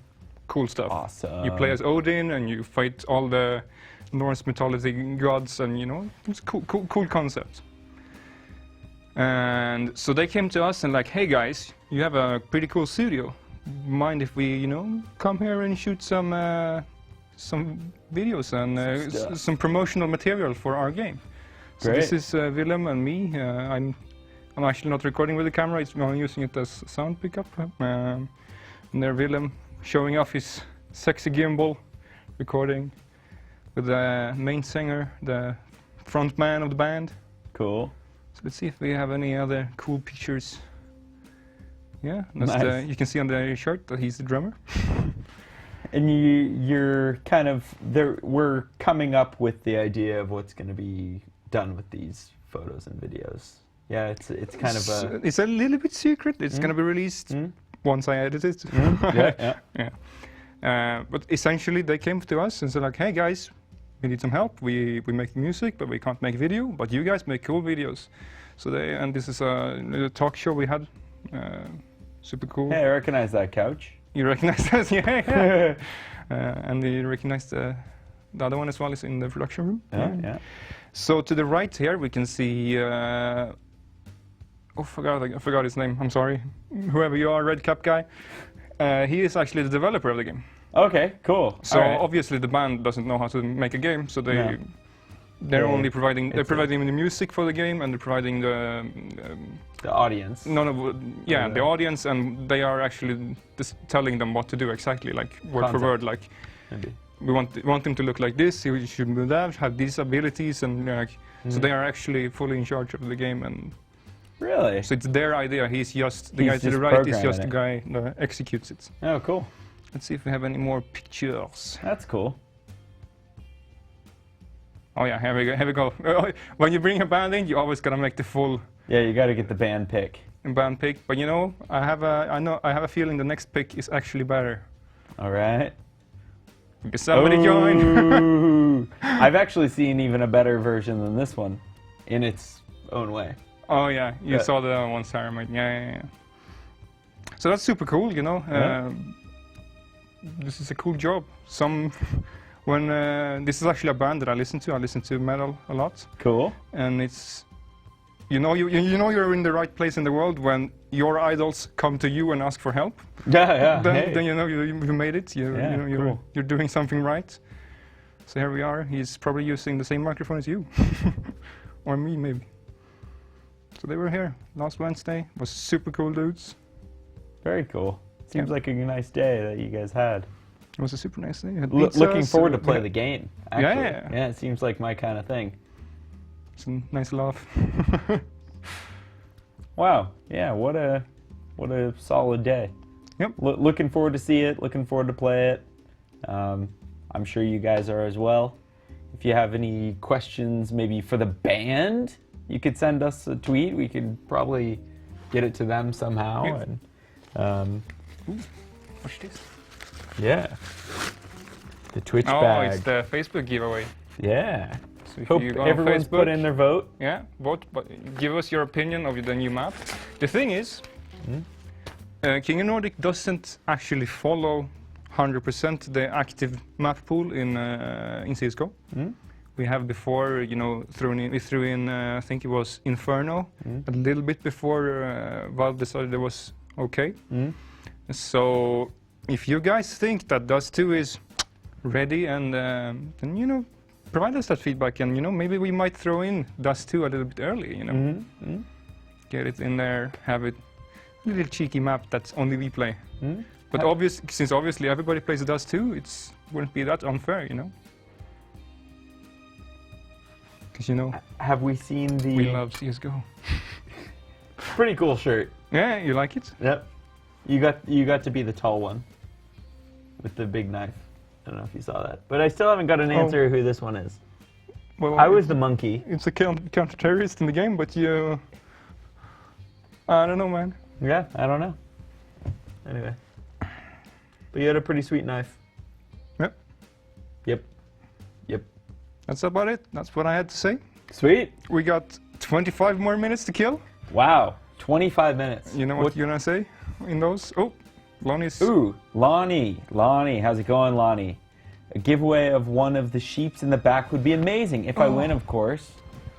cool stuff. Awesome. You play as Odin, and you fight all the Norse mythology gods, and it's cool concept. And so they came to us and like, hey guys, you have a pretty cool studio. Mind if we, come here and shoot some videos and some promotional material for our game? So Great. this is Willem and me. I'm actually not recording with the camera. I'm using it as sound pickup. And there Willem showing off his sexy gimbal, recording with the main singer, the front man of the band. Cool. So let's see if we have any other cool pictures. Yeah, that's Nice. you can see on the shirt that he's the drummer. And you're kind of there. We're coming up with the idea of what's going to be done with these photos and videos. Yeah, it's kind of a. It's a little bit secret. It's gonna be released once I edit it. Yeah. But essentially, they came to us and said like, "Hey guys, we need some help. We make music, but we can't make video. But you guys make cool videos." So this is a little talk show we had. Super cool. Hey, I recognize that couch. You recognize that? Yeah. And we recognize the other one as well is in the production room. Yeah. So to the right here we can see. I forgot his name. I'm sorry. Whoever you are, red cap guy. He is actually the developer of the game. Okay, cool. So All right. obviously the band doesn't know how to make a game, so they're Yeah, only providing the music for the game, and they're providing the audience. The audience, and they are actually just telling them what to do exactly, like word for word, like Maybe. we want them to look like this, you should move that, have these abilities, and so they are actually fully in charge of the game, and Really? so it's their idea. He's just the He's guy to the just right is just the programming guy that executes it. Oh, cool. Let's see if we have any more pictures. That's cool. Oh yeah, here we go. When you bring a band in, you always gotta make the full Yeah, you got to get the band pick. band pick. But I have a feeling the next pick is actually better. All right. Because somebody joined. Ooh. I've actually seen even a better version than this one. in its own way. Oh yeah, you Yeah. saw the one ceremony. Yeah. So that's super cool, you know. Yeah. This is a cool job. This is actually a band that I listen to. I listen to metal a lot, Cool. and it's, you know you're in the right place in the world when your idols come to you and ask for help. Yeah. Then you know you made it. Yeah, cool. You're doing something right. So here we are. He's probably using the same microphone as you, or me maybe. So they were here last Wednesday. It was super cool dudes. Very cool. Seems like a nice day that you guys had. It was a super nice day. Had Looking pizzas, forward to play yeah. the game. Actually. Yeah. Yeah, it seems like my kind of thing. It's a nice laugh. Wow. Yeah. What a solid day. Yep. Looking forward to see it. Looking forward to play it. I'm sure you guys are as well. If you have any questions, maybe for the band, you could send us a tweet. We could probably get it to them somehow. Yeah. And Watch this. yeah, the Twitch Oh, bag. it's the Facebook giveaway. Yeah. So if Hope you go on everyone's put Facebook, in their vote. Yeah, vote. But give us your opinion of the new map. The thing is, King of Nordic doesn't actually follow 100% the active map pool in CS:GO. We have before, you know, we threw in I think it was Inferno a little bit before Valve decided it was okay. So if you guys think that Dust 2 is ready, and then, you know, provide us that feedback, and, you know, maybe we might throw in Dust 2 a little bit early, you know. Get it in there, have it a little cheeky map that's only we play. But since obviously everybody plays Dust 2, it wouldn't be that unfair, you know. Because, you know, Have we seen the? we love CS:GO. Pretty cool shirt. Yeah, you like it? Yep. You got to be the tall one with the big knife. I don't know if you saw that, but I still haven't got an answer who this one is. Well, I was the monkey. It's a counter-terrorist in the game, but you... I don't know, man. Yeah, I don't know. Anyway, but you had a pretty sweet knife. Yep. Yep. That's about it. That's what I had to say. Sweet. We got 25 more minutes to kill. Wow. 25 minutes. You know what you're gonna say in those? Oh, Lonnie's... Ooh, Lonnie. Lonnie, how's it going, Lonnie? A giveaway of one of the sheeps in the back would be amazing if I win, of course.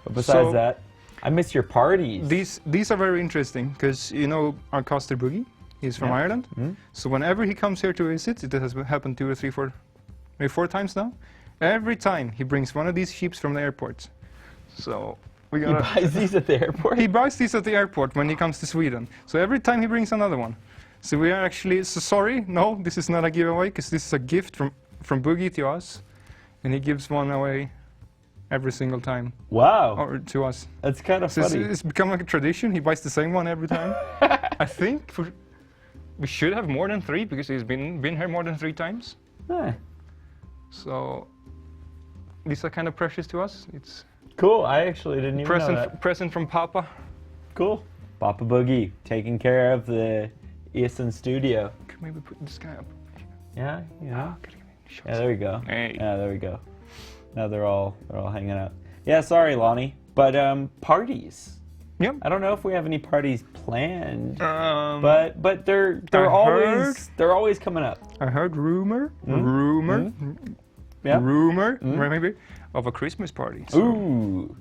But besides that, I miss your parties. These are very interesting because, you know, our caster Boogie, he's from Ireland. So whenever he comes here to visit, it has happened 2 or 3, 4, maybe 4 times now. Every time he brings one of these sheeps from the airport. So we He buys these at the airport? He buys these at the airport when he comes to Sweden. So every time he brings another one. So we are actually sorry. No, this is not a giveaway because this is a gift from Boogie to us, and he gives one away every single time. Wow. Or to us. That's kind of So funny. it's become like a tradition. He buys the same one every time. I think we should have more than 3 because he's been here more than 3 times. Huh. So these are kind of precious to us. It's Cool. I actually didn't even know that. present from Papa. Cool. Papa Boogie taking care of the Easton studio. Could maybe put this guy up. Yeah. Yeah. Shots. Yeah. There we go. Hey. Yeah. There we go. Now they're all hanging out. Yeah. Sorry, Lonnie. But parties. Yep. I don't know if we have any parties planned. Um, But they're always coming up. I heard rumor, Yeah. maybe, of a Christmas party. So. Ooh.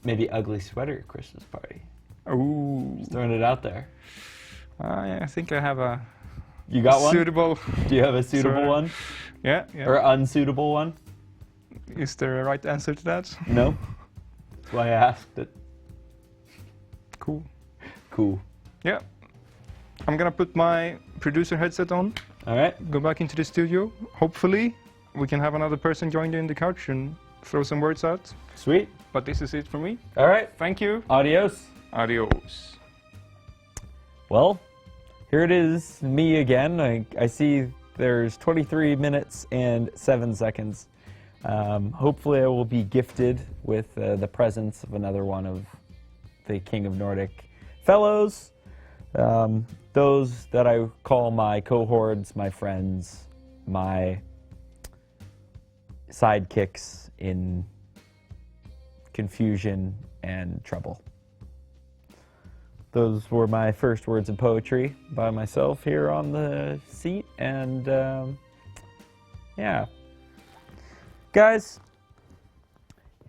Maybe ugly sweater Christmas party. Ooh. Just throwing it out there. I think I have a You got one? suitable. Do you have a suitable Sweater. one? Yeah. Or unsuitable one? Is there a right answer to that? No. That's why I asked it. Cool. Cool. Yeah. I'm gonna put my producer headset on. All right. Go back into the studio. Hopefully, we can have another person join in the couch and throw some words out. Sweet. But this is it for me. All right. Thank you. Adios. Adios. Well, here it is, me again. I see there's 23 minutes and 7 seconds. Hopefully I will be gifted with the presence of another one of the King of Nordic fellows. Those that I call my cohorts, my friends, my sidekicks in confusion, and trouble. Those were my first words of poetry by myself here on the seat, and yeah. Guys,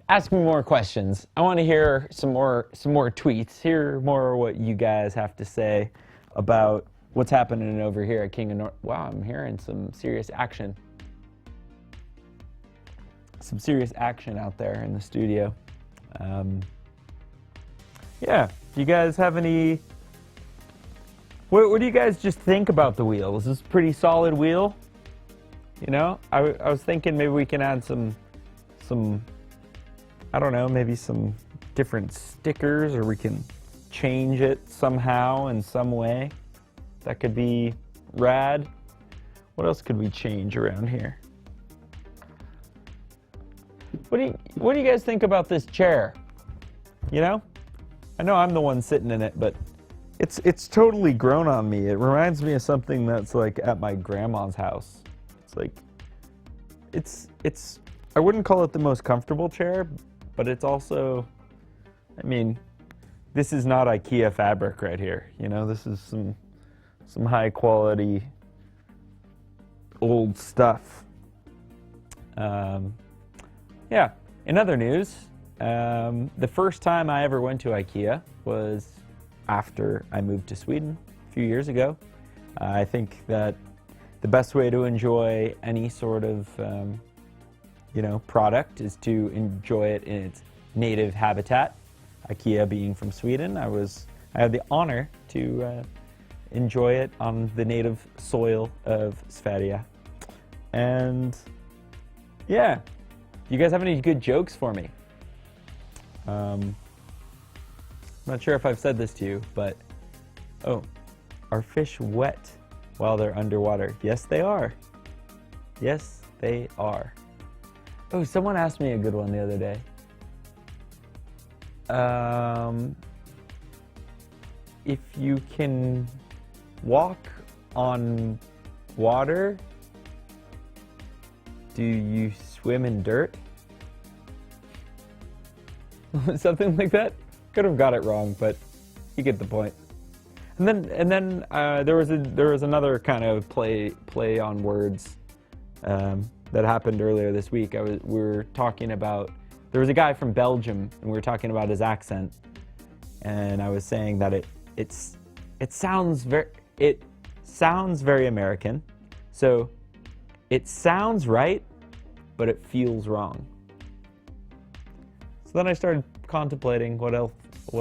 ask me more questions. I want to hear some more tweets, hear more what you guys have to say about what's happening over here at King of Nordic. Wow, I'm hearing some serious action. Some serious action out there in the studio. Yeah, do you guys have any... What do you guys just think about the wheel? Is this a pretty solid wheel? You know, I was thinking maybe we can add some, I don't know, maybe some different stickers, or we can change it somehow in some way. That could be rad. What else could we change around here? What do you guys think about this chair? You know? I know I'm the one sitting in it, but it's totally grown on me. It reminds me of something that's like at my grandma's house. It's like, it's I wouldn't call it the most comfortable chair, but it's also, I mean, this is not IKEA fabric right here. You know, this is some high quality old stuff. Yeah, in other news, the first time I ever went to IKEA was after I moved to Sweden a few years ago. I think that the best way to enjoy any sort of, you know, product is to enjoy it in its native habitat. IKEA being from Sweden, I had the honor to enjoy it on the native soil of Sverige. And yeah, do you guys have any good jokes for me? I'm not sure if I've said this to you, but oh, are fish wet while they're underwater? Yes, they are. Yes, they are. Oh, someone asked me a good one the other day. If you can walk on water, do you swim in dirt? Something like that. Could have got it wrong, but you get the point. And then there was another kind of play on words that happened earlier this week. We were talking about, there was a guy from Belgium, and we were talking about his accent, and I was saying that it sounds very American. So it sounds right, but it feels wrong. So then I started contemplating what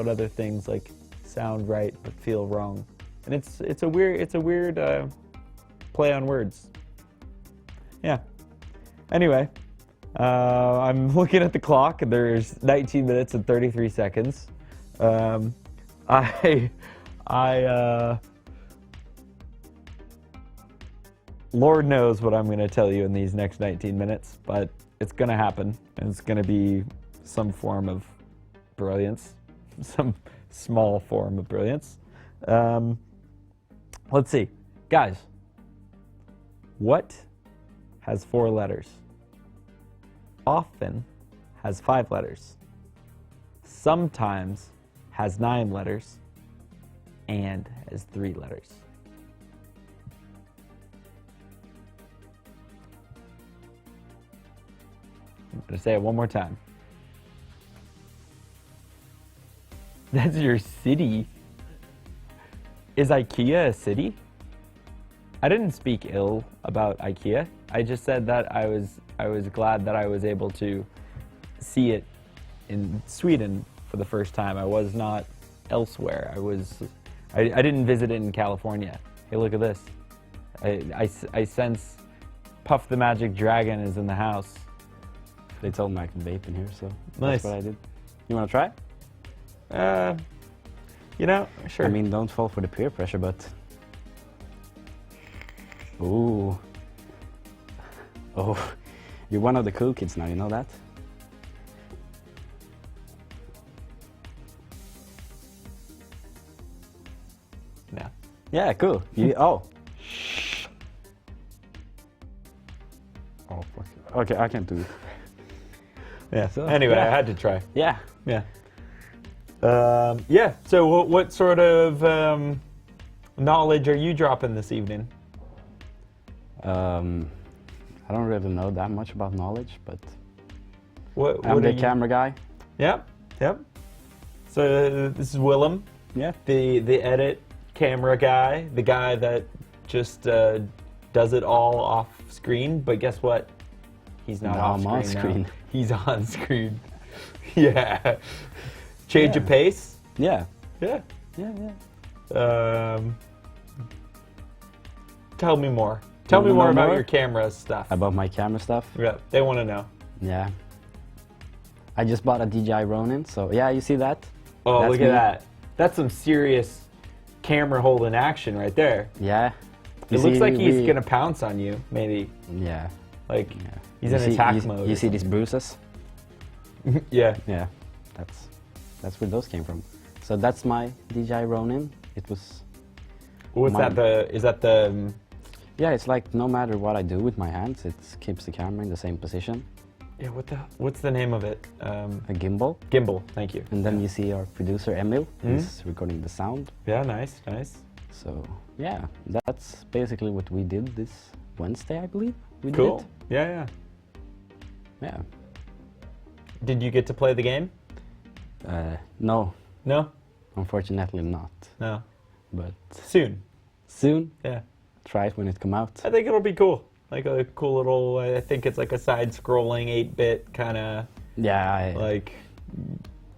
other things like sound right but feel wrong, and it's a weird play on words. Yeah. Anyway, I'm looking at the clock, and there's 19 minutes and 33 seconds. Lord knows what I'm going to tell you in these next 19 minutes, but it's going to happen, and it's going to be some form of brilliance, some small form of brilliance. Let's see. Guys, what has 4 letters? Often has 5 letters. Sometimes has 9 letters, and has 3 letters. I'm going to say it one more time. That's your city. Is IKEA a city? I didn't speak ill about IKEA. I just said that I was glad that I was able to see it in Sweden for the first time. I was not elsewhere. I didn't visit it in California. Hey, look at this. I sense Puff the Magic Dragon is in the house. They told me I can vape in here, so nice. That's what I did. You want to try? You know, sure. I mean, don't fall for the peer pressure, but... Ooh. Oh, you're one of the cool kids now, you know that? Yeah. Yeah, cool. Oh. Oh, fuck. Okay, I can't do it. Yeah. So, Anyway, yeah. I had to try. Yeah. Yeah. Yeah. So what sort of knowledge are you dropping this evening? I don't really know that much about knowledge, but What I'm are the you- camera guy. Yep. Yep. So this is Willem, Yeah. the edit camera guy, the guy that just does it all off screen. But guess what? He's not No, off I'm on screen now. screen. He's on screen. Yeah. Change of pace. Yeah. Yeah. Yeah, yeah. Tell me more. Tell me wanna more know about more? your camera stuff. About my camera stuff. Yeah, they want to know. Yeah. I just bought a DJI Ronin, so yeah, you see that? Oh, That's look me. at that. That's some serious camera holding action right there. Yeah. It You looks see, like he's we- gonna pounce on you, maybe. Yeah. Like Yeah. he's You in see- attack you, mode. You or see these bruises? something. Yeah. Yeah. That's where those came from. So that's my DJI Ronin. It was. What's My- that? Is that the? Yeah, it's like no matter what I do with my hands, it keeps the camera in the same position. Yeah. What's the name of it? A gimbal. Gimbal. Thank you. And then you see our producer Emil. Mhm. He's recording the sound. Yeah. Nice. Nice. So yeah, that's basically what we did this Wednesday, I believe. We Cool. did Yeah. Yeah. it. Yeah. Did you get to play the game? No, No. unfortunately not. No. But Soon. soon, Yeah. try it when it come out. I think it'll be cool. Like a cool little. I think it's like a side-scrolling 8-bit kind of Yeah, like.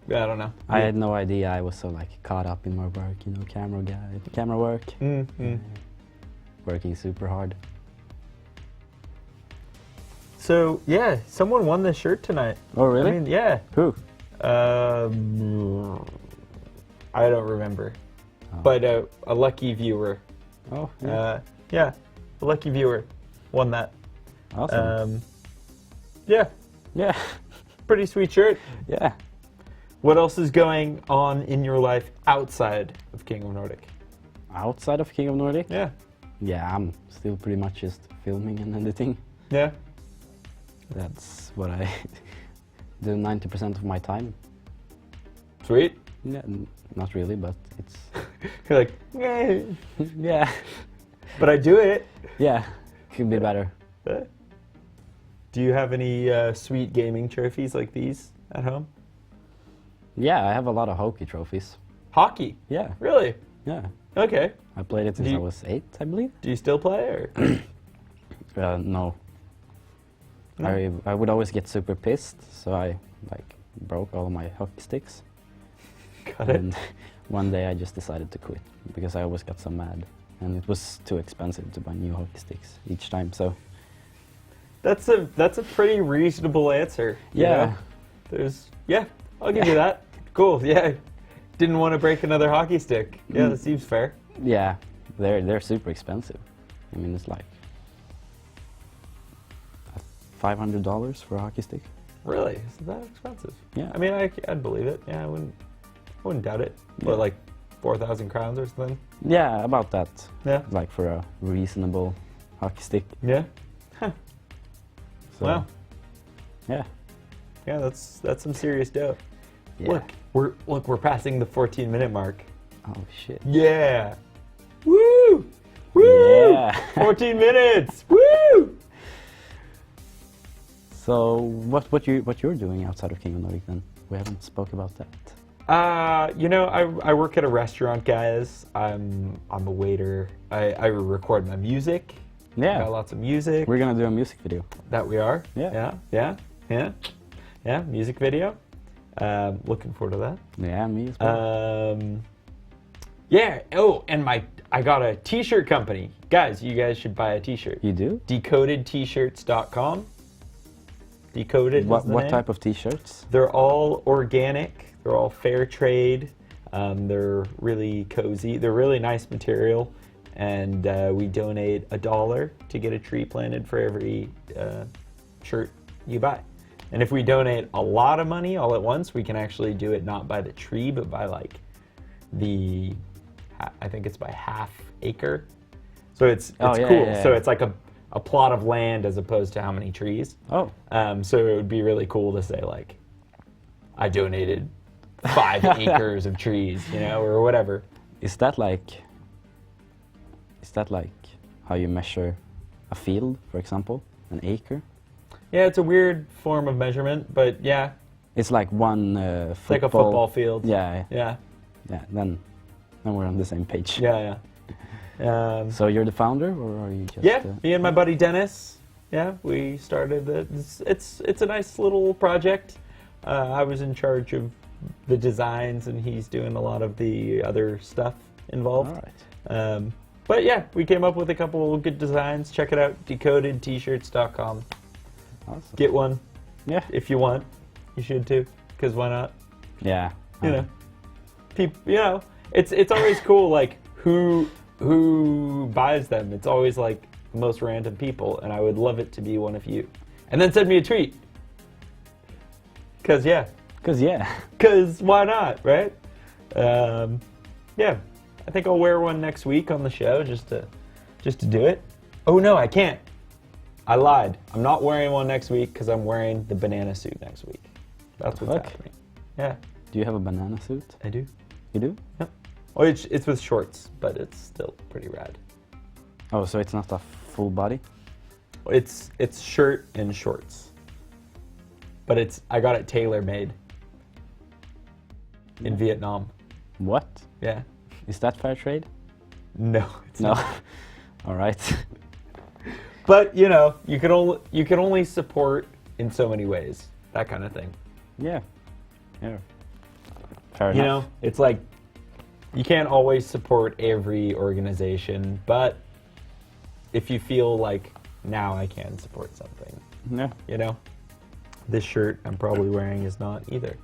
I don't know. I had no idea. I was so like caught up in my work, camera guy, camera work, Mm-hmm. working super hard. So yeah, someone won this shirt tonight. Oh really? I mean, yeah. Who? I don't remember, Oh. but a lucky viewer. Oh yeah. Yeah, a lucky viewer won that. Awesome. Yeah, yeah, pretty sweet shirt. yeah. What else is going on in your life outside of King of Nordic? Outside of King of Nordic? Yeah, Yeah, I'm still pretty much just filming and editing. yeah. That's what I do 90% of my time. Sweet. Yeah, not really, but it's You're like, "Eh," yeah, but I do it. yeah. Could be better. Do you have any sweet gaming trophies like these at home? Yeah, I have a lot of hockey trophies. Hockey? Yeah, Really? yeah. Okay. I played it since Do I you- was 8, I believe. Do you still play or? No. No? I would always get super pissed, so I like broke all of my hockey sticks. Got it. And one day I just decided to quit because I always got so mad, and it was too expensive to buy new hockey sticks each time. So That's a pretty reasonable answer. you Yeah. know? Yeah, I'll give you that. Cool. Yeah. Didn't want to break another hockey stick. Yeah, that seems fair. yeah, they're super expensive. I mean, it's like $500 for a hockey stick. Really? Is it that expensive? Yeah. I mean, I'd believe it. Yeah, I wouldn't doubt it. What, like 4,000 crowns or something? Yeah, about that. Yeah. Like for a reasonable hockey stick. Yeah. So, Wow. Yeah. Yeah, that's some serious dough. Yeah. Look, we're passing the 14-minute mark. Oh shit. Yeah. Woo! Woo! Yeah. 14 minutes. Woo! So what you're doing outside of King of Nordic then? We haven't spoke about that. I work at a restaurant, guys. I'm a waiter. I record my music. Yeah. Got lots of music. We're gonna do a music video. That we are. Yeah. Yeah. Music video. Looking forward to that. Yeah, me as well. Yeah. Oh, and I got a t-shirt company. Guys, you guys should buy a t-shirt. You do? DecodedT-shirts.com. Decoded. What is the what name. type of t-shirts? They're all organic. They're all fair trade. They're really cozy. They're really nice material. And we donate $1 to get a tree planted for every shirt you buy. And if we donate a lot of money all at once, we can actually do it not by the tree, but by like I think it's by half acre. So it's Oh, yeah, cool. yeah, yeah. So it's like a plot of land as opposed to how many trees. Oh. So it would be really cool to say like, I donated 5 acres of trees, you know, or whatever. Is that like how you measure a field, for example, an acre? Yeah, it's a weird form of measurement, but yeah. It's like one It's like a football field. Yeah. Yeah. Yeah. Then we're on the same page. Yeah, yeah. So you're the founder, or are you just? Yeah, me and my buddy Dennis. Yeah, we started it. It's a nice little project. I was in charge of the designs, and he's doing a lot of the other stuff involved. All right. But yeah, we came up with a couple good designs. Check it out, decodedtshirts.com. Awesome. Get one. Yeah. If you want, you should too. Because why not? Yeah. You know, you know, it's always cool. Like who buys them? It's always like the most random people, and I would love it to be one of you. And then send me a tweet. Cause yeah. Cause why not, right? Yeah. I think I'll wear one next week on the show just to do it. Oh no, I can't. I lied. I'm not wearing one next week because I'm wearing the banana suit next week. That's what's happening. Yeah. Do you have a banana suit? I do. You do? Yep. Oh, it's with shorts, but it's still pretty rad. Oh, so it's not a full body? It's shirt and shorts. But I got it tailor made in Vietnam. What? Yeah. Is that fair trade? No, it's No. not. All right. But you know, you can only support in so many ways. That kind of thing. Yeah. Yeah. Fair You enough. know, it's like you can't always support every organization, but if you feel like now I can support something, Yeah. you know, this shirt I'm probably wearing is not either.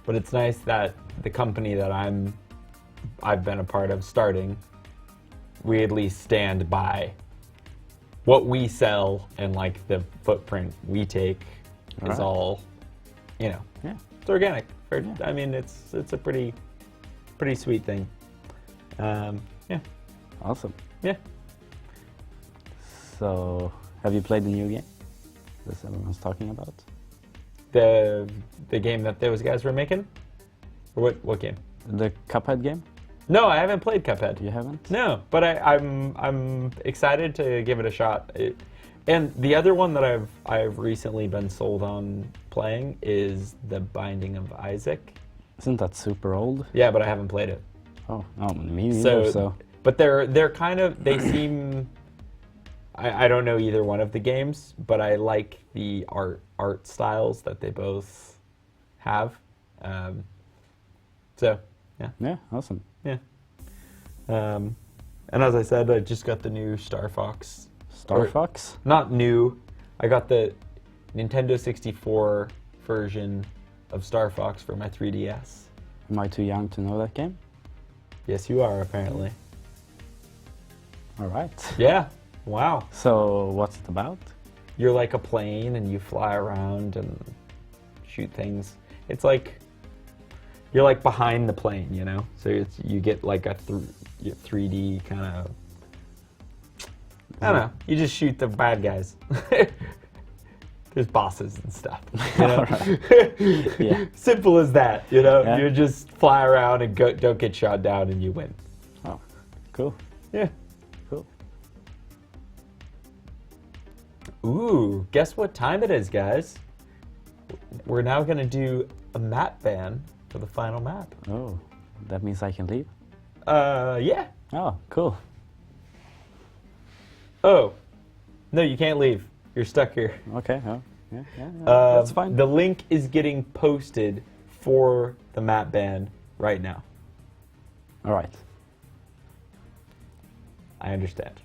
But it's nice that the company that I've been a part of starting, we at least stand by what we sell, and like the footprint we take is all, you know, Yeah. it's organic. Yeah. I mean, it's a pretty sweet thing. Yeah. Awesome. Yeah. So, have you played the new game that everyone's talking about? The game that those guys were making? Or what game? The Cuphead game? No, I haven't played Cuphead. You haven't? No, but I'm excited to give it a shot. And the other one that I've recently been sold on playing is The Binding of Isaac. Isn't that super old? Yeah, but I haven't played it. Oh, me neither. So, but they're kind of, they seem. I don't know either one of the games, but I like the art styles that they both have. So yeah. Yeah, awesome. Yeah. And as I said, I just got the new Star Fox. Star Fox? Not new. I got the Nintendo 64 version of Star Fox for my 3DS. Am I too young to know that game? Yes, you are, apparently. All right. Yeah. Wow. So, what's it about? You're like a plane and you fly around and shoot things. It's like you're like behind the plane, you know? So you get like a 3D kind of, I don't know, you just shoot the bad guys. There's bosses and stuff, you know? Yeah. Simple as that, you know? Yeah. You just fly around and don't get shot down and you win. Oh, cool. Yeah. Cool. Ooh, guess what time it is, guys? We're now going to do a map ban for the final map. Oh, that means I can leave? Yeah. Oh, cool. Oh, no, you can't leave. You're stuck here. Okay, oh, yeah, that's fine. The link is getting posted for the map ban right now. All right. I understand.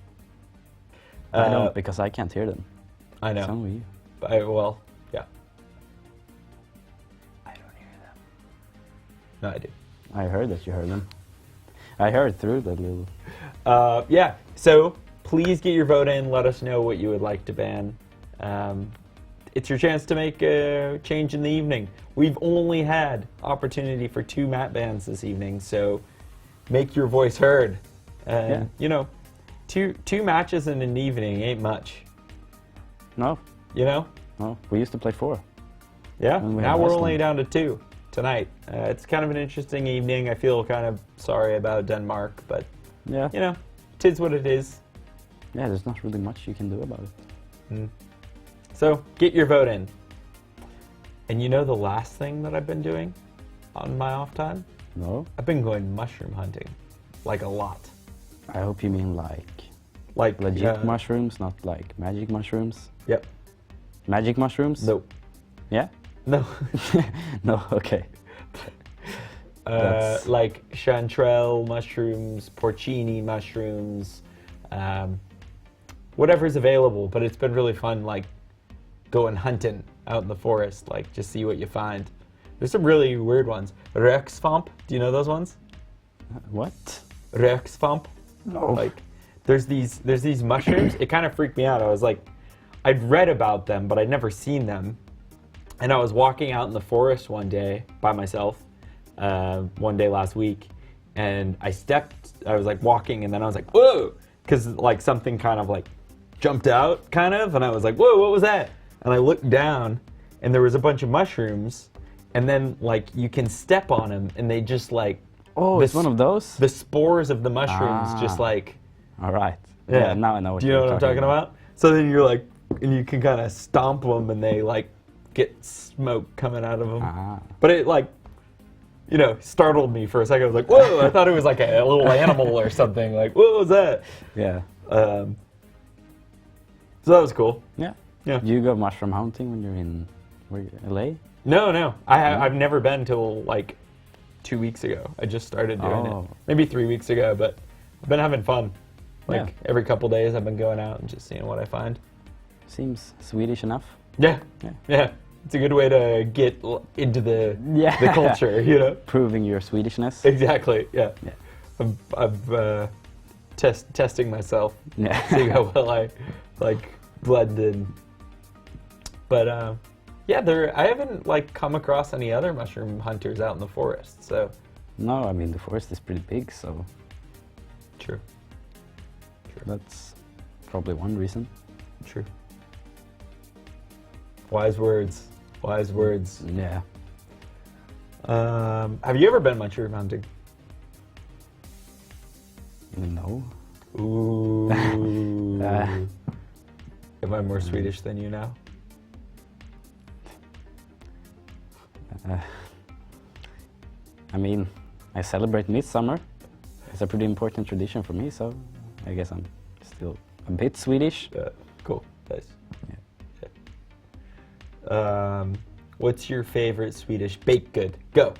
I don't, because I can't hear them. I know. It's only you. Well, yeah. I don't hear them. No, I do. I heard that you heard them. I heard through the little... Yeah, so please get your vote in. Let us know what you would like to ban. It's your chance to make a change in the evening. We've only had opportunity for 2 map bans this evening, so make your voice heard. And, you know, two matches in an evening ain't much. No, You know? no. We used to play 4. Yeah. And we Now had we're Iceland. only down to 2 tonight. It's kind of an interesting evening. I feel kind of sorry about Denmark, but Yeah. you know, 'tis what it is. Yeah, there's not really much you can do about it. So get your vote in. And you know the last thing that I've been doing on my off time? No? I've been going mushroom hunting, like a lot. I hope you mean like legit mushrooms, not like magic mushrooms. Yep. Magic mushrooms? Nope. Yeah? No. No, okay. That's- Like chanterelle mushrooms, porcini mushrooms, whatever's available. But it's been really fun, like going hunting out in the forest, like just see what you find. There's some really weird ones. Röksvamp, do you know those ones? What? Röksvamp? No. Like there's these mushrooms. It kind of freaked me out. I was like, I'd read about them, but I'd never seen them. And I was walking out in the forest one day by myself, one day last week, and I was like walking, and then I was like, whoa, because like something kind of like jumped out, kind of, and I was like, whoa, what was that? And I looked down, and there was a bunch of mushrooms, and then like you can step on them, and they just like, Oh, it's one of those? the spores of the mushrooms just like, All right. Yeah, now I know what do you know you're what I'm talking about? So then you're like, and you can kind of stomp them, and they like get smoke coming out of them. Ah. But it like, you know, startled me for a second. I was like, whoa, I thought it was like a little animal or something. Like, what was that? Yeah. So that was cool. Yeah. Yeah. Do you go mushroom hunting when you're in LA? No. I've never been till like 2 weeks ago. I just started doing it. Maybe 3 weeks ago, but I've been having fun. Like every couple days I've been going out and just seeing what I find. Seems Swedish enough. Yeah. It's a good way to get into the culture, you know? Proving your Swedishness. Exactly, yeah. I'm testing myself, seeing how well I like blend in. But I haven't like come across any other mushroom hunters out in the forest, so. No, I mean the forest is pretty big, so. True. That's probably one reason. True. Wise words. Wise words. Yeah. Have you ever been mushroom hunting? No. Ooh. Am I more Swedish than you now? I mean, I celebrate Midsummer. It's a pretty important tradition for me, so I guess I'm still a bit Swedish. Cool. Nice. Yeah. What's your favorite Swedish baked good? Go.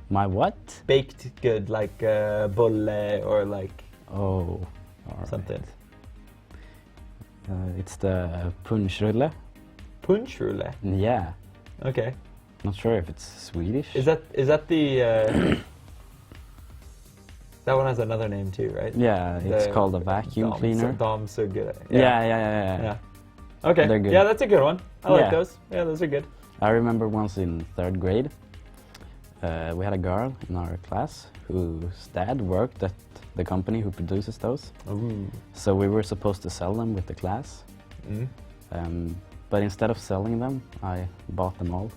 My what? Baked good, like bolle or like something. It's the punschrulle. Punschrulle? Yeah. Okay. Not sure if it's Swedish. Is that the that one has another name too, right? Yeah, it's called a vacuum cleaner. Dammsugare. Yeah. Okay. They're good. Yeah, that's a good one. I like those. Yeah, those are good. I remember once in 3rd grade, we had a girl in our class whose dad worked at the company who produces those. Ooh. So we were supposed to sell them with the class. But instead of selling them, I bought them all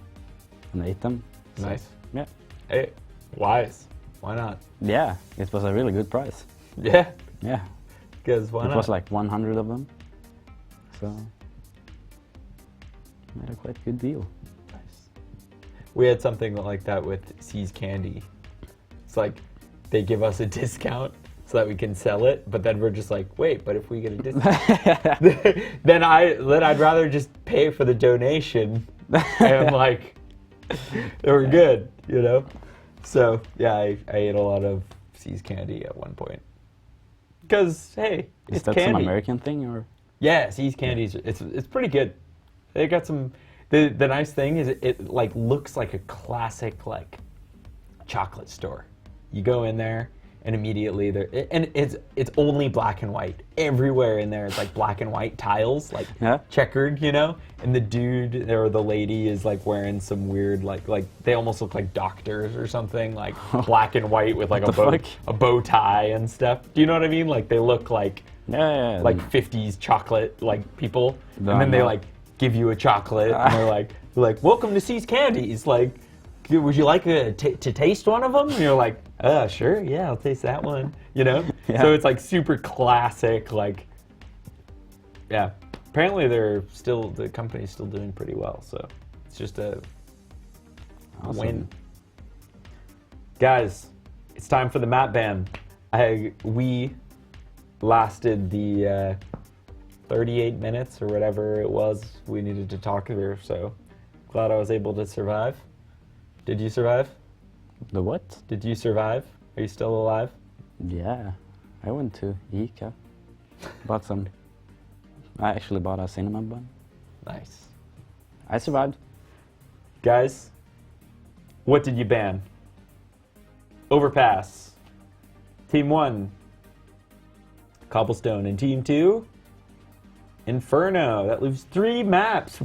and ate them. So, Nice. Yeah. Hey, wise. Why not? Yeah, it was a really good price. Yeah. Yeah. Because why not? It was like 100 of them. So, made a quite good deal. Nice. We had something like that with C's Candy. It's like they give us a discount so that we can sell it, but then we're just like, wait, but if we get a discount, then I'd rather just pay for the donation and like we're good, you know. So yeah, I ate a lot of C's Candy at one point because hey, Is it's that candy. some American thing or? Yeah, C's Candies. It's pretty good. They got some. The nice thing is it like looks like a classic like chocolate store. You go in there and immediately it's only black and white. Everywhere in there is like black and white tiles, like checkered, you know. And the dude or the lady is like wearing some weird like they almost look like doctors or something, like black and white with like a bow tie and stuff. Do you know what I mean? Like they look like like 50s chocolate like people, and then they like give you a chocolate, and they're like, welcome to C's Candies. Like, would you like to taste one of them? And you're like, sure, yeah, I'll taste that one. You know? Yeah. So it's like super classic, like, yeah. Apparently the company's still doing pretty well, so it's just a win. Guys, it's time for the map ban. We lasted the 38 minutes or whatever it was we needed to talk here, so glad I was able to survive. Did you survive? The what? Did you survive? Are you still alive? Yeah, I went to Ica. I actually bought a cinnamon bun. Nice. I survived. Guys, what did you ban? Overpass. Team 1, Cobblestone. And Team 2, Inferno. That leaves 3 maps.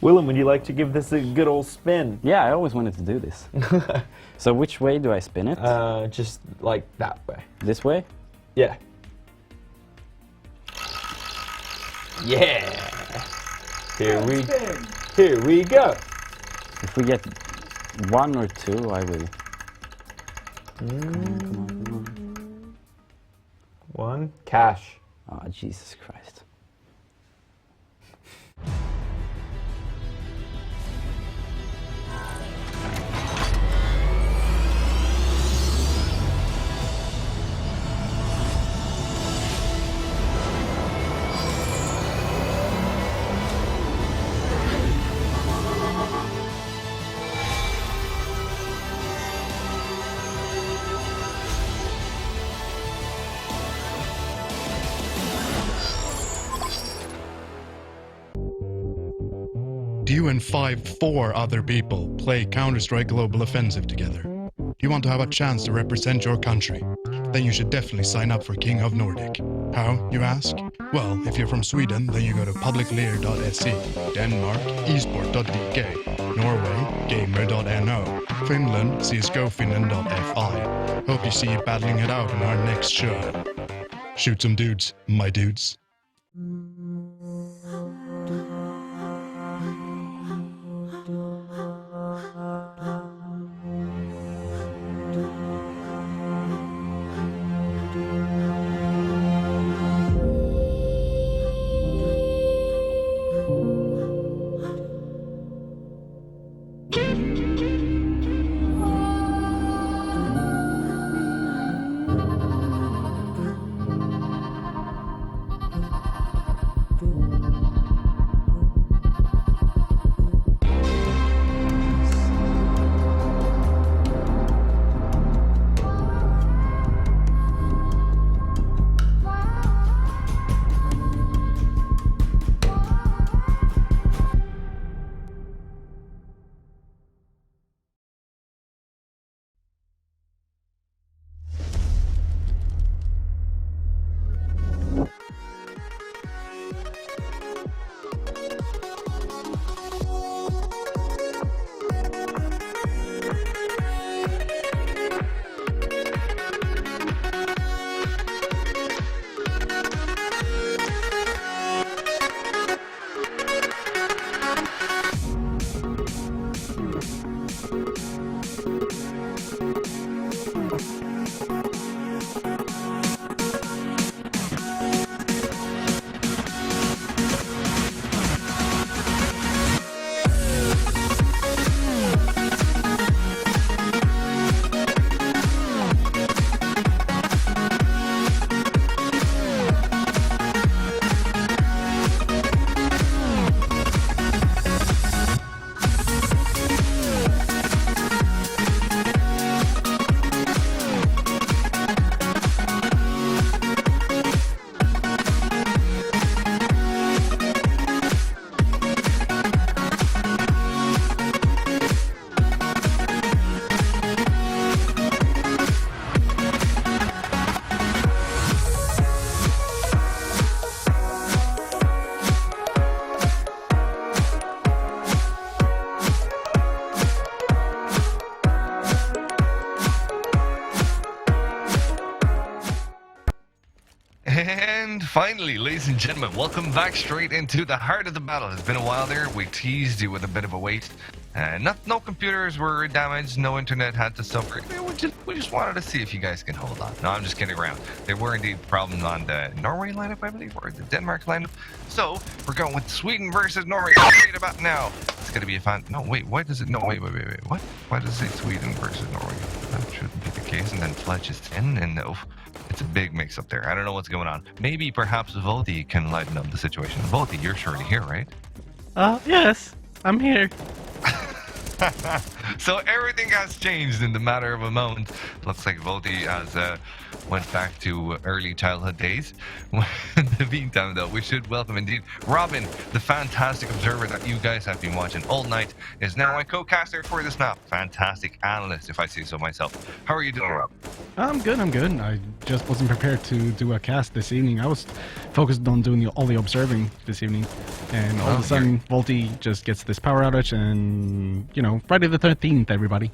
Willem, would you like to give this a good old spin? Yeah, I always wanted to do this. So which way do I spin it? Just like that way. This way? Yeah. Yeah. Here we go. If we get 1 or 2, I will. Come on. 1, cash. Oh, Jesus Christ. Do you and 4 other people play Counter-Strike Global Offensive together? Do you want to have a chance to represent your country? Then you should definitely sign up for King of Nordic. How, you ask? Well, if you're from Sweden, then you go to publiclear.se, Denmark, esport.dk, Norway, gamer.no, Finland, csgofinland.fi. Hope you see you battling it out in our next show. Shoot some dudes, my dudes. And finally, ladies and gentlemen, welcome back straight into the heart of the battle. It's been a while there. We teased you with a bit of a wait. No computers were damaged, no internet had to suffer. We just wanted to see if you guys can hold on. No, I'm just kidding around. There were indeed problems on the Norway lineup, I believe, or the Denmark lineup. So, we're going with Sweden versus Norway right about now. It's going to be a fun... No, wait, why does it... No, wait, what? Why does it say Sweden versus Norway? That shouldn't be the case, and then Fletch is 10, and no... It's a big mix up there. I don't know what's going on. Maybe perhaps Volti can lighten up the situation. Volti, you're surely here, right? Yes, I'm here. So everything has changed in the matter of a moment. Looks like Volti has went back to early childhood days. In the meantime, though, we should welcome indeed Robin, the fantastic observer that you guys have been watching all night, is now my co-caster for this map. Fantastic analyst, if I say so myself. How are you doing, Rob? I'm good. I just wasn't prepared to do a cast this evening. I was focused on doing all the observing this evening. And all of a sudden, Volti just gets this power outage and, you know, Friday the 13th, everybody.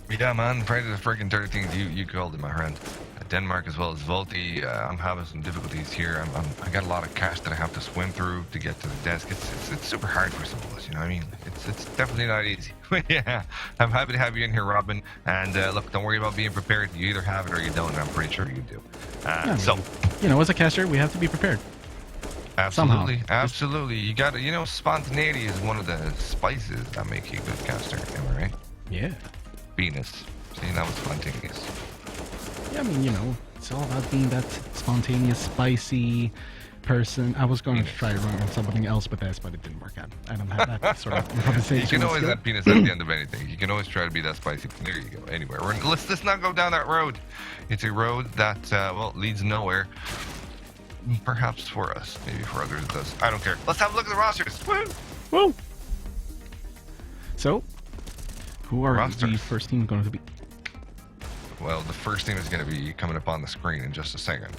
Yeah, man, Friday the freaking 13th, you called it, my friend. Denmark as well as Volti. I'm having some difficulties here. I got a lot of cash that I have to swim through to get to the desk. It's super hard for some of us, you know what I mean? It's definitely not easy. Yeah, I'm happy to have you in here, Robin. And look, don't worry about being prepared. You either have it or you don't, and I'm pretty sure you do. So, you know, as a caster, we have to be prepared. Absolutely, somehow. Absolutely. You got to, you know, spontaneity is one of the spices that make you a good caster. Am I right? Yeah. Venus. See, that was spontaneous. Yeah, I mean, you know, it's all about being that spontaneous, spicy person. I was going to try to run on something else with this, but it didn't work out. I don't have that sort of improvisation. You can always add penis at the end of anything. You can always try to be that spicy. There you go. Anyway, let's not go down that road. It's a road that, well, leads nowhere. Perhaps for us. Maybe for others it does. I don't care. Let's have a look at the rosters. Woo! Woo! So, who are the first team going to be? Well, the first team is going to be coming up on the screen in just a second.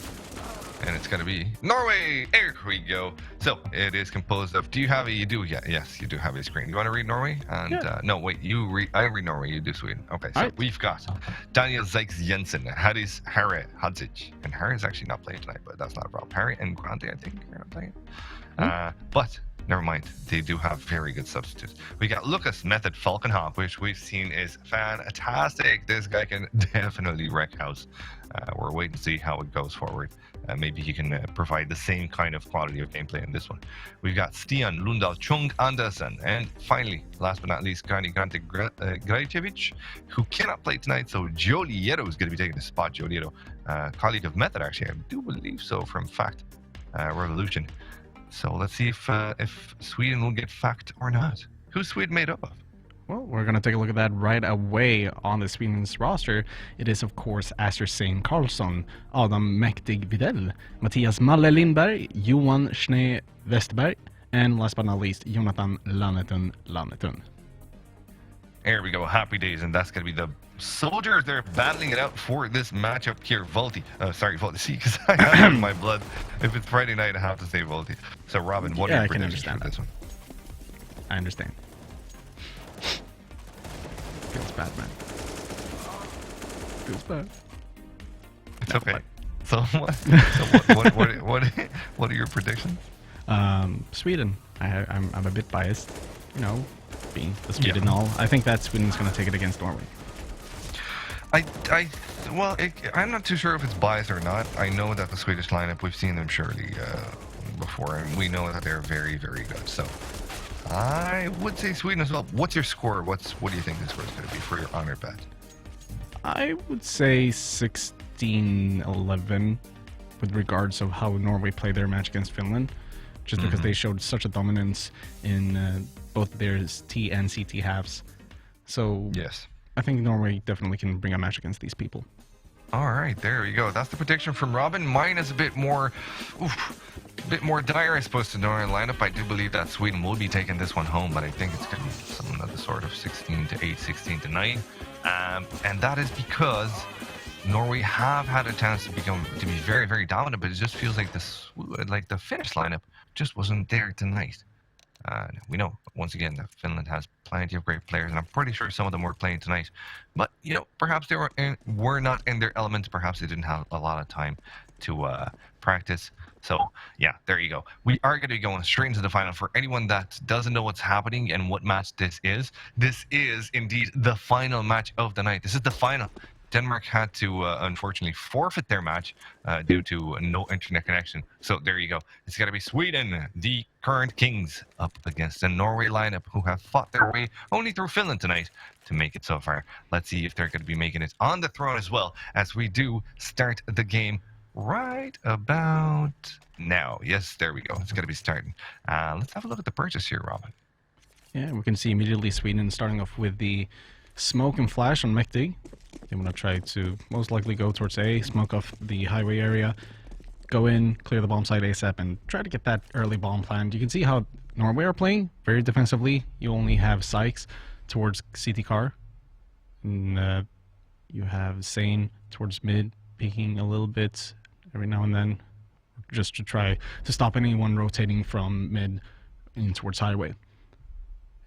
And it's going to be Norway! Here we go. So, it is composed of... Do you have a... You do? Yeah, yes, you do have a screen. You want to read Norway? And no, wait, I read Norway, you do Sweden. Okay, so we've got Daniel Zykes Jensen, Haris Harry Hadzic. And Harry's actually not playing tonight, but that's not a problem. Harry and Grande, I think, are not playing. But... Never mind, they do have very good substitutes. We got Lucas Method Falconhawk, which we've seen is fantastic. This guy can definitely wreck house. We're waiting to see how it goes forward. Maybe he can provide the same kind of quality of gameplay in this one. We've got Stian Lundal Chung Andersen. And finally, last but not least, Grani Grante Grajcevic, who cannot play tonight. So Joliero is going to be taking the spot. Joliero, colleague of Method, actually. I do believe so from Fact Revolution. So let's see if Sweden will get Fact or not. Who's Sweden made up of? Well, we're going to take a look at that right away on the Sweden's roster. It is, of course, Aster Sein Karlsson, Adam Mäktig Videll, Mattias Malle Lindberg, Johan Schnee Westerberg, and last but not least, Jonathan Lannetun. There we go, happy days, and that's going to be the soldiers. They're battling it out for this matchup here. Volti, sorry, Volti, see, because I have it in my blood. If it's Friday night, I have to say Volti. So, Robin, what are your predictions for this one? I understand. Feels bad, man. Feels bad. It's okay. So what are your predictions? Sweden. I'm a bit biased, you know, being the Sweden and all. I think that Sweden's going to take it against Norway. I'm not too sure if it's biased or not. I know that the Swedish lineup, we've seen them surely before, and we know that they're very, very good. So I would say Sweden as well. What's your score? What do you think the score is going to be for your honor bet? I would say 16-11 with regards of how Norway played their match against Finland, just because they showed such a dominance in both their T and CT halves. So yes, I think Norway definitely can bring a match against these people. All right, there you go. That's the prediction from Robin. Mine is a bit more dire, I suppose, to Norway lineup. I do believe that Sweden will be taking this one home, but I think it's going to be something of the sort of 16-8, 16-9. And that is because Norway have had a chance to be very, very dominant, but it just feels like the Finnish lineup just wasn't there tonight. We know, once again, that Finland has plenty of great players, and I'm pretty sure some of them were playing tonight. But, perhaps they were not in their elements. Perhaps they didn't have a lot of time to practice. So, yeah, there you go. We are going to be going straight into the final. For anyone that doesn't know what's happening and what match this is indeed the final match of the night. This is the final. Denmark had to, unfortunately, forfeit their match due to no internet connection. So there you go. It's going to be Sweden, the current kings, up against the Norway lineup, who have fought their way only through Finland tonight to make it so far. Let's see if they're going to be making it on the throne as well, as we do start the game right about now. Yes, there we go. It's going to be starting. Let's have a look at the purchase here, Robin. Yeah, we can see immediately Sweden starting off with the smoke and flash on Mäktig. They want to try to most likely go towards A, smoke off the highway area, go in, clear the bomb site ASAP, and try to get that early bomb planned. You can see how Norway are playing very defensively. You only have Sykes towards CT car, and you have Sane towards mid, peeking a little bit every now and then, just to try to stop anyone rotating from mid in towards highway.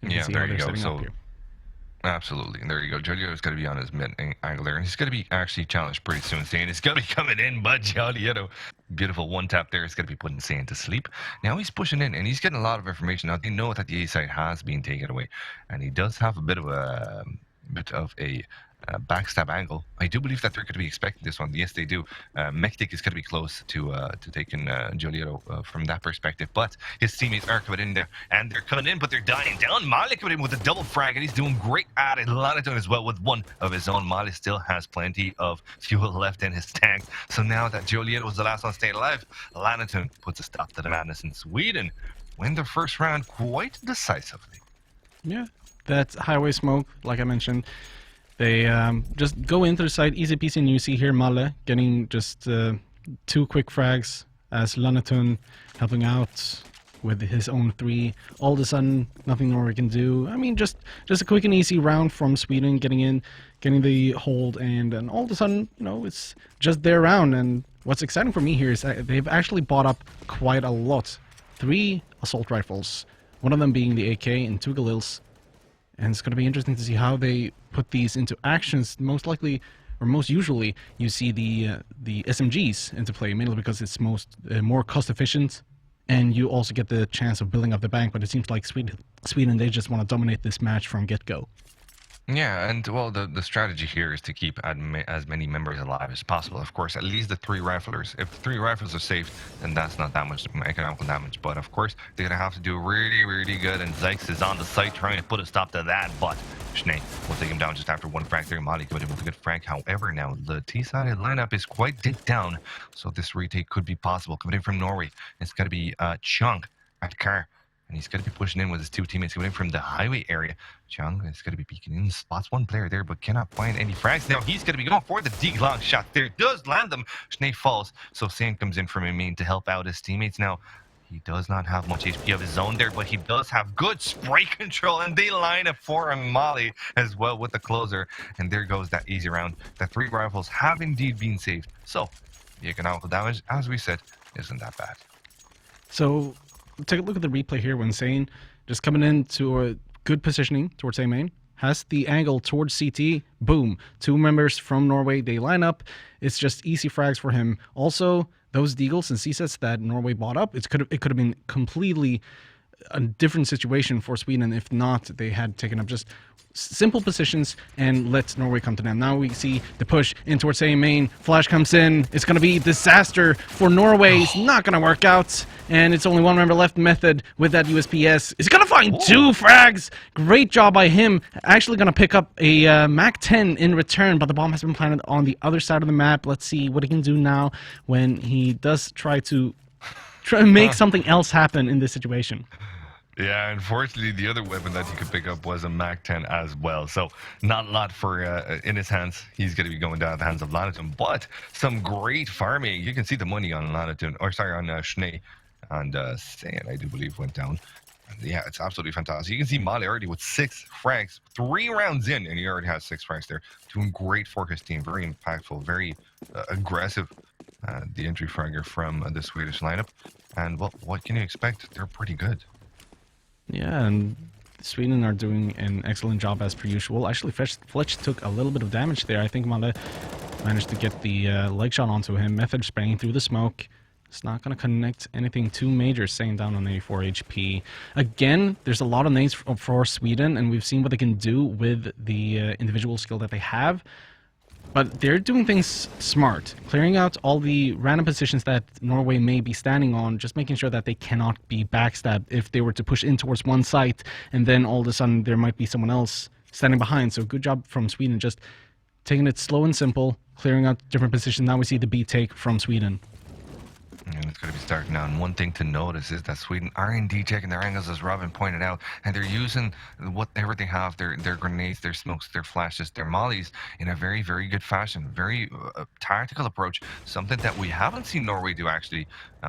And Yeah, there you go. So, here. absolutely. And there you go. Jolio is going to be on his mid angle there. And he's going to be actually challenged pretty soon. Sane is going to be coming in, but Jolio, beautiful one tap there. Is going to be putting Sane to sleep. Now he's pushing in, and he's getting a lot of information. Now they know that the A side has been taken away, and he does have a bit of a backstab angle. I do believe that they're going to be expecting this one. Yes, they do. Mäktig is going to be close to taking Joliero from that perspective, but his teammates are coming in there, and they're coming in, but they're dying down. Mali coming in with a double frag, and he's doing great at it. Lanatun as well with one of his own. Mali still has plenty of fuel left in his tank, so now that Joliero was the last one staying alive, Lanatun puts a stop to the madness, in Sweden win the first round quite decisively. Yeah, that highway smoke, like I mentioned, they just go into the side, easy peasy, and you see here Malle getting just 2 quick frags as Lanatun helping out with his own 3. All of a sudden, nothing Norway can do. I mean, just a quick and easy round from Sweden, getting in, getting the hold, and all of a sudden, it's just their round. And what's exciting for me here is that they've actually bought up quite a lot. 3 assault rifles, one of them being the AK and 2 Galils. And it's going to be interesting to see how they put these into actions. Most likely, or most usually, you see the SMGs into play, mainly because it's more cost efficient, and you also get the chance of building up the bank. But it seems like Sweden, they just want to dominate this match from get-go. Yeah, and well, the strategy here is to keep as many members alive as possible. Of course, at least the 3 riflers. If the 3 rifles are safe, then that's not that much economical damage. But of course, they're gonna have to do really, really good. And Zykes is on the site trying to put a stop to that. But Schnee will take him down just after 1 frag there. Mali coming in with a good frag. However, now the T-sided lineup is quite dipped down, so this retake could be possible. Coming in from Norway, it's gonna be Chung at car. And he's going to be pushing in with his 2 teammates coming in from the highway area. Chung is going to be peeking in, spots 1 player there, but cannot find any frags. Now he's going to be going for the D-long shot there. Does land them. Schnee falls. So Sam comes in from a main to help out his teammates. Now, he does not have much HP of his own there, but he does have good spray control. And they line up for Mali as well with the closer. And there goes that easy round. The 3 rifles have indeed been saved. So, the economical damage, as we said, isn't that bad. So, take a look at the replay here when Sane just coming into a good positioning towards A main, has the angle towards CT, boom, 2 members from Norway, they line up, it's just easy frags for him. Also, those deagles and C-sets that Norway bought up, it could have been completely a different situation for Sweden if not they had taken up just simple positions and let Norway come to them. Now we see the push in towards A main. Flash comes in. It's going to be disaster for Norway. It's not going to work out. And it's only 1 member left. Method with that USPS is going to find 2 frags. Great job by him. Actually going to pick up a Mac 10 in return, but the bomb has been planted on the other side of the map. Let's see what he can do now when he does try to make something else happen in this situation. Yeah, unfortunately, the other weapon that he could pick up was a Mac 10 as well. So, not a lot for in his hands. He's going to be going down at the hands of Lanatun, but some great farming. You can see the money on Lanatun, or sorry, on Schnee and Sand, I do believe, went down. And yeah, it's absolutely fantastic. You can see Mali already with 6 frags, 3 rounds in, and he already has 6 frags there. Doing great for his team. Very impactful, very aggressive. The entry fragger from the Swedish lineup. And well, what can you expect? They're pretty good. Yeah, and Sweden are doing an excellent job as per usual. Actually, Fletch took a little bit of damage there. I think Male managed to get the leg shot onto him. Method spraying through the smoke. It's not going to connect anything too major, staying down on 84 HP. Again, there's a lot of nades for Sweden, and we've seen what they can do with the individual skill that they have. But they're doing things smart, clearing out all the random positions that Norway may be standing on, just making sure that they cannot be backstabbed if they were to push in towards one site, and then all of a sudden there might be someone else standing behind. So good job from Sweden, just taking it slow and simple, clearing out different positions. Now we see the B take from Sweden. And it's going to be starting now. And one thing to notice is that Sweden are indeed checking their angles, as Robin pointed out, and they're using whatever they have, their grenades, their smokes, their flashes, their mollies, in a very, very good fashion. Very tactical approach, something that we haven't seen Norway do actually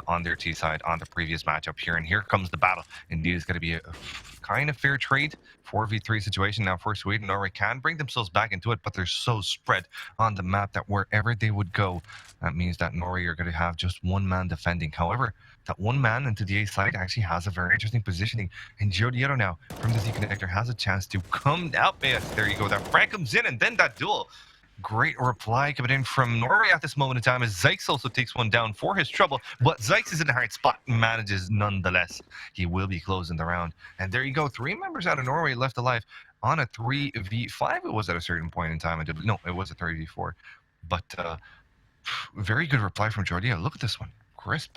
on their T side on the previous matchup here. And here comes the battle. Indeed, it's going to be a kind of fair trade 4v3 situation now for Sweden. Norway can bring themselves back into it, but they're so spread on the map that wherever they would go, that means that Norway are going to have just one man defending. However, that one man into the A side actually has a very interesting positioning, and Jodiero now from the Z connector has a chance to come out. Yes, there you go. That frag comes in, and then that duel. Great reply coming in from Norway at this moment in time, as Zykes also takes one down for his trouble, but Zykes is in a hard spot and manages nonetheless. He will be closing the round. And there you go, 3 members out of Norway left alive on a 3v5. It was at a certain point in time. No, it was a 3v4. But very good reply from Jordia. Look at this one. Crisp.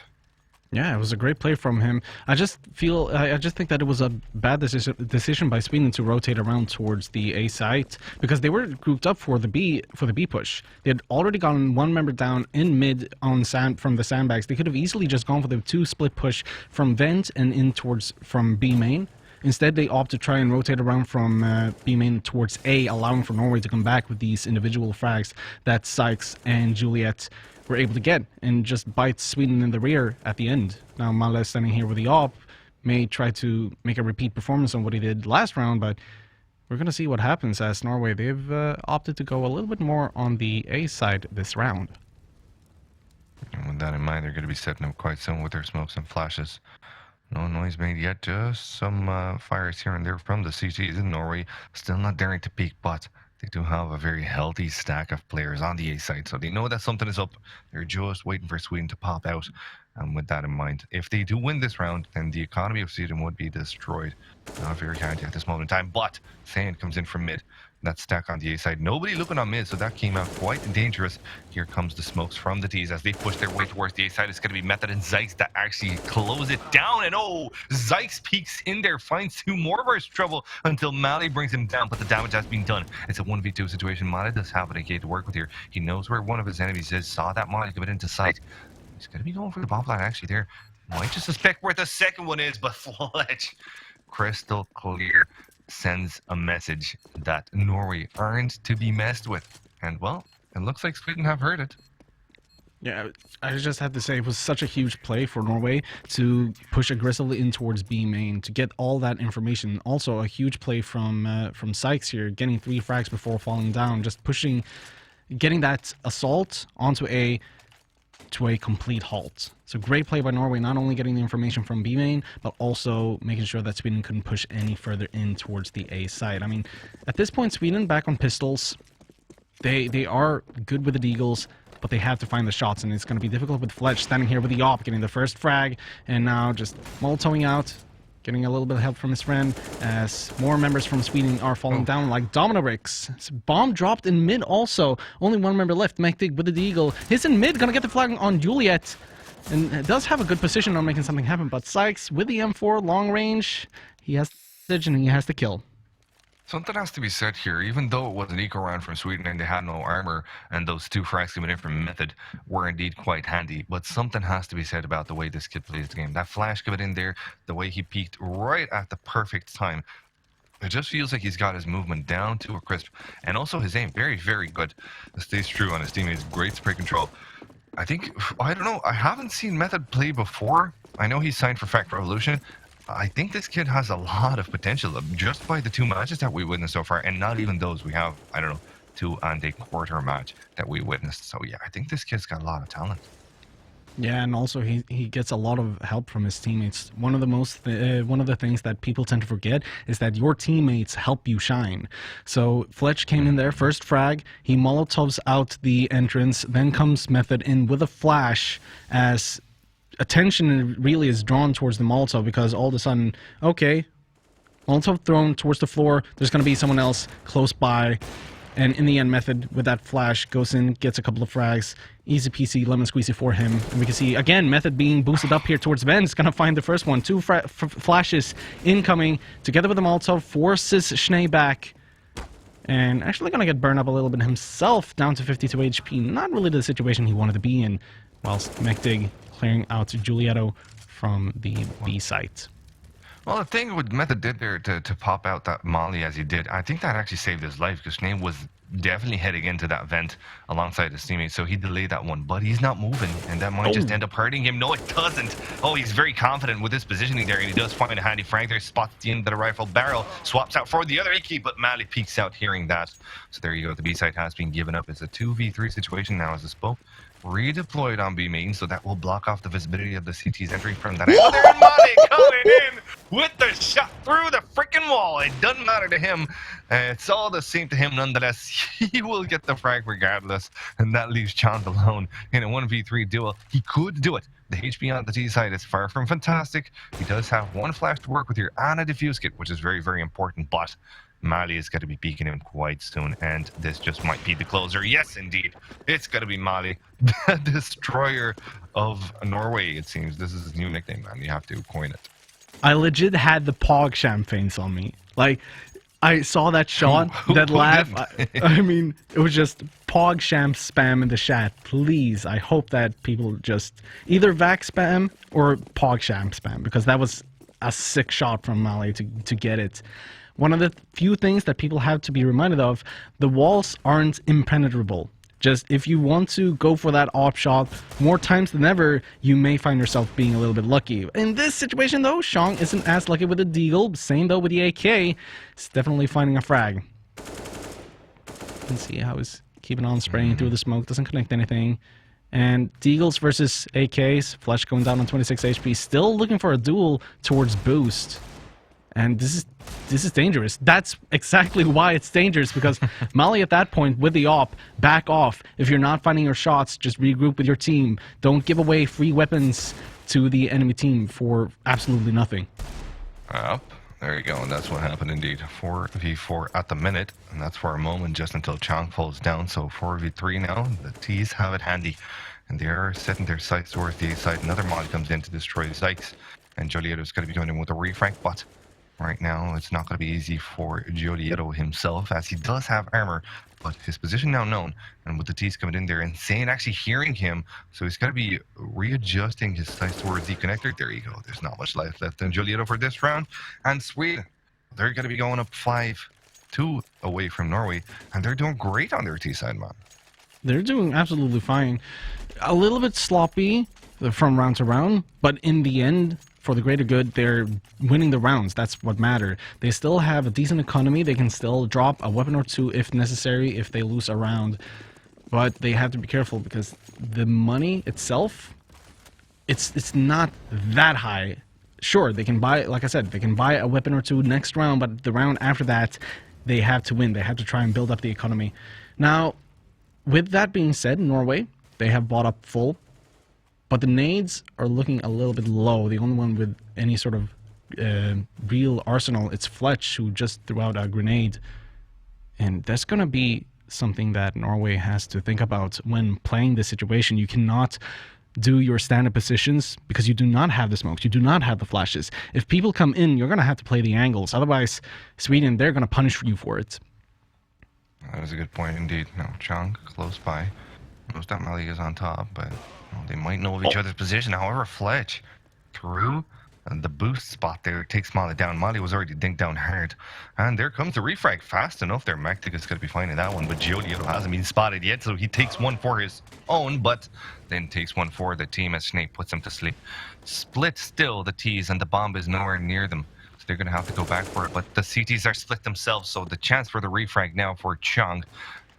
Yeah, it was a great play from him. I just think that it was a bad decision by Sweden to rotate around towards the A site, because they were grouped up for the B push. They had already gotten one member down in mid on from the sandbags. They could have easily just gone for the 2 split push from vent and in towards from B main. Instead, they opt to try and rotate around from B main towards A, allowing for Norway to come back with these individual frags that Sykes and Juliet were able to get, and just bite Sweden in the rear at the end. Now Male standing here with the op may try to make a repeat performance on what he did last round, but we're going to see what happens, as Norway, they've opted to go a little bit more on the A side this round. And with that in mind, they're going to be setting up quite soon with their smokes and flashes. No noise made yet, just some fires here and there from the CTs in Norway. Still not daring to peek, but they do have a very healthy stack of players on the A side, so they know that something is up. They're just waiting for Sweden to pop out. And with that in mind, if they do win this round, then the economy of Sweden would be destroyed. Not very handy at this moment in time, but Sand comes in from mid. That stack on the A side. Nobody looking on mid, so that came out quite dangerous. Here comes the smokes from the T's as they push their way towards the A side. It's going to be Method and Zykes that actually close it down. And oh, Zykes peeks in there, finds 2 more of his trouble until Male brings him down, but the damage has been done. It's a 1v2 situation. Male does have an AK to work with here. He knows where one of his enemies is, saw that Male coming into sight. He's going to be going for the bomb line actually there. Might just suspect where the second one is, but Fletch, crystal clear, sends a message that Norway aren't to be messed with. And well, it looks like Sweden have heard it. Yeah, I just have to say it was such a huge play for Norway to push aggressively in towards B main to get all that information. Also a huge play from Sykes here, getting 3 frags before falling down, just pushing, getting that assault onto A to a complete halt. So great play by Norway, not only getting the information from B main, but also making sure that Sweden couldn't push any further in towards the A side. I mean, at this point, Sweden back on pistols. They are good with the deagles, but they have to find the shots, and it's going to be difficult with Fletch standing here with the op, getting the first frag, and now just Molotoving out, getting a little bit of help from his friend, as more members from Sweden are falling down like domino bricks. Bomb dropped in mid also. Only 1 member left, Mektig with the deagle. He's in mid, gonna get the flag on Juliet, and does have a good position on making something happen, but Sykes with the M4, long range, he has the and he has to kill. Something has to be said here, even though it was an eco round from Sweden and they had no armor, and those 2 frags coming in from Method were indeed quite handy, but something has to be said about the way this kid plays the game. That flash coming in there, the way he peaked right at the perfect time. It just feels like he's got his movement down to a crisp, and also his aim, very, very good. It stays true on his teammates, great spray control. I don't know, I haven't seen Method play before. I know he's signed for Fact Revolution. I think this kid has a lot of potential just by the 2 matches that we witnessed so far, and not even those. We have, I don't know, 2 and a quarter match that we witnessed. So yeah, I think this kid's got a lot of talent. Yeah, and also he gets a lot of help from his teammates. One of the things that people tend to forget is that your teammates help you shine. So Fletch came in there, first frag, he Molotovs out the entrance, then comes Method in with a flash as attention really is drawn towards the Molotov because all of a sudden, okay, Molotov thrown towards the floor, there's going to be someone else close by. And in the end, Method, with that flash, goes in, gets a couple of frags. Easy peasy, lemon squeezy for him. And we can see, again, Method being boosted up here towards Ben. Is going to find the first one. Two flashes incoming. Together with the Molotov, forces Schnee back. And actually going to get burned up a little bit himself, down to 52 HP. Not really the situation he wanted to be in, whilst Mektig clearing out Giulietto from the B site. Well, the thing with Method did there to pop out that molly as he did, I think that actually saved his life because Schnee was definitely heading into that vent alongside his teammates, so he delayed that one, but he's not moving, and that might just end up hurting him. No, it doesn't. Oh, he's very confident with his positioning there, and he does find a handy frag there, spots the end of the rifle barrel, swaps out for the other AK, but Mali peeks out hearing that. So there you go, the B site has been given up. It's a 2v3 situation now as a spoke. Redeployed on B main, so that will block off the visibility of the CTs entering from that angle there, and Mali coming in with the shot through the freaking wall. It doesn't matter to him. It's all the same to him nonetheless. He will get the frag regardless, and that leaves Chant alone in a 1v3 duel. He could do it. The HP on the T side is far from fantastic. He does have one flash to work with here and a defuse kit, which is very, very important, but Mali is going to be peeking him quite soon, and this just might be the closer. Yes, indeed. It's going to be Mali, the destroyer of Norway, it seems. This is his new nickname, man. You have to coin it. I legit had the PogChamp face on me. Like, I saw that shot, that laugh. I mean, it was just PogChamp spam in the chat. Please, I hope that people just either Vac spam or PogChamp spam, because that was a sick shot from Mali to get it. One of the few things that people have to be reminded of, the walls aren't impenetrable. Just if you want to go for that op shot more times than ever, you may find yourself being a little bit lucky. In this situation though, Shang isn't as lucky with the Deagle. Same though with the AK. It's definitely finding a frag. You can see how he's keeping on spraying through the smoke. Doesn't connect anything. And Deagles versus AKs. Flesh going down on 26 HP. Still looking for a duel towards boost. And this is dangerous. That's exactly why it's dangerous, because Mali at that point with the op, back off. If you're not finding your shots, just regroup with your team. Don't give away free weapons to the enemy team for absolutely nothing. Up. There you go, and that's what happened indeed. 4v4 at the minute, and that's for a moment just until Chang falls down. So 4v3 now. The T's have it handy, and they are setting their sights towards the A side. Another mod comes in to destroy Zykes, and Giulietto's going to be going in with a refrank, but right now, it's not going to be easy for Giulietto himself, as he does have armor, but his position now known, and with the T's coming in there, Insane actually hearing him, so he's got to be readjusting his sights towards the connector. There you go. There's not much life left in Giulietto for this round, and Sweden, they're going to be going up 5-2 away from Norway, and they're doing great on their T side, man. They're doing absolutely fine. A little bit sloppy from round to round, but in the end, for the greater good, they're winning the rounds. That's what matters. They still have a decent economy. They can still drop a weapon or two if necessary, if they lose a round. But they have to be careful because the money itself, it's not that high. Sure, they can buy, like I said, they can buy a weapon or two next round, but the round after that, they have to win. They have to try and build up the economy. Now, with that being said, Norway, they have bought up full. But the nades are looking a little bit low. The only one with any sort of real arsenal, it's Fletch, who just threw out a grenade. And that's going to be something that Norway has to think about when playing this situation. You cannot do your standard positions because you do not have the smokes. You do not have the flashes. If people come in, you're going to have to play the angles. Otherwise, Sweden, they're going to punish you for it. That is a good point indeed. Now, Chang close by. Knows that Mali is on top, but they might know of each other's position. However, Fletch through the boost spot there takes Mali down. Mali was already dinked down hard. And there comes the refrag fast enough there. Mektig is going to be finding that one, but Giulietto hasn't been spotted yet, so he takes one for his own, but then takes one for the team as Snake puts him to sleep. Split still, the T's, and the bomb is nowhere near them. So they're going to have to go back for it, but the CTs are split themselves, so the chance for the refrag now for Chang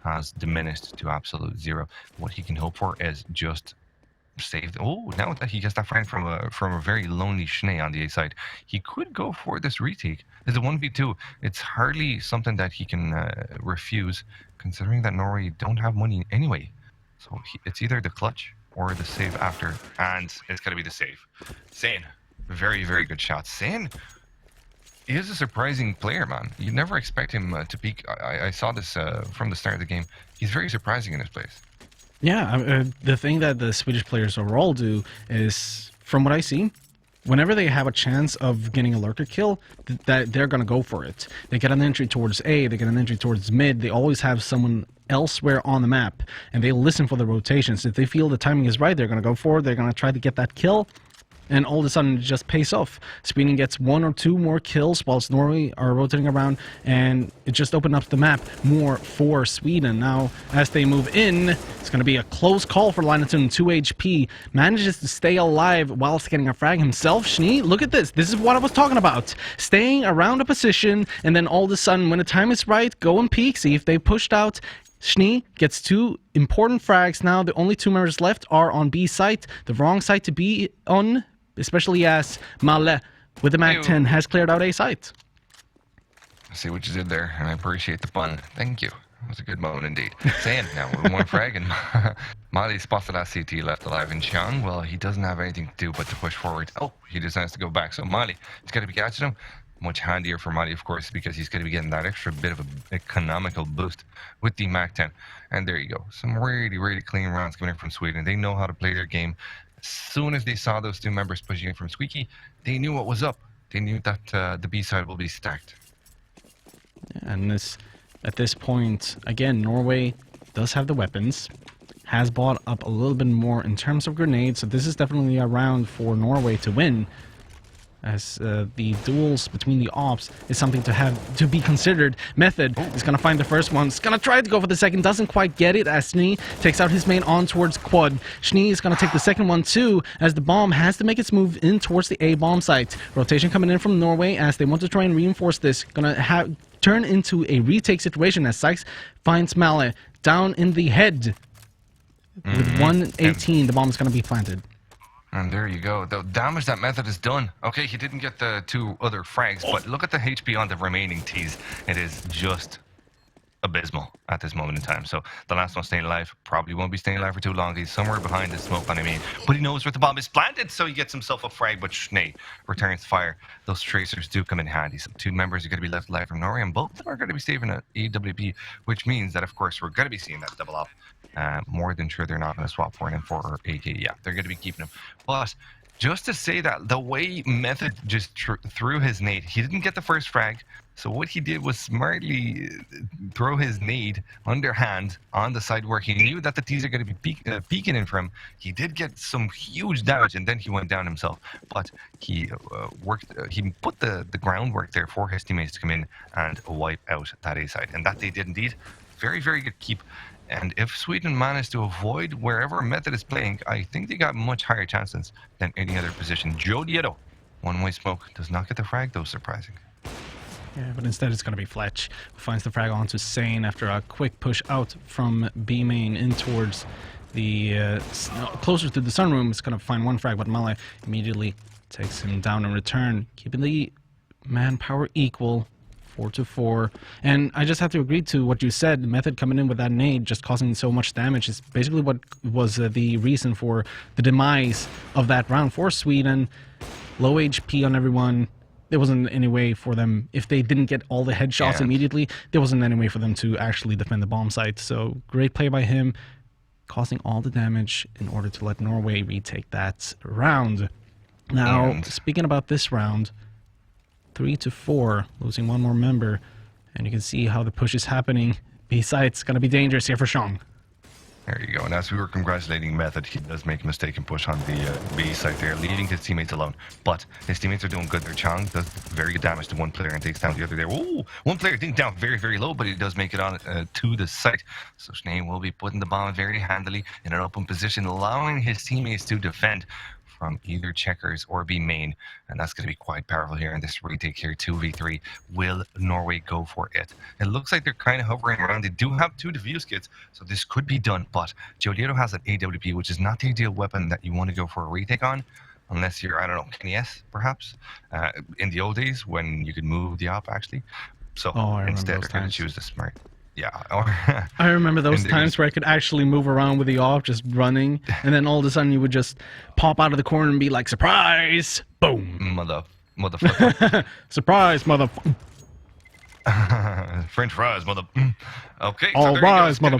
has diminished to absolute zero. What he can hope for is just saved. Oh, now that he gets that frag from a very lonely Schnee on the A side, he could go for this retake. It's a 1v2. It's hardly something that he can refuse, considering that Norway don't have money anyway. So it's either the clutch or the save after, and it's going to be the save. Sane, very, very good shot. Sane is a surprising player, man. You never expect him to peak. I saw this from the start of the game. He's very surprising in his plays. Yeah, the thing that the Swedish players overall do is, from what I see, whenever they have a chance of getting a lurker kill, that they're going to go for it. They get an entry towards A, they get an entry towards mid, they always have someone elsewhere on the map, and they listen for the rotations. If they feel the timing is right, they're going to go for it, they're going to try to get that kill, and all of a sudden it just pays off. Sweden gets 1 or 2 more kills whilst Norway are rotating around, and it just opened up the map more for Sweden. Now, as they move in, it's going to be a close call for Linetun. 2 HP, manages to stay alive whilst getting a frag himself. Schnee, look at this. This is what I was talking about. Staying around a position, and then all of a sudden, when the time is right, go and peek, see if they pushed out. Schnee gets 2 important frags. Now, the only 2 members left are on B site, the wrong site to be on, especially as Malle with the Mac 10 has cleared out A site. I see what you did there, and I appreciate the pun. Thank you. It was a good moment indeed. Saying now with 1 frag, and Mali spots the last CT left alive. And Xiang, well, he doesn't have anything to do but to push forward. Oh, he decides to go back. So Mali, he's going to be catching him. Much handier for Mali, of course, because he's going to be getting that extra bit of an economical boost with the Mac 10. And there you go. Some really, really clean rounds coming in from Sweden. They know how to play their game. As soon as they saw those 2 members pushing in from Squeaky, they knew what was up. They knew that the B side will be stacked. Yeah, and at this point, again, Norway does have the weapons, has bought up a little bit more in terms of grenades, so this is definitely a round for Norway to win, as the duels between the ops is something to be considered. Method is going to find the first one, is going to try to go for the second, doesn't quite get it as Schnee takes out his main on towards quad. Schnee is going to take the second one too, as the bomb has to make its move in towards the A bomb site. Rotation coming in from Norway as they want to try and reinforce this. Going to turn into a retake situation as Sykes finds Malle down in the head. With 118, the bomb is going to be planted. And there you go. The damage that Method has done. Okay, he didn't get the 2 other frags, but look at the HP on the remaining Ts. It is just abysmal at this moment in time. So the last one staying alive probably won't be staying alive for too long. He's somewhere behind the smoke on him, but he knows where the bomb is planted, so he gets himself a frag, but Schnee returns fire. Those tracers do come in handy. So 2 members are going to be left alive from Norway, and both of them are going to be saving an EWP, which means that, of course, we're going to be seeing that double up. More than sure they're not going to swap for an M4 or AK. Yeah, they're going to be keeping him. But just to say that the way Method just threw his nade, he didn't get the first frag. So what he did was smartly throw his nade underhand on the side where he knew that the T's are going to be peeking in for him. He did get some huge damage, and then he went down himself. But he he put the groundwork there for his teammates to come in and wipe out that A side, and that they did indeed. Very, very good keep. And if Sweden managed to avoid wherever Method is playing, I think they got much higher chances than any other position. Joe Dieto, one-way smoke, does not get the frag, though, surprising. Yeah, but instead it's going to be Fletch, who finds the frag onto Sane after a quick push out from B main in towards the closer to the sunroom. It's going to find 1 frag, but Malle immediately takes him down in return, keeping the manpower equal. 4-4, and I just have to agree to what you said. Method coming in with that nade just causing so much damage is basically what was the reason for the demise of that round for Sweden. Low HP on everyone. There wasn't any way for them, if they didn't get all the headshots immediately, there wasn't any way for them to actually defend the bomb site. So great play by him, causing all the damage in order to let Norway retake that round. Now, speaking about this round, 3-4, losing 1 more member, and you can see how the push is happening. B site's going to be dangerous here for Xiang. There you go. And as we were congratulating Method, he does make a mistake and push on the B side there, leaving his teammates alone. But his teammates are doing good there. Xiang does very good damage to 1 player and takes down the other there. Ooh, 1 player didn't down very, very low, but he does make it on to the site. So Schnee will be putting the bomb very handily in an open position, allowing his teammates to defend. from either checkers or B main, and that's going to be quite powerful here in this retake here. 2v3. Will Norway go for it? It looks like they're kind of hovering around. They do have 2 defuse kits, so this could be done, but Giulietto has an AWP, which is not the ideal weapon that you want to go for a retake on, unless you're, I don't know, Kenny S, perhaps, in the old days when you could move the op, actually. So instead, they're going to choose the smart. Yeah. I remember those times where I could actually move around with the op, just running, and then all of a sudden you would just pop out of the corner and be like, surprise! Boom! Motherfucker. Surprise, motherfucker. French fries, mother. Okay. All rise, mother.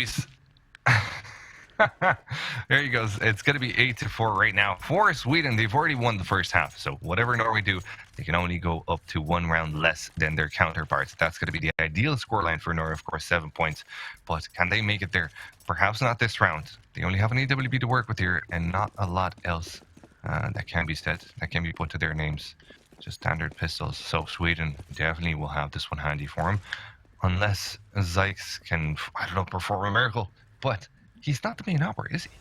There you go. It's going to be 8-4 right now for Sweden. They've already won the first half, so whatever Norway do, they can only go up to 1 round less than their counterparts. That's going to be the ideal scoreline for Norway, of course, 7 points. But can they make it there? Perhaps not this round. They only have an AWP to work with here, and not a lot else that can be said, that can be put to their names. Just standard pistols. So Sweden definitely will have this one handy for him, unless Zykes can, I don't know, perform a miracle. But he's not the main operator, is he?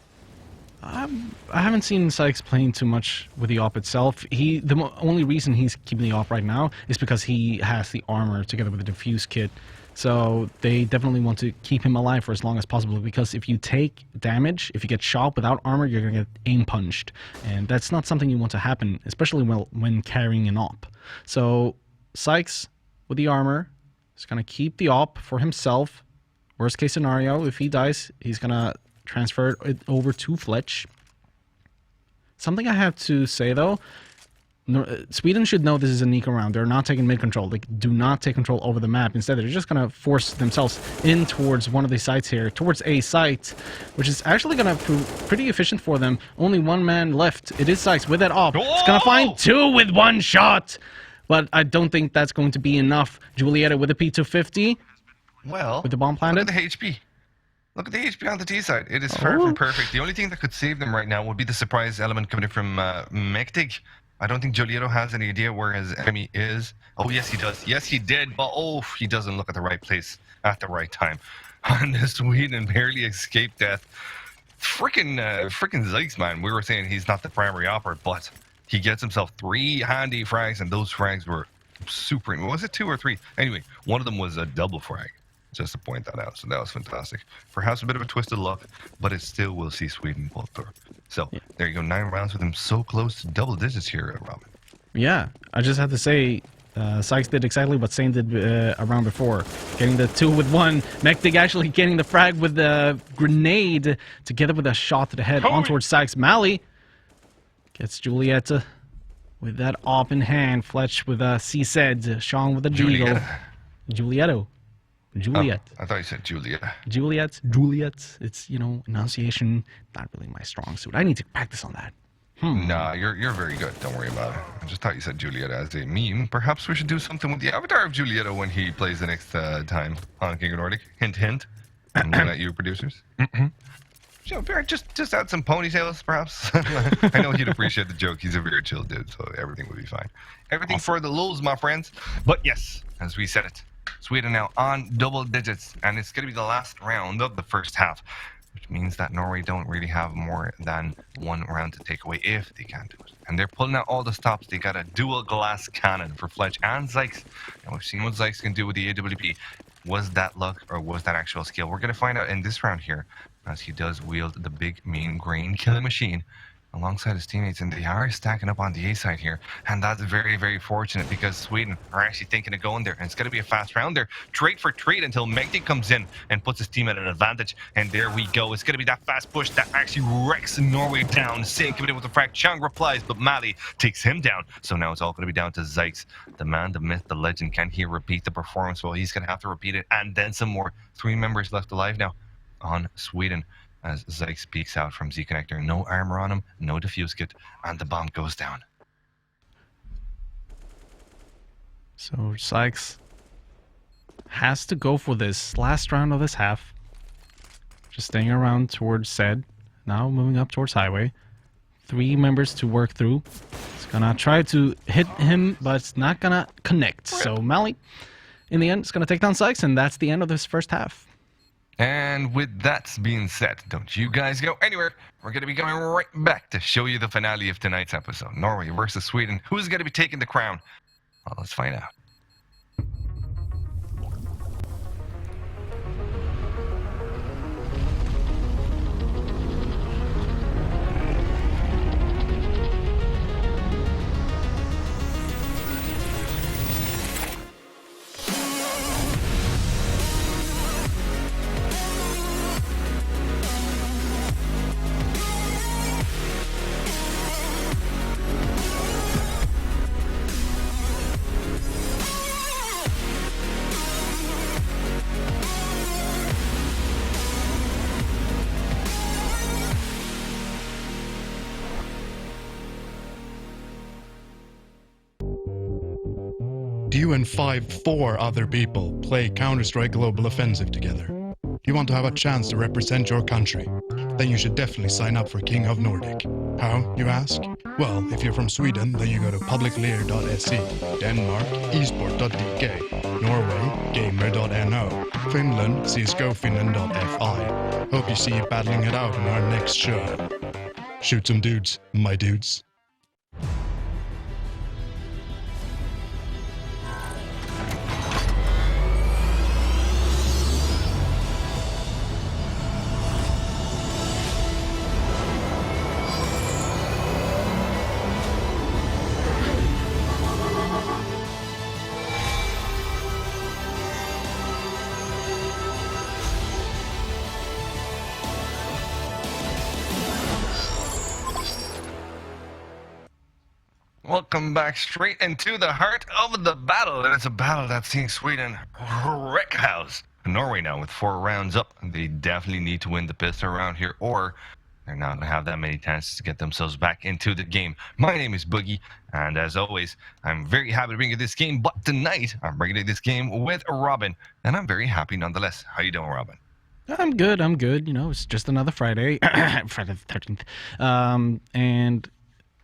I haven't seen Sykes playing too much with the op itself. The only reason he's keeping the op right now is because he has the armor together with the defuse kit. So they definitely want to keep him alive for as long as possible, because if you take damage, if you get shot without armor, you're going to get aim punched. And that's not something you want to happen, especially when carrying an op. So Sykes, with the armor, is going to keep the op for himself. Worst case scenario, if he dies, he's going to transfer it over to Fletch. Something I have to say, though, Sweden should know this is an eco round. They're not taking mid-control. They do not take control over the map. Instead, they're just going to force themselves in towards one of the sites here, towards a site, which is actually going to prove pretty efficient for them. Only 1 man left. It is Sykes with that op. It's going to find 2 with 1 shot, but I don't think that's going to be enough. Giulietto with a P250. Well, with the bomb planted. Look at the HP. Look at the HP on the T side. It is far from perfect. The only thing that could save them right now would be the surprise element coming in from Mektig. I don't think Giulietto has any idea where his enemy is. Oh, yes, he does. Yes, he did. But, he doesn't look at the right place at the right time. And Sweden barely escaped death. Freaking Zykes, man. We were saying he's not the primary operator, but he gets himself 3 handy frags, and those frags were super. Was it 2 or 3? Anyway, one of them was a double frag. Just to point that out. So that was fantastic. Perhaps a bit of a twist of luck, but it still will see Sweden pull through. So there you go. 9 rounds with him so close to double digits here, Robin. Yeah, I just have to say, Sykes did exactly what Saint did around before. Getting the 2 with 1. Mektig actually getting the frag with the grenade together with a shot to the head on towards Sykes. Mally gets Giulietta with that op in hand. Fletch with a C-Sed. Sean with a Deagle. Giulietto. Juliet. Oh, I thought you said Juliet. Juliet. It's, enunciation, not really my strong suit. I need to practice on that. Nah, you're very good. Don't worry about it. I just thought you said Juliet as a meme. Perhaps we should do something with the avatar of Giulietto when he plays the next time on King of Nordic. Hint, hint. I'm looking at you, producers. So, just add some ponytails, perhaps. I know he'd appreciate the joke. He's a very chill dude, so everything will be fine. Everything for the lulz, my friends. But yes, as we said it, Sweden now on double digits, and it's going to be the last round of the first half, which means that Norway don't really have more than 1 round to take away if they can do it. And they're pulling out all the stops. They got a dual glass cannon for Fletch and Zykes. And we've seen what Zykes can do with the AWP. Was that luck or was that actual skill? We're going to find out in this round here, as he does wield the big, mean, green killing machine alongside his teammates, and they are stacking up on the A side here, and that's very, very fortunate because Sweden are actually thinking of going there, and it's going to be a fast round there, trade for trade until Mektig comes in and puts his team at an advantage, and there we go. It's going to be that fast push that actually wrecks Norway down. Singh coming in with the frag. Chang replies, but Mali takes him down, so now it's all going to be down to Zykes, the man, the myth, the legend. Can he repeat the performance? Well, he's going to have to repeat it, and then some more. 3 members left alive now on Sweden, as Zykes peeks out from Z-Connector. No armor on him, no defuse kit, and the bomb goes down. So Sykes has to go for this last round of this half. Just staying around towards Zed. Now moving up towards Highway. 3 members to work through. It's gonna try to hit him, but it's not gonna connect. So Mally, in the end, is gonna take down Sykes, and that's the end of this first half. And with that being said, don't you guys go anywhere. We're going to be going right back to show you the finale of tonight's episode. Norway versus Sweden. Who's going to be taking the crown? Well, let's find out. Do you and 4 other people play Counter-Strike Global Offensive together? Do you want to have a chance to represent your country? Then you should definitely sign up for King of Nordic. How, you ask? Well, if you're from Sweden, then you go to publiclear.se, Denmark, esport.dk, Norway, gamer.no, Finland, csgofinland.fi. Hope you see you battling it out in our next show. Shoot some dudes, my dudes. Welcome back straight into the heart of the battle, and it's a battle that's seen Sweden wreck house. Norway now with 4 rounds up. They definitely need to win the pistol round here, or they're not going to have that many chances to get themselves back into the game. My name is Boogie, and as always, I'm very happy to bring you this game, but tonight I'm bringing you this game with Robin, and I'm very happy nonetheless. How you doing, Robin? I'm good. You know, it's just another Friday. Friday the 13th. And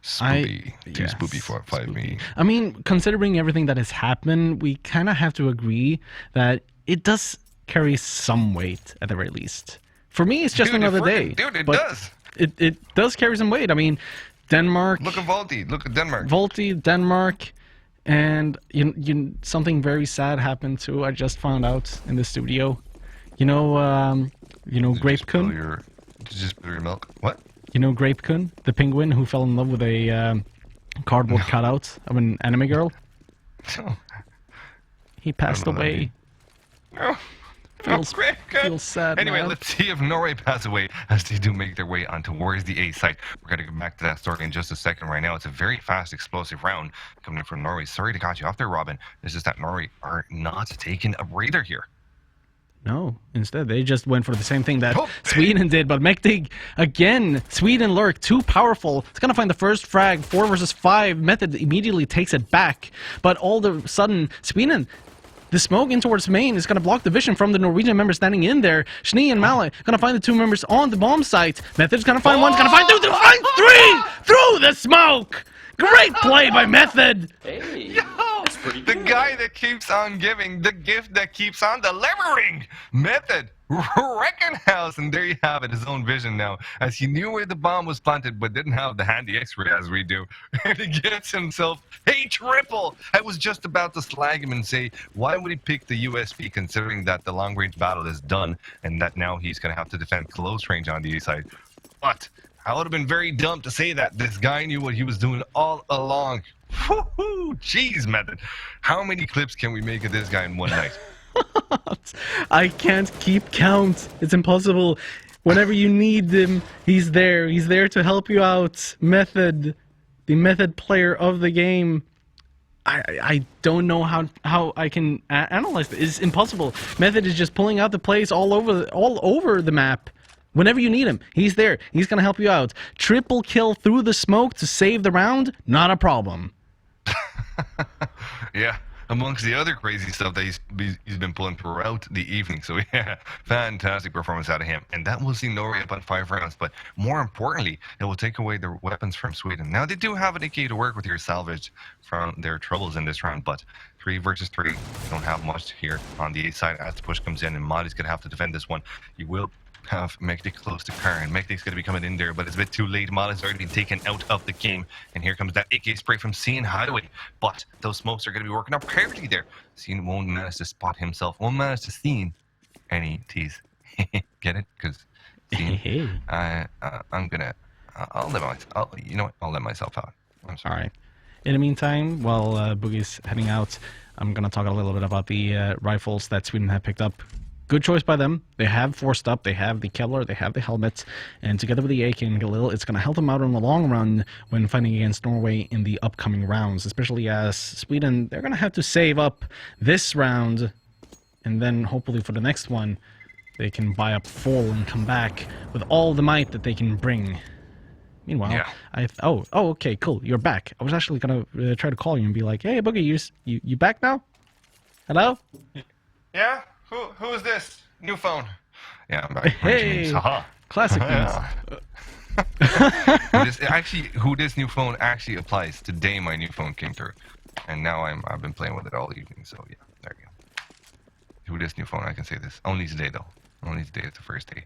Spoopy. Too spoopy for 5 me. I mean, considering everything that has happened, we kind of have to agree that it does carry some weight at the very least. For me, it's just another day. Dude, it does. It does carry some weight. I mean, Denmark. Look at Volti. Look at Denmark. Volti, Denmark, and something very sad happened too. I just found out in the studio. You know, Grape Kun. Did you just spill your milk? What? You know Grape Kun, the penguin who fell in love with a cardboard cutout of an anime girl? He passed away. Feels sad. Anyway, man. let's see if Norway pass away as they do make their way on towards the A site. We're going to go back to that story in just a second. Right now, it's a very fast, explosive round coming in from Norway. Sorry to cut you off there, Robin. It's just that Norway are not taking a breather here. No, instead they just went for the same thing that Sweden did, but Mektig, again, Sweden lurk, too powerful. It's gonna find the first frag, 4 versus 5, Method immediately takes it back, but all of a sudden, Sweden, the smoke in towards main is gonna block the vision from the Norwegian members standing in there. Schnee and Malay gonna find the 2 members on the bomb site. Method's gonna find 1, gonna find 2, gonna find 3! Through the smoke! Great play by Method! Hey, Yo, the guy that keeps on giving, the gift that keeps on delivering. Method, Reckenhouse, and there you have it, his own vision now, as he knew where the bomb was planted, but didn't have the handy X-ray as we do. And he gets himself a triple. I was just about to slag him and say, why would he pick the USP, considering that the long-range battle is done, and that now he's going to have to defend close range on the A side. But I would have been very dumb to say that. This guy knew what he was doing all along. Woohoo! Jeez, Method. How many clips can we make of this guy in one night? I can't keep count. It's impossible. Whenever you need him, he's there. He's there to help you out. Method, the Method player of the game. I don't know how I can analyze this. It's impossible. Method is just pulling out the plays all over the map. Whenever you need him, he's there. He's gonna help you out. Triple kill through the smoke to save the round, not a problem. Yeah, amongst the other crazy stuff that he's been pulling throughout the evening. So yeah, fantastic performance out of him. And that will see Norway up on 5 rounds. But more importantly, it will take away their weapons from Sweden. Now they do have an AK to work with here, salvage from their troubles in this round. But 3 versus 3, they don't have much here on the A side as the push comes in. And Mali's going to have to defend this one. He will have Mektik close to Car, and Mektik's going to be coming in there, but it's a bit too late. Mali's already been taken out of the game, and here comes that AK spray from Cian Hideaway. But those smokes are going to be working out perfectly there. Cian won't manage to spot himself, won't manage to see any tease. Get it? Because Cian, I'm gonna, I'll let myself, you know what? I'll let myself out. I'm sorry. All right. In the meantime, while Boogie's heading out, I'm gonna talk a little bit about the rifles that Sweden have picked up. Good choice by them. They have forced up, they have the Kevlar, they have the helmets, and together with the AK and Galil, it's going to help them out in the long run when fighting against Norway in the upcoming rounds, especially as Sweden, they're going to have to save up this round, and then hopefully for the next one, they can buy up full and come back with all the might that they can bring. Meanwhile, yeah. Oh, okay, cool, you're back. I was actually going to try to call you and be like, hey, Boogie, you back now? Hello? Yeah? Who is this? New phone. Yeah, I'm back. Hey, classic things. Who this new phone actually applies. Today my new phone came through, and now I've been playing with it all evening. So yeah, there you go. Who this new phone? I can say this. Only today though. Only today is the first day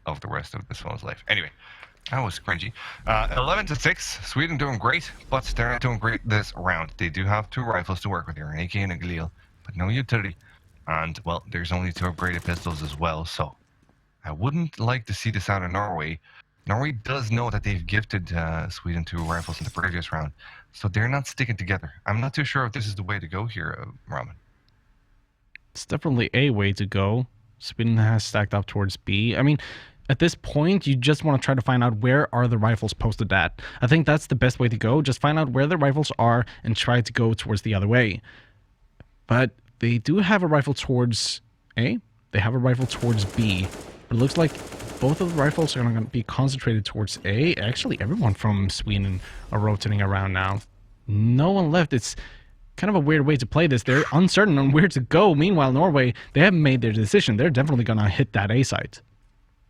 of the rest of this phone's life. Anyway, that was cringy. 11-6. Sweden doing great, but they're not doing great this round. They do have 2 rifles to work with here, an AK and a Galil, but no utility. And, well, there's only 2 upgraded pistols as well, so I wouldn't like to see this out of Norway. Norway does know that they've gifted Sweden 2 rifles in the previous round, so they're not sticking together. I'm not too sure if this is the way to go here, Raman. It's definitely a way to go. Sweden has stacked up towards B. I mean, at this point, you just want to try to find out where are the rifles posted at. I think that's the best way to go. Just find out where the rifles are and try to go towards the other way. But they do have a rifle towards A. They have a rifle towards B. But it looks like both of the rifles are going to be concentrated towards A. Actually, everyone from Sweden are rotating around now. No one left. It's kind of a weird way to play this. They're uncertain on where to go. Meanwhile, Norway, they haven't made their decision. They're definitely going to hit that A site.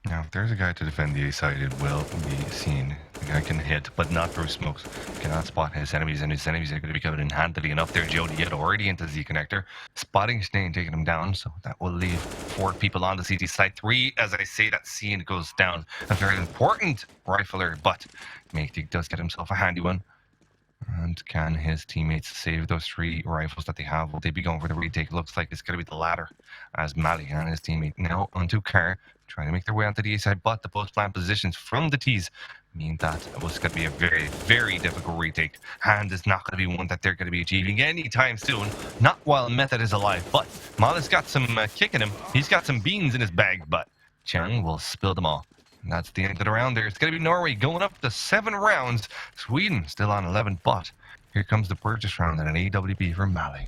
Now, if there's a guy to defend the A side, it will be seen. The guy can hit, but not through smokes. Cannot spot his enemies, and his enemies are going to be coming in handily enough there. Jody yet already into Z connector. Spotting Snane, taking him down, so that will leave 4 people on the CT side. 3, as I say, that scene goes down. A very important rifler, but Mektik does get himself a handy one. And can his teammates save those 3 rifles that they have? Will they be going for the retake? Looks like it's going to be the latter, as Mali and his teammate now onto Car, trying to make their way onto the A side, but the post-plant positions from the T's mean that it was going to be a very, very difficult retake. Hand is not going to be one that they're going to be achieving anytime soon, not while Method is alive, but Mali's got some kick in him. He's got some beans in his bag, but Chang will spill them all. And that's the end of the round there. It's going to be Norway going up to 7 rounds. Sweden still on 11, but here comes the purchase round and an AWP for Mali.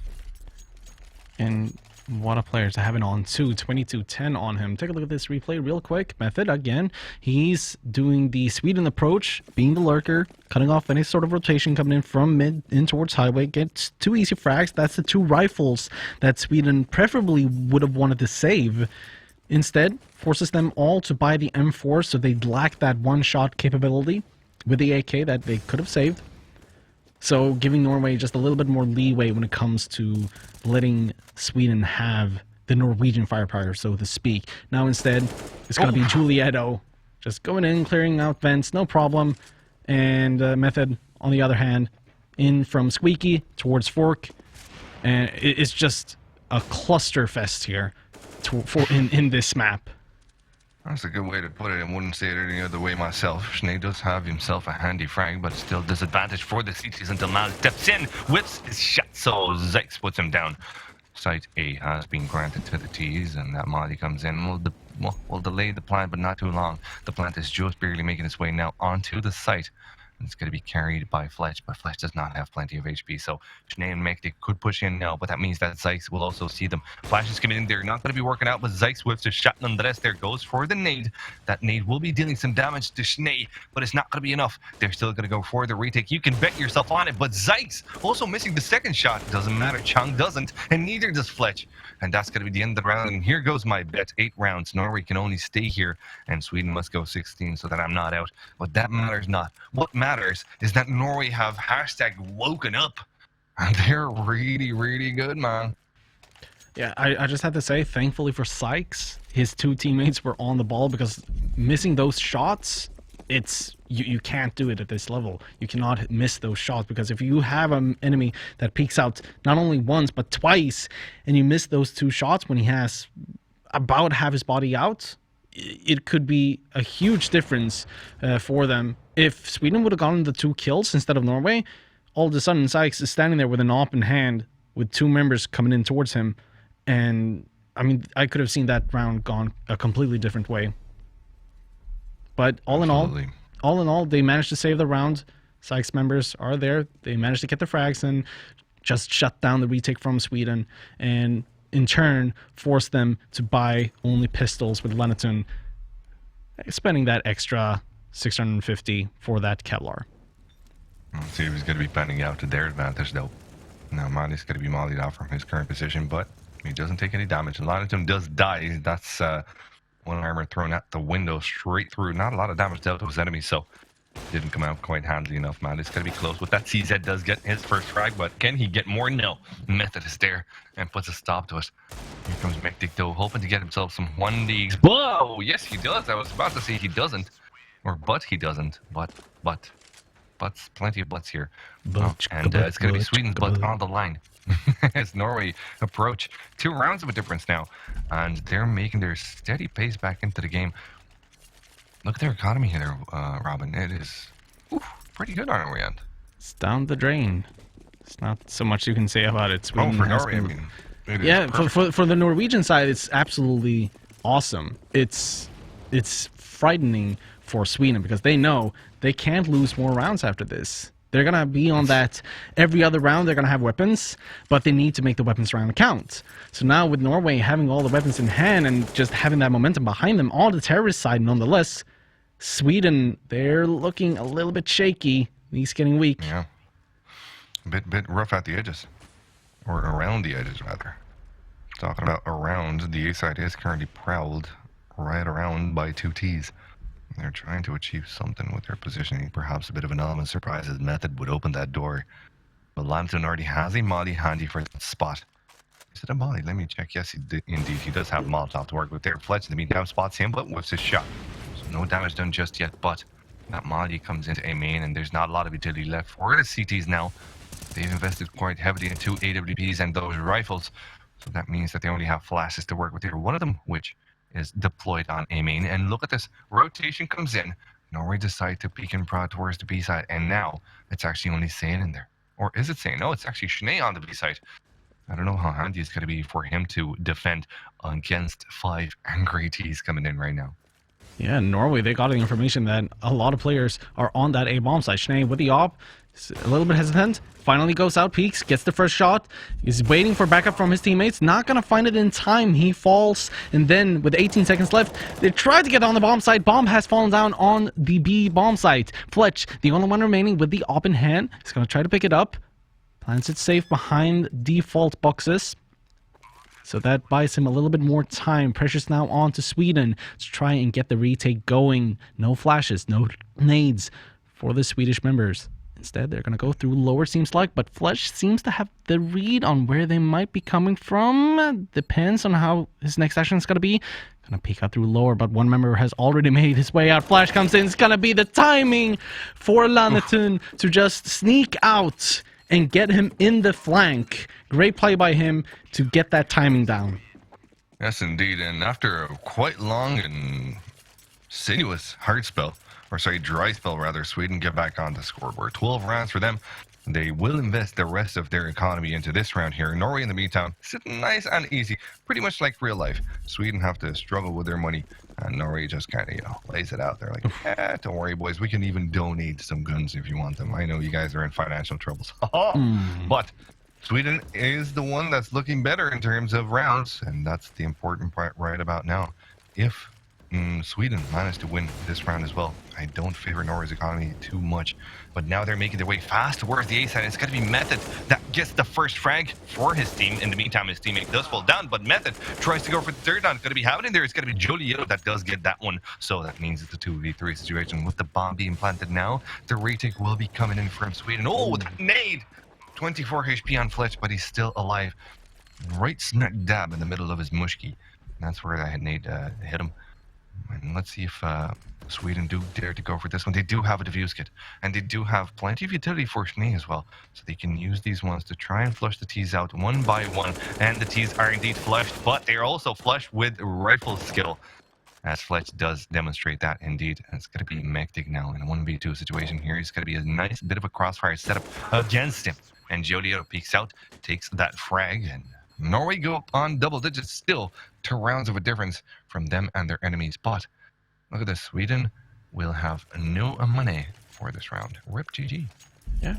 And what a player to have it on too. 22-10 on him. Take a look at this replay real quick. Method again. He's doing the Sweden approach, being the lurker, cutting off any sort of rotation coming in from mid in towards highway. Gets 2 easy frags. That's the 2 rifles that Sweden preferably would have wanted to save. Instead, forces them all to buy the M4, so they lack that one-shot capability with the AK that they could have saved. So giving Norway just a little bit more leeway when it comes to letting Sweden have the Norwegian firepower, so to speak. Now instead, it's going to be Julietto just going in, clearing out vents, no problem. And Method, on the other hand, in from Squeaky towards Fork. And it's just a cluster fest here in this map. That's a good way to put it. I wouldn't say it any other way myself. Schnee does have himself a handy frag, but still disadvantage for the CTs until Mal steps in, whips his shot, so Zykes puts him down. Site A has been granted to the T's, and that Mali comes in. We'll delay the plant, but not too long. The plant is just barely making its way now onto the site. It's going to be carried by Fletch, but Fletch does not have plenty of HP, so Schnee and Mektik could push in now, but that means that Zykes will also see them. Flash is coming in there, not going to be working out, but Zykes whips a shot nonetheless. There goes for the nade. That nade will be dealing some damage to Schnee, but it's not going to be enough. They're still going to go for the retake. You can bet yourself on it, but Zykes also missing the second shot. Doesn't matter, Chung doesn't, and neither does Fletch. And that's going to be the end of the round, and here goes my bet. 8 rounds. Norway can only stay here, and Sweden must go 16 so that I'm not out. But that matters not. What matters is that Norway have #woken up. And they're really, really good, man. Yeah, I just had to say, thankfully for Sykes, his 2 teammates were on the ball, because missing those shots, it's you can't do it at this level. You cannot miss those shots, because if you have an enemy that peeks out not only once but twice, and you miss those 2 shots when he has about half his body out, it could be a huge difference for them. If Sweden would have gotten the 2 kills instead of Norway, all of a sudden Sykes is standing there with an op in hand with 2 members coming in towards him, and I mean, I could have seen that round gone a completely different way. But all in all, they managed to save the round. Sykes members are there. They managed to get the frags and just shut down the retake from Sweden, and in turn forced them to buy only pistols with Lenatun, spending that extra 650 for that Kevlar. Let's see if he's going to be planning out to their advantage, though. Now, Mali's going to be mollied out from his current position, but he doesn't take any damage. And Lenatun does die. That's 1 armor thrown out the window straight through. Not a lot of damage dealt to his enemies, so didn't come out quite handily enough, man. It's going to be close. With that, CZ does get his first frag, but can he get more? No. Method is there and puts a stop to it. Here comes Mektik, though, hoping to get himself some 1Ds. Whoa! Yes, he does. I was about to say he doesn't. Or but he doesn't. Butts, plenty of butts here. And it's going to be Sweden's butt on the line. As Norway approach 2 rounds of a difference now. And they're making their steady pace back into the game. Look at their economy here, Robin. It is pretty good on our end. It's down the drain. It's not so much you can say about it. Sweden for Norway, I mean. Yeah, for the Norwegian side, it's absolutely awesome. It's frightening for Sweden, because they know they can't lose more rounds after this. They're going to be on that every other round. They're going to have weapons, but they need to make the weapons round count. So now with Norway having all the weapons in hand and just having that momentum behind them on the terrorist side nonetheless, Sweden, they're looking a little bit shaky. He's getting weak. Yeah. A bit rough at the edges. Or around the edges, rather. Talking about around, the A side is currently prowled right around by 2 Ts. They're trying to achieve something with their positioning. Perhaps a bit of an element of surprise as Method would open that door. But Lenatun already has a molly handy for that spot. Is it a molly? Let me check. Yes, indeed. He does have Molotov to work with there. Fletch in the meantime spots him, but whiffs his shot. So no damage done just yet, but that molly comes into A main, and there's not a lot of utility left for the CTs now. They've invested quite heavily into AWPs and those rifles. So that means that they only have flashes to work with here. One of them, which is deployed on A main, and look at this, rotation comes in. Norway decide to peek and prod towards the B side, and now it's actually only Sane in there. Or is it Sane? No, it's actually Schnee on the B side. I don't know how handy it's going to be for him to defend against 5 angry Ts coming in right now. Yeah, Norway, they got the information that a lot of players are on that A bomb side. Schnee with the op, a little bit hesitant, finally goes out, peeks, gets the first shot, is waiting for backup from his teammates, not gonna find it in time, he falls, and then with 18 seconds left, they try to get on the bomb site. Bomb has fallen down on the B bomb site. Fletch, the only one remaining with the op in hand, is gonna try to pick it up, plants it safe behind default boxes. So that buys him a little bit more time. Pressure's now on to Sweden to try and get the retake going. No flashes, no nades for the Swedish members. Instead, they're going to go through lower, seems like, but Fletch seems to have the read on where they might be coming from. Depends on how his next action is going to be. Going to peek out through lower, but one member has already made his way out. Flash comes in. It's going to be the timing for Lenatun to just sneak out and get him in the flank. Great play by him to get that timing down. Yes, indeed. And after a quite long and sinuous hard spell, or sorry, dry spell rather, Sweden get back on the scoreboard. 12 rounds for them. They will invest the rest of their economy into this round here. Norway, in the meantime, sitting nice and easy, pretty much like real life. Sweden have to struggle with their money, and Norway just kind of, you know, lays it out there like, don't worry, boys, we can even donate some guns if you want them. I know you guys are in financial troubles. But Sweden is the one that's looking better in terms of rounds, and that's the important part right about now. If Sweden managed to win this round as well, I don't favor Norway's economy too much, but now they're making their way fast towards the A side. It's got to be Method that gets the first frag for his team. In the meantime, his teammate does fall down, but Method tries to go for the third down. It's going to be happening there. It's going to be Joliet that does get that one. So that means it's a 2v3 situation. With the bomb being planted now, the retake will be coming in from Sweden. Oh, that nade! 24 HP on Fletch, but he's still alive. Right smack dab in the middle of his mushki. That's where that nade hit him. And let's see if Sweden do dare to go for this one. They do have a defuse kit, and they do have plenty of utility for Schnee as well. So they can use these ones to try and flush the T's out one by one. And the T's are indeed flushed, but they are also flushed with rifle skill, as Fletch does demonstrate that indeed. And it's going to be Mektig now in a 1v2 situation here. It's going to be a nice bit of a crossfire setup against him. And Joliet peeks out, takes that frag, and Norway go up on double digits still. 2 rounds of a difference from them and their enemies. But look at this, Sweden will have no money for this round. Rip GG. Yeah,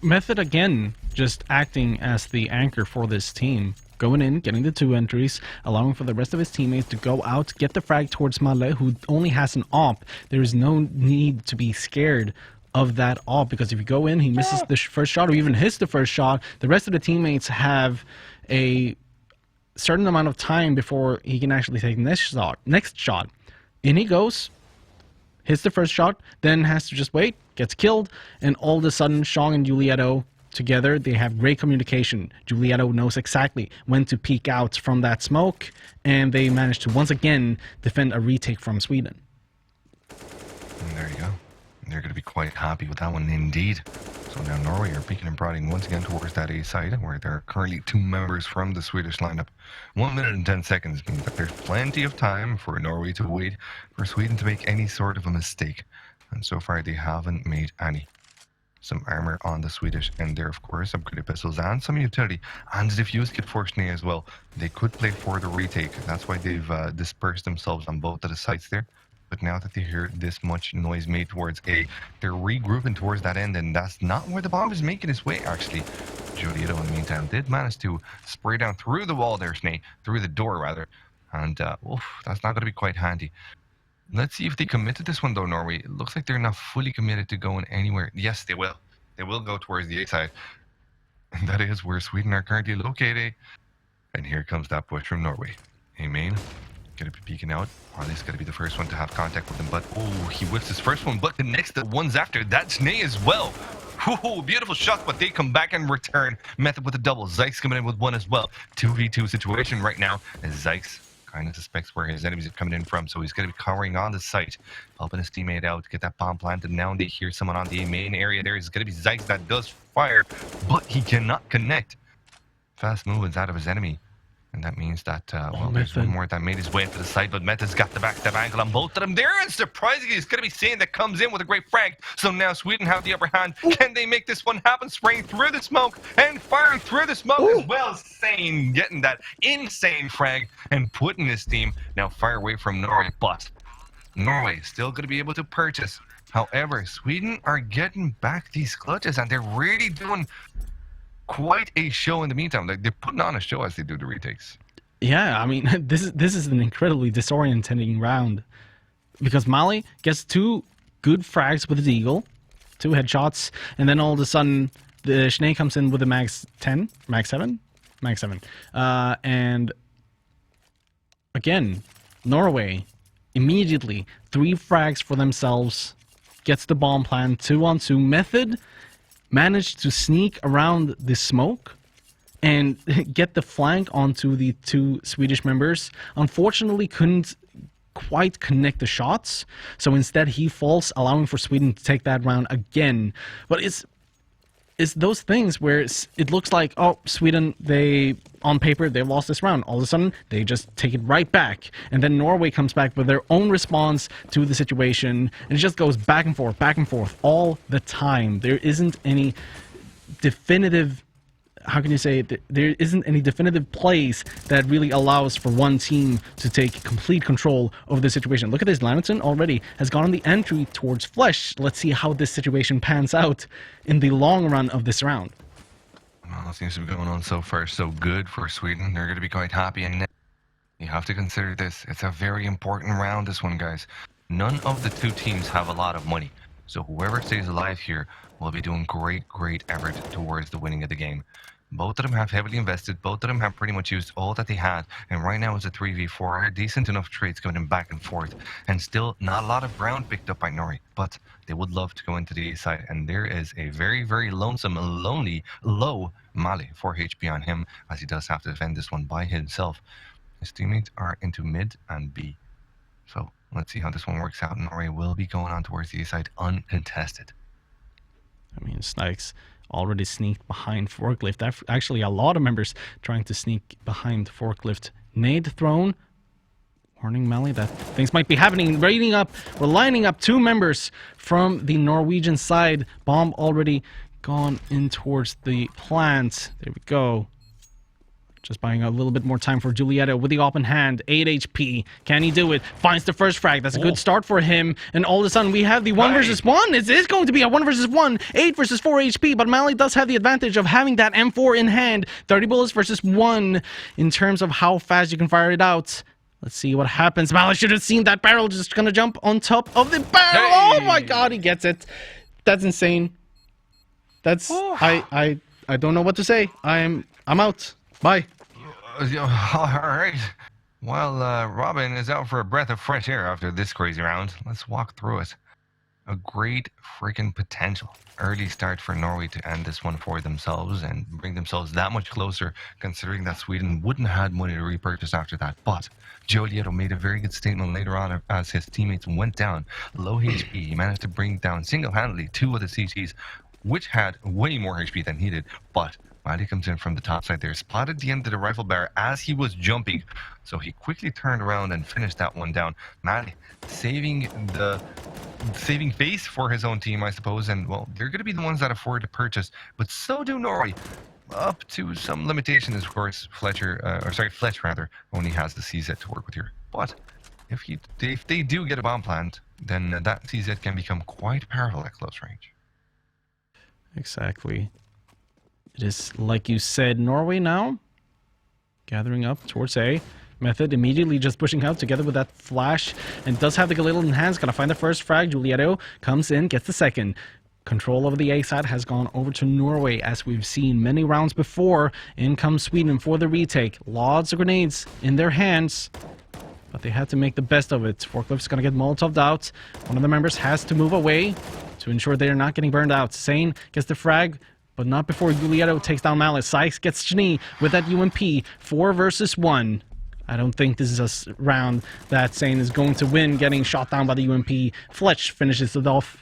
Method again, just acting as the anchor for this team. Going in, getting the 2 entries, allowing for the rest of his teammates to go out, get the frag towards Malle, who only has an AWP. There is no need to be scared of that AWP, because if you go in, he misses the first shot, or even hits the first shot, the rest of the teammates have a certain amount of time before he can actually take the next shot. In he goes, hits the first shot, then has to just wait, gets killed, and all of a sudden, Shong and Julieto together, they have great communication. Julieto knows exactly when to peek out from that smoke, and they manage to once again defend a retake from Sweden. And there you go. They're going to be quite happy with that one indeed. So now Norway are peeking and prodding once again towards that A side, where there are currently 2 members from the Swedish lineup. 1 minute and 10 seconds means that there's plenty of time for Norway to wait for Sweden to make any sort of a mistake. And so far they haven't made any. Some armor on the Swedish, and there of course upgraded pistols and some utility, and the diffuse kit for Schnee as well. They could play for the retake. That's why they've dispersed themselves on both of the sites there. But now that they hear this much noise made towards A, they're regrouping towards that end, and that's not where the bomb is making its way, actually. Joliet, in the meantime, did manage to spray down through the wall there, Snake, through the door, rather. And, that's not going to be quite handy. Let's see if they commit to this one, though, Norway. It looks like they're not fully committed to going anywhere. Yes, they will. They will go towards the A side. And that is where Sweden are currently located. And here comes that push from Norway. Hey, main. Gonna be peeking out. Harley's gonna be the first one to have contact with him, but oh, he whips his first one, but the next ones after, that's Schnee as well. Ooh, beautiful shot, but they come back and return. Method with a double. Zykes coming in with one as well. 2v2 situation right now, as Zykes kind of suspects where his enemies are coming in from, so he's gonna be covering on the site, helping his teammate out, get that bomb planted. Now they hear someone on the main area there. It's gonna be Zykes that does fire, but he cannot connect. Fast movements out of his enemy. And that means that, there's one more that made his way into the side, but Method's got the back-to-back angle on both of them there, and surprisingly, it's going to be Sane that comes in with a great frag. So now Sweden have the upper hand. Can they make this one happen? Spraying through the smoke and firing through the smoke as well. Sane getting that insane frag and putting his team now far away from Norway, but Norway still going to be able to purchase. However, Sweden are getting back these clutches, and they're really doing quite a show in the meantime. Like, they're putting on a show as they do the retakes. Yeah, I mean, this is an incredibly disorienting round, because Mali gets 2 good frags with his eagle, 2 headshots, and then all of a sudden the Schnee comes in with a max 7, and again, Norway immediately 3 frags for themselves, gets the bomb plan, 2-on-2. Method managed to sneak around the smoke and get the flank onto the 2 Swedish members. Unfortunately, couldn't quite connect the shots, so instead he falls, allowing for Sweden to take that round again. But it's it's those things where it looks like, oh, Sweden, on paper, they lost this round. All of a sudden, they just take it right back. And then Norway comes back with their own response to the situation. And it just goes back and forth all the time. There isn't any definitive, how can you say it? There isn't any definitive place that really allows for one team to take complete control over the situation. Look at this. Lamerton already has gone on the entry towards Flesh. Let's see how this situation pans out in the long run of this round. Well, it seems to be going on so far so good for Sweden. They're going to be quite happy. And you have to consider this. It's a very important round, this one, guys. None of the two teams have a lot of money. So whoever stays alive here will be doing great effort towards the winning of the game. Both of them have heavily invested. Both of them have pretty much used all that they had. And right now it's a 3v4. Decent enough trades going back and forth. And still not a lot of ground picked up by Nori. But they would love to go into the A side. And there is a very lonesome, lonely, low Mali 4 HP on him, as he does have to defend this one by himself. His teammates are into mid and B. So let's see how this one works out. Nori will be going on towards the A side uncontested. I mean, Snikes already sneaked behind Forklift. Actually, a lot of members trying to sneak behind Forklift. Nade thrown. Warning Mali that things might be happening. We're lining up two members from the Norwegian side. Bomb already gone in towards the plant. There we go. Just buying a little bit more time for Giulietto with the open hand. 8 HP. Can he do it? Finds the first frag. That's a good start for him. And all of a sudden, we have the 1 versus 1. It is going to be a 1 versus 1. 8 versus 4 HP. But Mali does have the advantage of having that M4 in hand. 30 bullets versus 1 in terms of how fast you can fire it out. Let's see what happens. Mali should have seen that barrel. Just going to jump on top of the barrel. Hey. Oh my god, he gets it. That's insane. That's... I don't know what to say. I'm out. Bye. All right. Well, Robin is out for a breath of fresh air after this crazy round. Let's walk through it. A great freaking potential. Early start for Norway to end this one for themselves and bring themselves that much closer, considering that Sweden wouldn't have had money to repurchase after that. But Giulietto made a very good statement later on as his teammates went down. Low HP, he managed to bring down single-handedly 2 of the CTs, which had way more HP than he did, but Mali comes in from the top side there, spotted the end of the rifle barrel as he was jumping, so he quickly turned around and finished that one down. Mali saving face for his own team, I suppose, and well, they're going to be the ones that afford to purchase, but so do Norway. Up to some limitations, of course. Fletch rather only has the CZ to work with here, but if they do get a bomb plant, then that CZ can become quite powerful at close range. Exactly. It is, like you said, Norway now gathering up towards A. Method immediately just pushing out together with that flash, and does have the Galil in hands. Gonna find the first frag. Giulietto comes in, gets the second. Control over the A side has gone over to Norway, as we've seen many rounds before. In comes Sweden for the retake. Lots of grenades in their hands, but they had to make the best of it. Forklift's gonna get Molotov'd out. One of the members has to move away to ensure they are not getting burned out. Sane gets the frag, but not before Giulietto takes down Malice. Sykes gets Schnee with that UMP. 4 versus 1. I don't think this is a round that Sane is going to win, getting shot down by the UMP. Fletch finishes it off.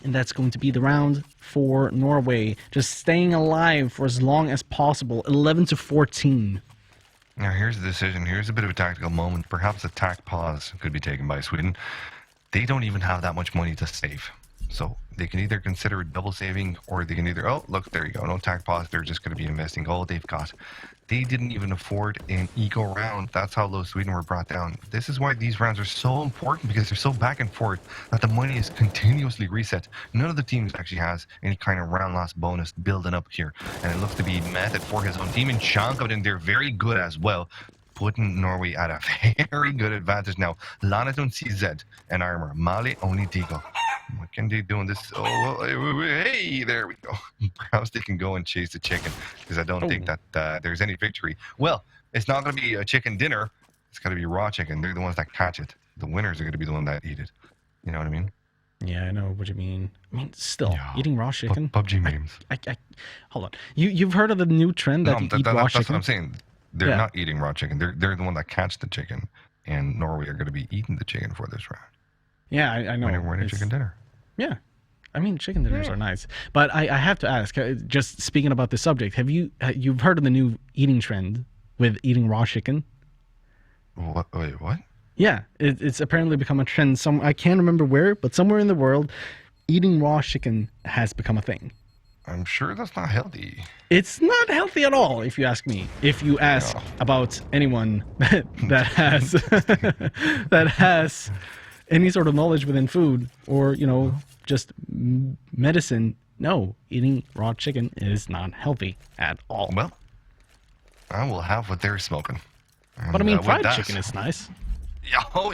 And that's going to be the round for Norway. Just staying alive for as long as possible. 11-14. Now here's the decision. Here's a bit of a tactical moment. Perhaps a tack pause could be taken by Sweden. They don't even have that much money to save. So they can either consider double saving, or they can either, oh, look, there you go, no tack pause, they're just going to be investing all they've got. They didn't even afford an eco round. That's how low Sweden were brought down. This is why these rounds are so important, because they're so back and forth that the money is continuously reset. None of the teams actually has any kind of round loss bonus building up here. And it looks to be Method for his own team, and Sean coming in there very good as well, putting Norway at a very good advantage now. Lanatun CZ and armor. Mali only Deagle. What can they do in this? Oh, well, hey, there we go. Perhaps they can go and chase the chicken, because I don't think that there's any victory. Well, it's not going to be a chicken dinner. It's going to be raw chicken. They're the ones that catch it. The winners are going to be the one that eat it. You know what I mean? Yeah, I know what you mean. I mean, still, eating raw chicken. PUBG memes. Hold on. You've heard of the new trend that you eat raw chicken? That's what I'm saying. They're not eating raw chicken. They're the one that catch the chicken, and Norway are going to be eating the chicken for this round. Yeah, I know. Winner chicken dinner. Yeah, I mean, chicken dinners are nice, but I have to ask. Just speaking about this subject, you've heard of the new eating trend with eating raw chicken? What? Wait, what? Yeah, it's apparently become a trend. I can't remember where, but somewhere in the world, eating raw chicken has become a thing. I'm sure that's not healthy. It's not healthy at all, if you ask me. If you ask about anyone that has that has any sort of knowledge within food or just medicine, no, eating raw chicken is not healthy at all. Well, I will have what they're smoking. But I mean, fried chicken is nice. Yeah, oh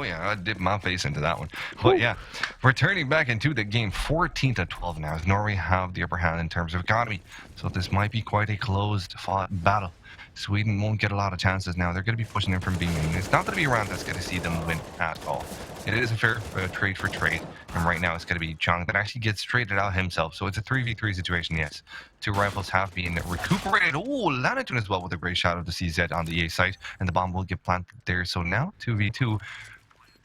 yeah, I dipped my face into that one. But yeah, returning back into the game, 14-12 now, as Norway have the upper hand in terms of economy. So this might be quite a closed-fought battle. Sweden won't get a lot of chances now. They're going to be pushing in from B main. It's not going to be around that's going to see them win at all. It is a fair trade for trade, and right now it's going to be Chong that actually gets traded out himself. So it's a 3v3 situation, yes. 2 rifles have been recuperated. Oh, Lanatun as well with a great shot of the CZ on the A site, and the bomb will get planted there. So now 2v2.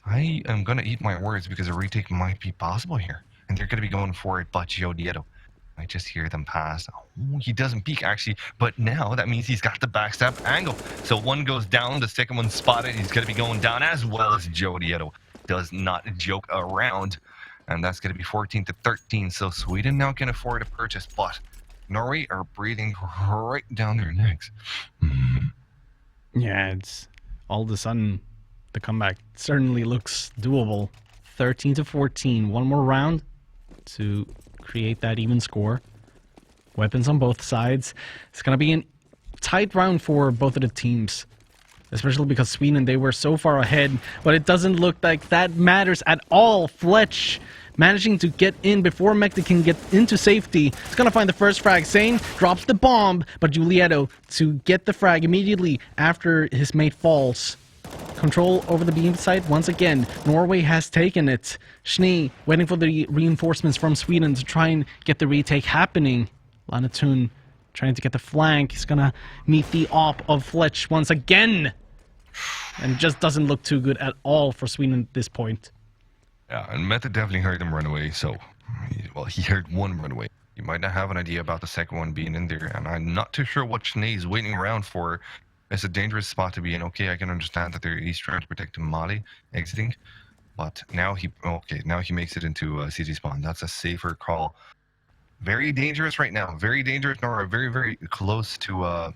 I am going to eat my words because a retake might be possible here, and they're going to be going for it, but Giodietto. I just hear them pass. Oh, he doesn't peek, actually, but now that means he's got the backstab angle. So one goes down, the second one's spotted. He's going to be going down as well as Giodietto. Does not joke around, and that's going to be 14-13. So Sweden now can afford a purchase, but Norway are breathing right down their necks. Yeah, it's all of a sudden the comeback certainly looks doable. 13-14, one more round to create that even score. Weapons on both sides. It's going to be a tight round for both of the teams, especially because Sweden, they were so far ahead, but it doesn't look like that matters at all. Fletch managing to get in before Mekti can get into safety. He's going to find the first frag. Zane drops the bomb, but Giulietto to get the frag immediately after his mate falls. Control over the beam site once again. Norway has taken it. Schnee waiting for the reinforcements from Sweden to try and get the retake happening. Lanatun trying to get the flank. He's gonna meet the op of Fletch once again. And just doesn't look too good at all for Sweden at this point. Yeah, and Meta definitely heard them run away, so... Well, he heard one run away. You might not have an idea about the second one being in there, and I'm not too sure what Schnee's waiting around for. It's a dangerous spot to be in. Okay, I can understand that he's trying to protect Mali exiting, but now he makes it into CG spawn. That's a safer call. Very dangerous right now. Very dangerous, Nora. Very, very close to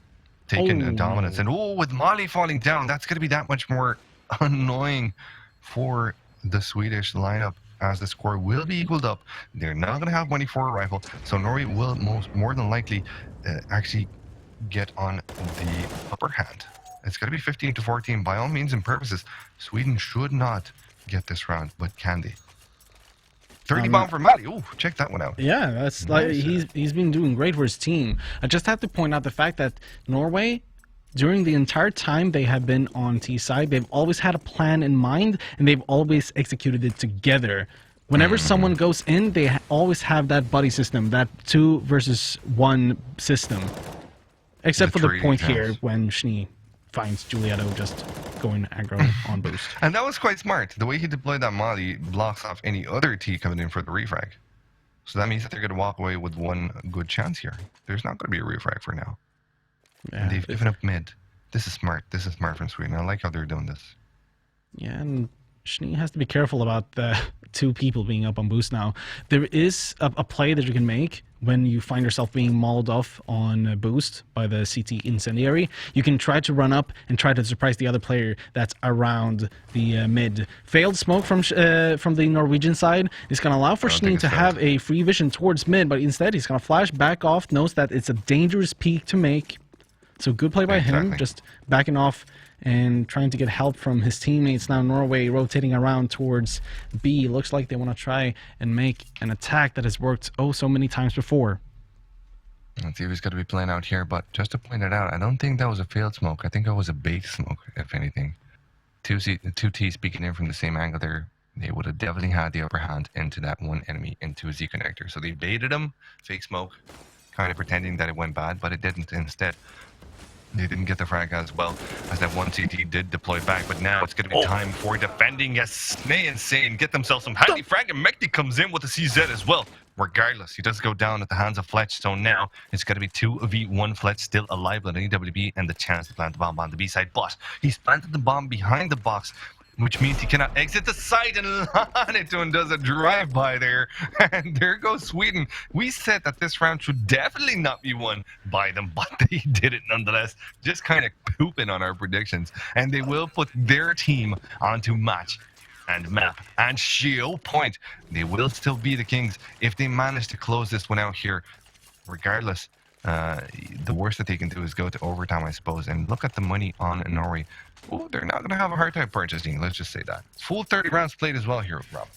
taking dominance. And with Mali falling down, that's going to be that much more annoying for the Swedish lineup, as the score will be equaled up. They're not going to have money for a rifle, so Norway will more than likely actually get on the upper hand. It's going to be 15-14 by all means and purposes. Sweden should not get this round, but can they? 30 bomb for Mali. Oh, check that one out. Yeah, that's like he's been doing great for his team. I just have to point out the fact that Norway, during the entire time they have been on T side, they've always had a plan in mind, and they've always executed it together. Whenever someone goes in, they always have that buddy system, that 2 versus 1 system. Except for the point here when Schnee finds Giulietto just going aggro on boost. And that was quite smart. The way he deployed that Mali blocks off any other T coming in for the refrag. So that means that they're going to walk away with one good chance here. There's not going to be a refrag for now. Yeah, and they've given up mid. This is smart. This is smart from Sweden. I like how they're doing this. Yeah, and Schnee has to be careful about the 2 people being up on boost now. There is a play that you can make when you find yourself being mauled off on boost by the CT incendiary. You can try to run up and try to surprise the other player that's around the mid. Failed smoke from the Norwegian side is going to allow for Schnee to have a free vision towards mid, but instead he's going to flash back off, knows that it's a dangerous peek to make. So good play by him, just backing off and trying to get help from his teammates. Now Norway rotating around towards B. Looks like they want to try and make an attack that has worked so many times before. Let's see if he's going to be playing out here, but just to point it out, I don't think that was a failed smoke. I think that was a bait smoke, if anything. 2 T's peeking in from the same angle there. They would have definitely had the upper hand into that one enemy, into a Z connector. So they baited him, fake smoke, kind of pretending that it went bad, but it didn't instead. They didn't get the frag as well as that one CT did deploy back, but now it's going to be time for defending as Snay and Sane get themselves some handy frag, and Mekti comes in with a CZ as well. Regardless, he does go down at the hands of Fletch, so now it's going to be 2v1 Fletch still alive on AWB and the chance to plant the bomb on the B side, but he's planted the bomb behind the box, which means he cannot exit the site, and Lanitun does a drive-by there, and there goes Sweden. We said that this round should definitely not be won by them, but they did it nonetheless, just kind of pooping on our predictions, and they will put their team onto match and map and shield point. They will still be the Kings if they manage to close this one out here. Regardless, the worst that they can do is go to overtime, I suppose, and look at the money on Norway. Oh, they're not going to have a hard time purchasing, let's just say that. Full 30 rounds played as well here, Rob.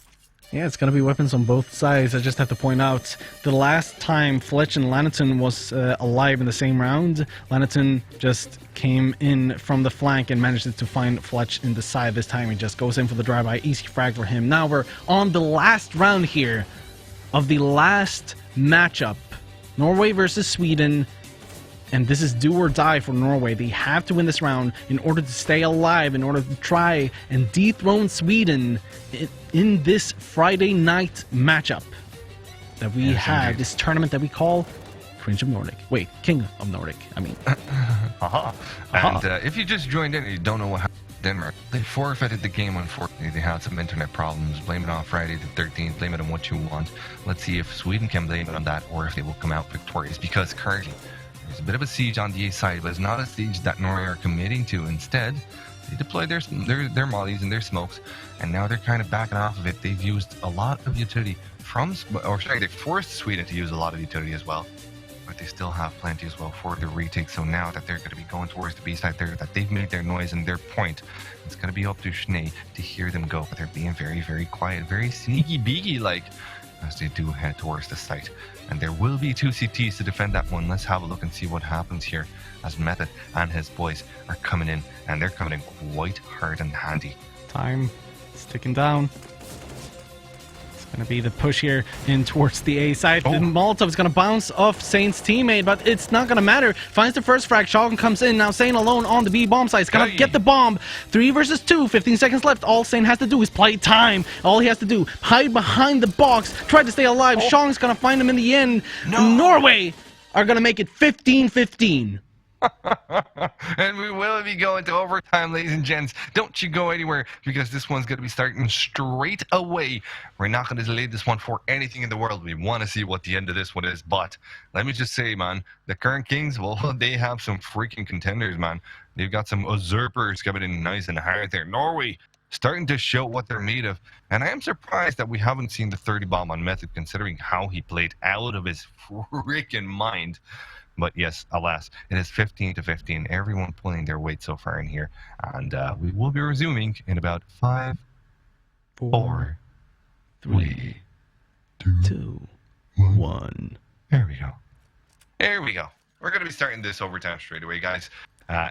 Yeah, it's going to be weapons on both sides. I just have to point out, the last time Fletch and Lanitun was alive in the same round, Lanitun just came in from the flank and managed to find Fletch in the side. This time he just goes in for the drive-by, easy frag for him. Now we're on the last round here of the last matchup. Norway versus Sweden. And this is do or die for Norway. They have to win this round in order to stay alive, in order to try and dethrone Sweden in this Friday night matchup that we have, this tournament that we call Cringe of Nordic. Wait, King of Nordic, I mean. And if you just joined in and you don't know what happened in Denmark, they forfeited the game, unfortunately. They had some internet problems. Blame it on Friday the 13th. Blame it on what you want. Let's see if Sweden can blame it on that or if they will come out victorious, because currently there's a bit of a siege on the A side, but it's not a siege that Norway are committing to. Instead, they deployed their mollies and their smokes, and now they're kind of backing off of it. They've used a lot of utility they forced Sweden to use a lot of utility as well, but they still have plenty as well for the retake. So now that they're going to be going towards the B side there, that they've made their noise and their point, it's going to be up to Schnee to hear them go, but they're being very, very quiet, very sneaky beaky like, as they do head towards the site. And there will be 2 CTs to defend that one. Let's have a look and see what happens here as Method and his boys are coming in, and they're coming in quite hard and handy. Time is ticking down. It's going to be the push here in towards the A side. The Molotov is going to bounce off Sane's teammate, but it's not going to matter. Finds the first frag. Shogun comes in. Now Sane alone on the B bomb site. He's going to get the bomb. 3 versus 2. 15 seconds left. All Sane has to do is play time. All he has to do, hide behind the box. Try to stay alive. Shogun's going to find him in the end. No. Norway are going to make it 15-15. And we will be going to overtime, ladies and gents. Don't you go anywhere, because this one's going to be starting straight away. We're not going to delay this one for anything in the world. We want to see what the end of this one is. But let me just say, man, the current Kings, well, they have some freaking contenders, man. They've got some usurpers coming in nice and hard there. Norway starting to show what they're made of. And I am surprised that we haven't seen the 30 bomb on Method, considering how he played out of his freaking mind. But yes, alas, it is 15-15. Everyone pulling their weight so far in here. And we will be resuming in about 5, 4, 3, 2, 1. There we go. There we go. We're going to be starting this overtime straight away, guys.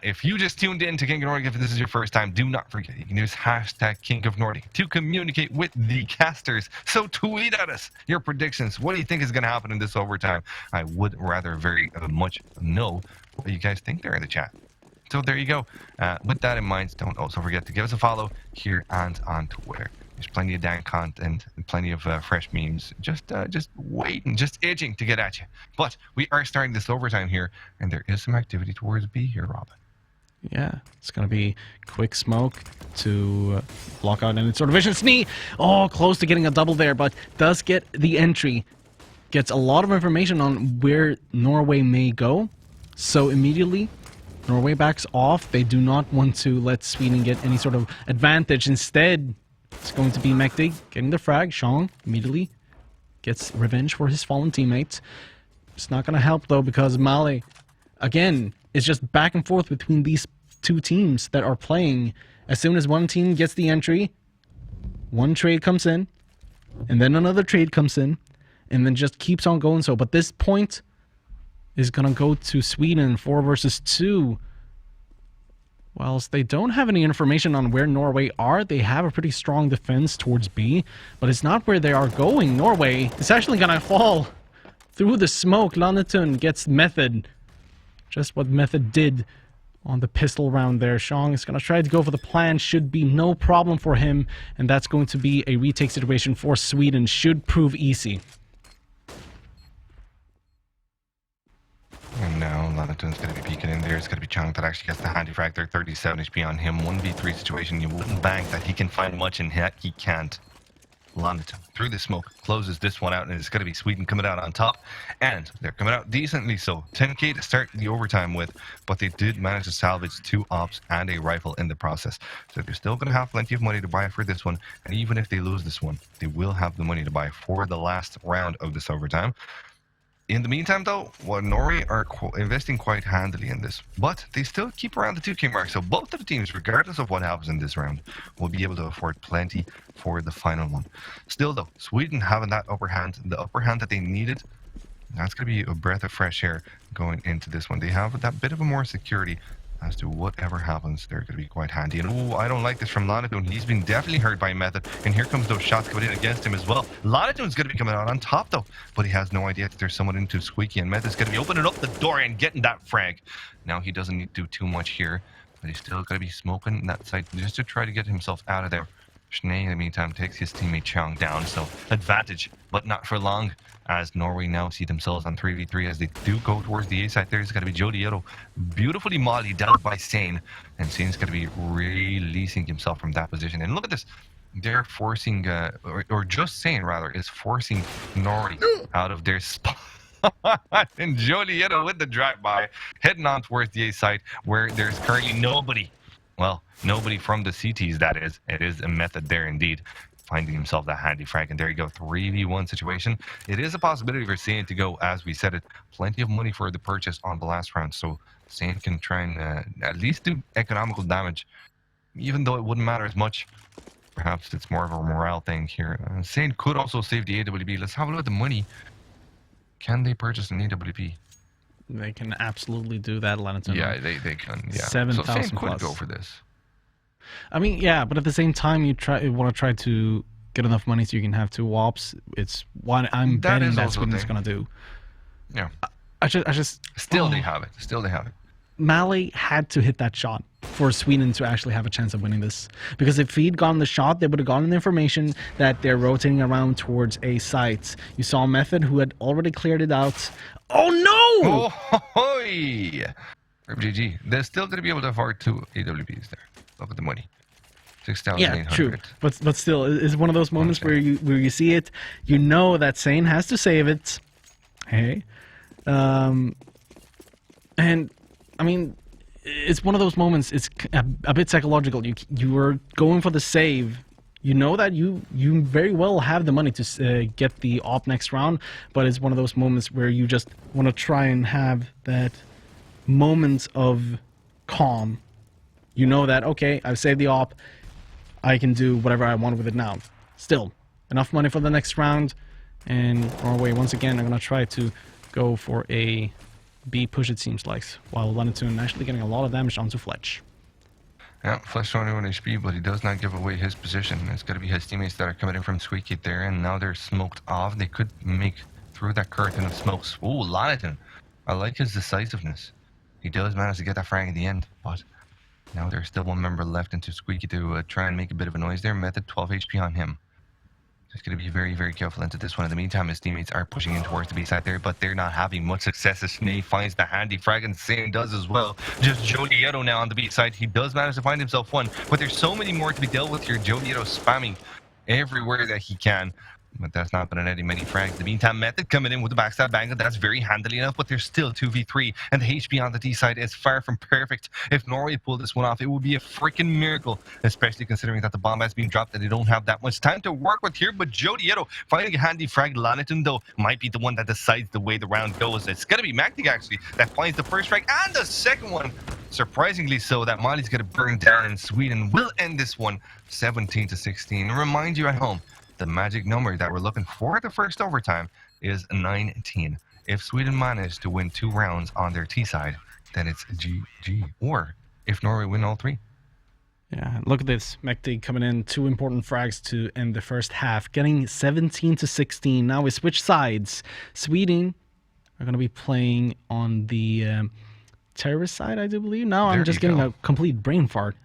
If you just tuned in to King of Nordic, if this is your first time, do not forget, you can use hashtag King of Nordic to communicate with the casters. So tweet at us your predictions. What do you think is going to happen in this overtime? I would rather very much know what you guys think there in the chat. So there you go. With that in mind, don't also forget to give us a follow here and on Twitter. There's plenty of Dan content and plenty of fresh memes just waiting, just itching to get at you. But we are starting this overtime here, and there is some activity towards B here, Robin. Yeah, it's going to be quick smoke to block out any sort of vision. Snee, close to getting a double there, but does get the entry. Gets a lot of information on where Norway may go. So immediately, Norway backs off. They do not want to let Sweden get any sort of advantage. Instead, it's going to be Mektig getting the frag. Shang immediately gets revenge for his fallen teammates. It's not going to help, though, because Mali, again, is just back and forth between these 2 teams that are playing. As soon as one team gets the entry, one trade comes in, and then another trade comes in, and then just keeps on going so. But this point is going to go to Sweden, 4 versus 2. Whilst they don't have any information on where Norway are, they have a pretty strong defense towards B, but it's not where they are going. Norway is actually going to fall through the smoke. Lanitun gets Method. Just what Method did on the pistol round there. Xiong is going to try to go for the plan. Should be no problem for him. And that's going to be a retake situation for Sweden. Should prove easy. And now Lanatun's going to be peeking in there. It's going to be Chang that actually gets the handy frag there. 37 HP on him. 1v3 situation. You wouldn't bank that he can find much, and he can't. Lanatun through the smoke closes this one out, and it's going to be Sweden coming out on top, and they're coming out decently so. 10k to start the overtime with, but they did manage to salvage 2 ops and a rifle in the process, so they're still going to have plenty of money to buy for this one. And even if they lose this one, they will have the money to buy for the last round of this overtime. In the meantime, though, Norway are investing quite handily in this, but they still keep around the 2k mark, so both of the teams, regardless of what happens in this round, will be able to afford plenty for the final one. Still, though, Sweden having that upper hand, the upper hand that they needed, that's going to be a breath of fresh air going into this one. They have that bit of a more security as to whatever happens. They're going to be quite handy. And oh, I don't like this from Lanatun. He's been definitely hurt by Method, and here comes those shots coming in against him as well. Lanatun's going to be coming out on top though, but he has no idea that there's someone into Squeaky, and Method's going to be opening up the door and getting that frag. Now he doesn't need to do too much here, but he's still going to be smoking that side just to try to get himself out of there. Schnee, in the meantime, takes his teammate Chang down, so advantage, but not for long, as Norway now see themselves on 3v3 as they do go towards the A side. There is going to be Jodiero, beautifully mollied down by Sane, and Sane's going to be releasing himself from that position. And look at this, they're forcing, or just Sane rather, is forcing Norway out of their spot. And Jodiero with the drive-by, heading on towards the A side, where there's currently nobody. Well, nobody from the CTs, that is. It is a Method there indeed, finding himself that handy frag. And there you go, 3v1 situation. It is a possibility for Sane to go, as we said it, plenty of money for the purchase on the last round. So Sane can try and at least do economical damage, even though it wouldn't matter as much. Perhaps it's more of a morale thing here. Sane could also save the AWP. Let's have a look at the money. Can they purchase an AWP? They can absolutely do that, Lennon. Yeah, they can. Yeah, 7,000 so plus. could go for this. I mean, yeah, but at the same time, you want to try to get enough money so you can have 2 wops. It's what I'm betting that's what it's gonna do. Yeah. I just. Still, they have it. Still, they have it. Mali had to hit that shot for Sweden to actually have a chance of winning this. Because if he'd gotten the shot, they would have gotten the information that they're rotating around towards A sites. You saw Method, who had already cleared it out. Oh no! Oh, hoi! GG. They're still going to be able to afford 2 AWPs there. Look at the money. 6,800. Yeah, true. But still, it's one of those moments where you see it, you know that Sane has to save it. Hey. And I mean, it's one of those moments, it's a bit psychological. You are going for the save. You know that you very well have the money to get the op next round, but it's one of those moments where you just want to try and have that moment of calm. You know that, okay, I've saved the op, I can do whatever I want with it now. Still, enough money for the next round, and Norway, once again, are going to try to go for a B push, it seems like, while Lenatun actually getting a lot of damage onto Fletch. Yeah, Fletch only 1 HP, but he does not give away his position. It's going to be his teammates that are coming in from Squeaky there, and now they're smoked off. They could make through that curtain of smokes. Ooh, Lenatun. I like his decisiveness. He does manage to get that frag at the end, but now there's still 1 member left into Squeaky to try and make a bit of a noise there. Method, 12 HP on him. Just going to be very, very careful into this one. In the meantime, his teammates are pushing in towards the B side there, but they're not having much success as Schnee finds the handy frag, and Sane does as well. Just Jodiero now on the B side. He does manage to find himself 1, but there's so many more to be dealt with here. Jodiero spamming everywhere that he can, but that's not been any many frags. In the meantime, Method coming in with the backstab banger. That's very handily enough, but there's still 2v3, and the HP on the D side is far from perfect. If Norway pulled this one off, it would be a freaking miracle, especially considering that the bomb has been dropped and they don't have that much time to work with here. But Jodiero finding a handy frag. Lanatun, though, might be the one that decides the way the round goes. It's going to be Magdig, actually, that finds the first frag and the second one. Surprisingly so, that Mali's going to burn down, and Sweden will end this one 17-16. And remind you at home, the magic number that we're looking for the first overtime is 19. If Sweden managed to win 2 rounds on their T side, then it's GG. Or if Norway win all 3. Yeah, look at this. Mektig coming in, 2 important frags to end the first half, getting 17-16. Now we switch sides. Sweden are going to be playing on the terrorist side, I do believe. Now I'm There just you getting go. a complete brain fart.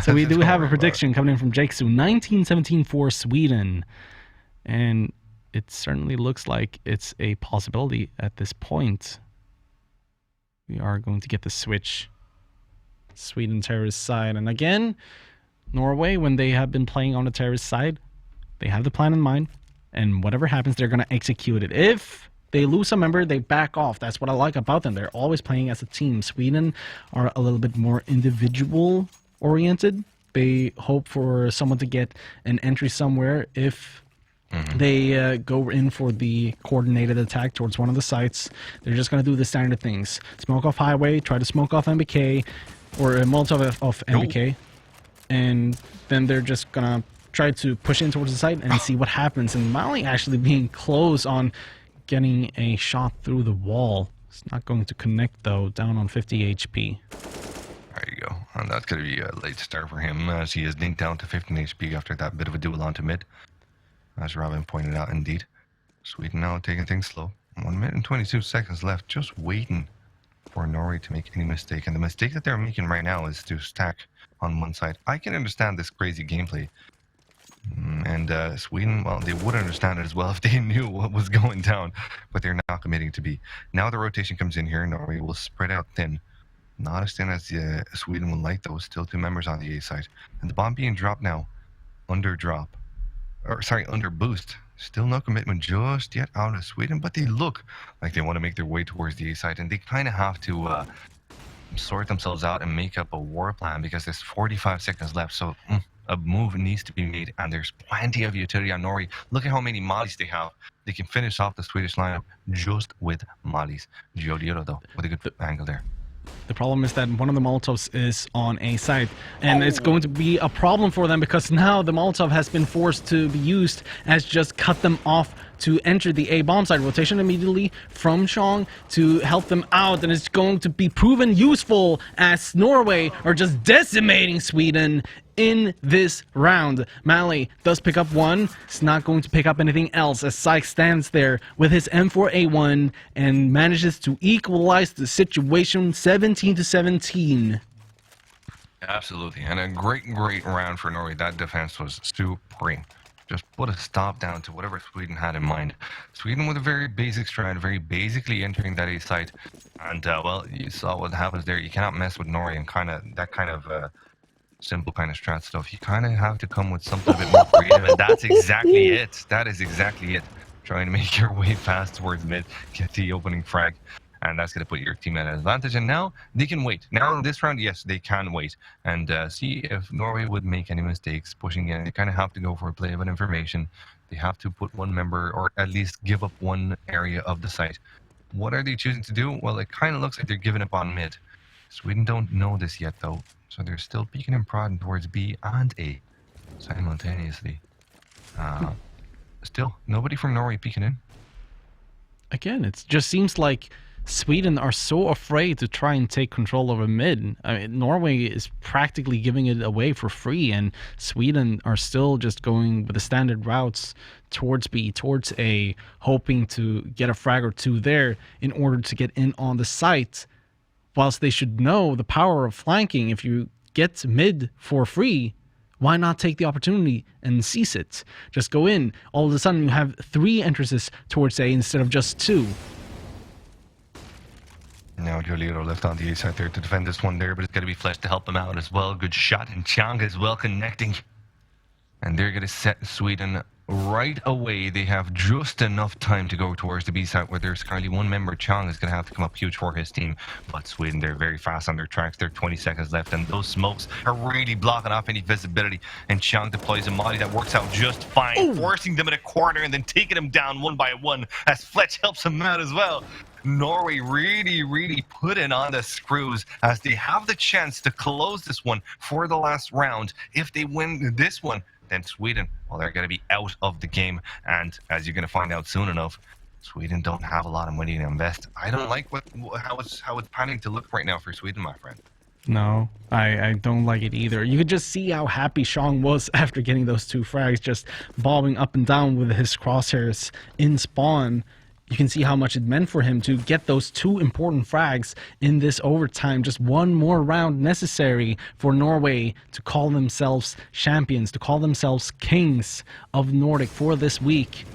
So we do have a prediction coming in from Jakesu, 1917 for Sweden. And it certainly looks like it's a possibility at this point. We are going to get the switch. Sweden terrorist side. And again, Norway, when they have been playing on the terrorist side, they have the plan in mind. And whatever happens, they're going to execute it. If they lose a member, they back off. That's what I like about them. They're always playing as a team. Sweden are a little bit more individual oriented. They hope for someone to get an entry somewhere. If they go in for the coordinated attack towards one of the sites, they're just going to do the standard things. Smoke off highway, try to smoke off MBK, or a Molotov off MBK. And then they're just going to try to push in towards the site and see what happens. And Mali actually being close on getting a shot through the wall. It's not going to connect, though, down on 50 HP. There you go. And that's going to be a late start for him as he is dinked down to 15 HP after that bit of a duel onto mid. As Robin pointed out, indeed. Sweden now taking things slow. 1 minute and 22 seconds left, just waiting for Norway to make any mistake. And the mistake that they're making right now is to stack on one side. I can understand this crazy gameplay. And Sweden, well, they would understand it as well if they knew what was going down, but they're not committing to be. Now the rotation comes in here. Norway will spread out thin. Not as thin as Sweden would like, though. Still 2 members on the A side. And the bomb being dropped now. Under drop. Or, sorry, under boost. Still no commitment just yet out of Sweden, but they look like they want to make their way towards the A side. And they kind of have to sort themselves out and make up a war plan because there's 45 seconds left. So a move needs to be made, and there's plenty of utility on Norway. Look at how many mollies they have. They can finish off the Swedish lineup just with mollies. Gioliero, though, with a good angle there. The problem is that one of the Molotovs is on A side, and it's going to be a problem for them because now the Molotov has been forced to be used as just cut them off to enter the A bomb side rotation immediately from Chong to help them out, and it's going to be proven useful as Norway are just decimating Sweden in this round. Mali does pick up one. It's not going to pick up anything else as Sykes stands there with his M4A1 and manages to equalize the situation 17-17. Absolutely, and a great round for Norway. That defense was supreme. Just put a stop down to whatever Sweden had in mind. Sweden with a very basic strat, very basically entering that A site. And, well, you saw what happens there. You cannot mess with Norway and that kind of simple kind of strat stuff. You kind of have to come with something a bit more creative, and that's exactly it. That is exactly it. Trying to make your way fast towards mid, get the opening frag. And that's going to put your team at an advantage. And now they can wait. Now in this round, yes, they can wait. And see if Norway would make any mistakes pushing in. They kind of have to go for a play of an information. They have to put one member or at least give up one area of the site. What are they choosing to do? Well, it kind of looks like they're giving up on mid. Sweden don't know this yet, though. So they're still peeking and prodding towards B and A simultaneously. Still, nobody from Norway peeking in. Again, it just seems like Sweden are so afraid to try and take control over mid. I mean, Norway is practically giving it away for free, and Sweden are still just going with the standard routes towards B, towards A, hoping to get a frag or two there in order to get in on the site. Whilst they should know the power of flanking. If you get mid for free, why not take the opportunity and seize it? Just go in. All of a sudden, you have 3 entrances towards A instead of just 2. Now Gioliero left on the A side there to defend this one there, but it's going to be Flesh to help him out as well. Good shot, and Chang as well connecting. And they're going to set Sweden right away. They have just enough time to go towards the B side where there's currently one member. Chang is going to have to come up huge for his team. But Sweden, they're very fast on their tracks. They're 20 seconds left, and those smokes are really blocking off any visibility. And Chang deploys a molly that works out just fine, forcing them in a corner and then taking them down one by one as Fletch helps him out as well. Norway really putting on the screws as they have the chance to close this one for the last round. If they win this one, then Sweden, well, they're going to be out of the game. And as you're going to find out soon enough, Sweden don't have a lot of money to invest. I don't like how it's planning to look right now for Sweden, my friend. No, I don't like it either. You could just see how happy Chong was after getting those 2 frags, just bobbing up and down with his crosshairs in spawn. you can see how much it meant for him to get those 2 important frags in this overtime. Just one more round necessary for Norway to call themselves champions, to call themselves kings of Nordic for this week.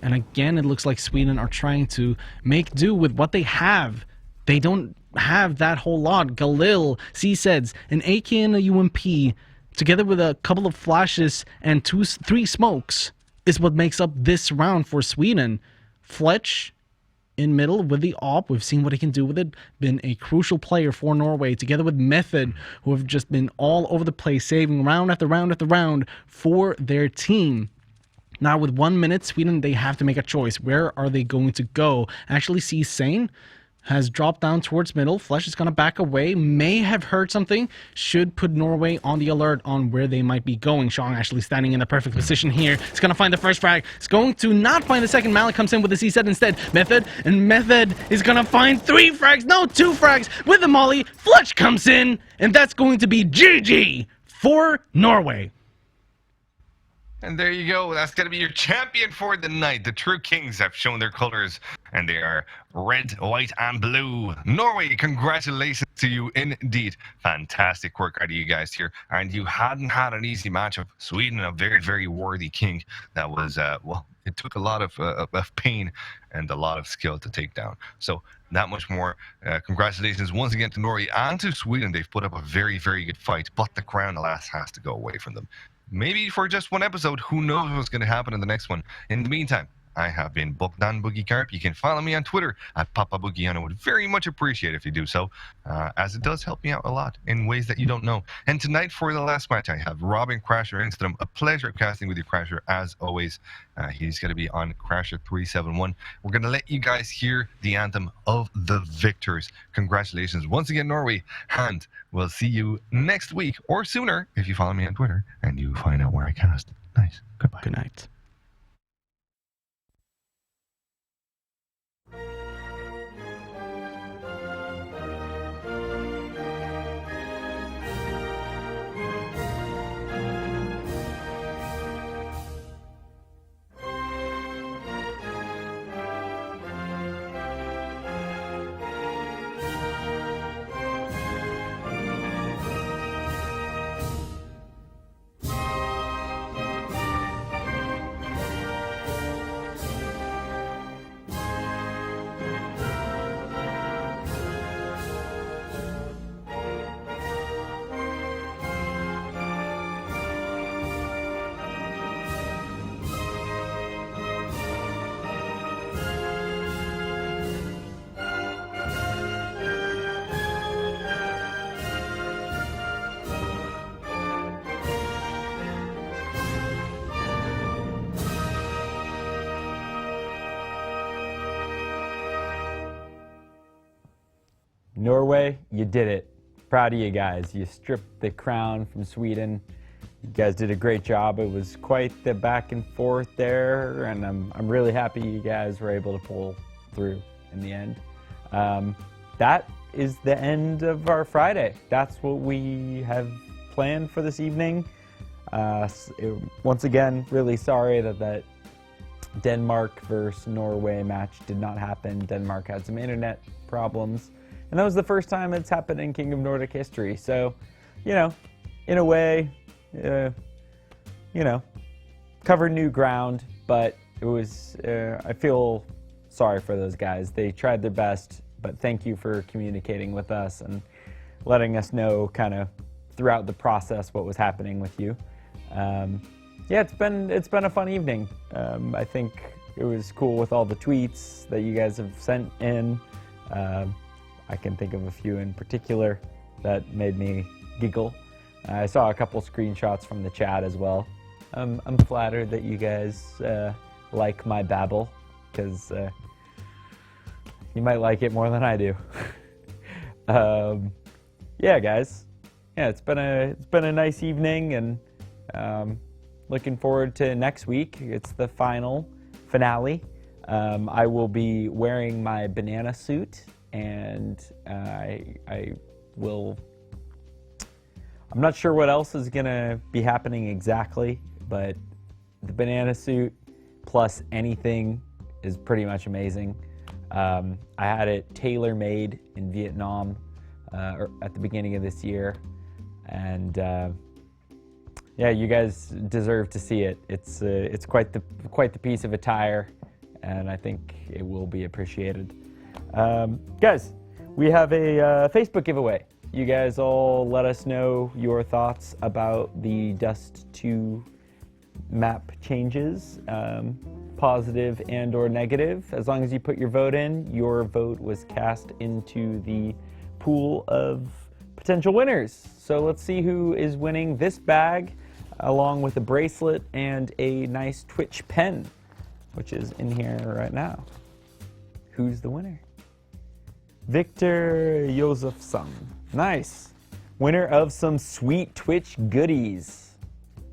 And again, it looks like Sweden are trying to make do with what they have. They don't have that whole lot. Galil, C-Seds, an AK and a UMP, together with a couple of flashes and 3 smokes, is what makes up this round for Sweden. Fletch in middle with the AWP. We've seen what he can do with it. Been a crucial player for Norway, together with Method, who have just been all over the place, saving round after round after round for their team. Now with 1 minute, Sweden, they have to make a choice. Where are they going to go? Actually, see Sane has dropped down towards middle. Flesh is going to back away. May have heard something. Should put Norway on the alert on where they might be going. Shang actually standing in the perfect position here. He's going to find the first frag. He's going to not find the second. Malik comes in with the C-set instead. Method. And Method is going to find 3 frags. No, 2 frags with the molly. Fletch comes in. And that's going to be GG for Norway. And there you go. That's going to be your champion for the night. The true kings have shown their colors, and they are red, white, and blue. Norway, congratulations to you indeed. Fantastic work out of you guys here. And you hadn't had an easy matchup. Sweden, a very, very worthy king. That was, well, it took a lot of pain and a lot of skill to take down. So that much more. Congratulations once again to Norway and to Sweden. They've put up a very, very good fight, but the crown, alas, has to go away from them. Maybe for just one episode, who knows what's going to happen in the next one. In the meantime, I have been Bogdan Boogie Carp. You can follow me on Twitter at Papa Boogie, and I would very much appreciate if you do so, as it does help me out a lot in ways that you don't know. And tonight, for the last match, I have Robin Crasher Engström. A pleasure casting with you, Crasher, as always. He's going to be on Crasher 371. We're going to let you guys hear the anthem of the victors. Congratulations once again, Norway, and we'll see you next week or sooner if you follow me on Twitter and you find out where I cast. Nice. Goodbye. Good night. Norway, you did it. Proud of you guys. You stripped the crown from Sweden. You guys did a great job. It was quite the back and forth there, and I'm really happy you guys were able to pull through in the end. That is the end of our Friday. That's what we have planned for this evening. Once again, really sorry that Denmark versus Norway match did not happen. Denmark had some internet problems. And that was the first time it's happened in King of Nordic history. So, you know, in a way, you know, covered new ground, but it was, I feel sorry for those guys. They tried their best, but thank you for communicating with us and letting us know kind of throughout the process what was happening with you. Yeah, it's been a fun evening. I think it was cool with all the tweets that you guys have sent in. I can think of a few in particular that made me giggle. I saw a couple screenshots from the chat as well. I'm flattered that you guys like my babble, because you might like it more than I do. Yeah, guys. Yeah, it's been a nice evening, and looking forward to next week. It's the finale. I will be wearing my banana suit, and I will. I'm not sure what else is gonna be happening exactly, but the banana suit plus anything is pretty much amazing. I had it tailor-made in Vietnam at the beginning of this year, and yeah, you guys deserve to see it. It's quite the piece of attire, and I think it will be appreciated. Guys, we have a Facebook giveaway. You guys all let us know your thoughts about the Dust 2 map changes, positive and or negative. As long as you put your vote in, your vote was cast into the pool of potential winners. So let's see who is winning this bag, along with a bracelet and a nice Twitch pen, which is in here right now. Who's the winner? Victor Josefsson. Nice. Winner of some sweet Twitch goodies.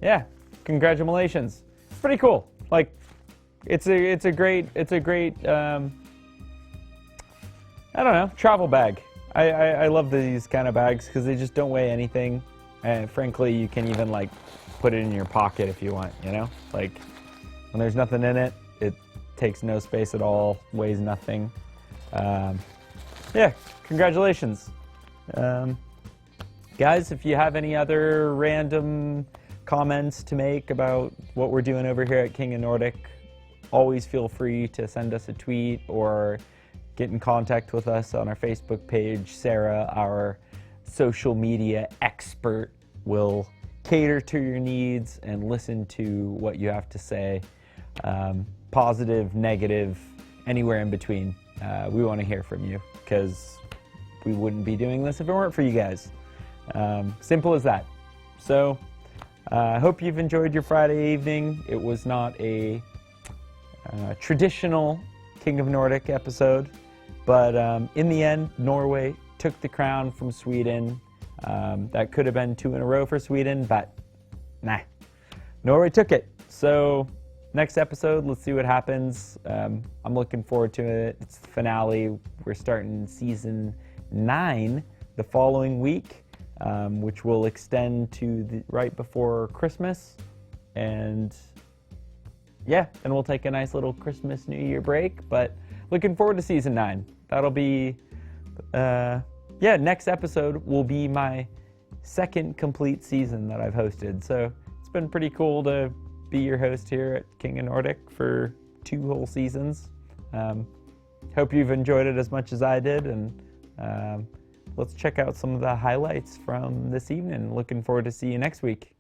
Yeah, congratulations. It's pretty cool. Like, it's a great I don't know, travel bag. I love these kind of bags because they just don't weigh anything, and frankly, you can even like put it in your pocket if you want, you know? Like, when there's nothing in it, it takes no space at all, weighs nothing. Yeah, congratulations. Guys, if you have any other random comments to make about what we're doing over here at King of Nordic, always feel free to send us a tweet or get in contact with us on our Facebook page. Sarah, our social media expert, will cater to your needs and listen to what you have to say. Positive, negative, anywhere in between. We want to hear from you because we wouldn't be doing this if it weren't for you guys. Simple as that. So I hope you've enjoyed your Friday evening. It was not a traditional King of Nordic episode, but in the end, Norway took the crown from Sweden. That could have been 2 in a row for Sweden, but nah, Norway took it. So next episode, let's see what happens. I'm looking forward to it. It's the finale. We're starting season 9 the following week, which will extend to right before Christmas. And yeah, then we'll take a nice little Christmas, New Year break, but looking forward to season 9. That'll be, yeah, next episode will be my second complete season that I've hosted. So it's been pretty cool to be your host here at King of Nordic for 2 whole seasons. Hope you've enjoyed it as much as I did, and let's check out some of the highlights from this evening. Looking forward to see you next week.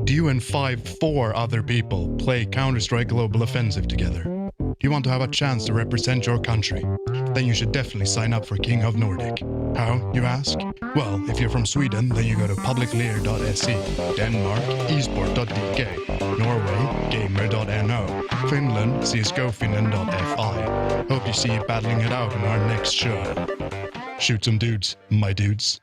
Do you and 4 other people play Counter-Strike Global Offensive together? Do you want to have a chance to represent your country? Then you should definitely sign up for King of Nordic. How, you ask? Well, if you're from Sweden, then you go to publiclear.se, Denmark, esport.dk, Norway, gamer.no, Finland, csgofinland.fi. Hope you see you battling it out in our next show. Shoot some dudes, my dudes.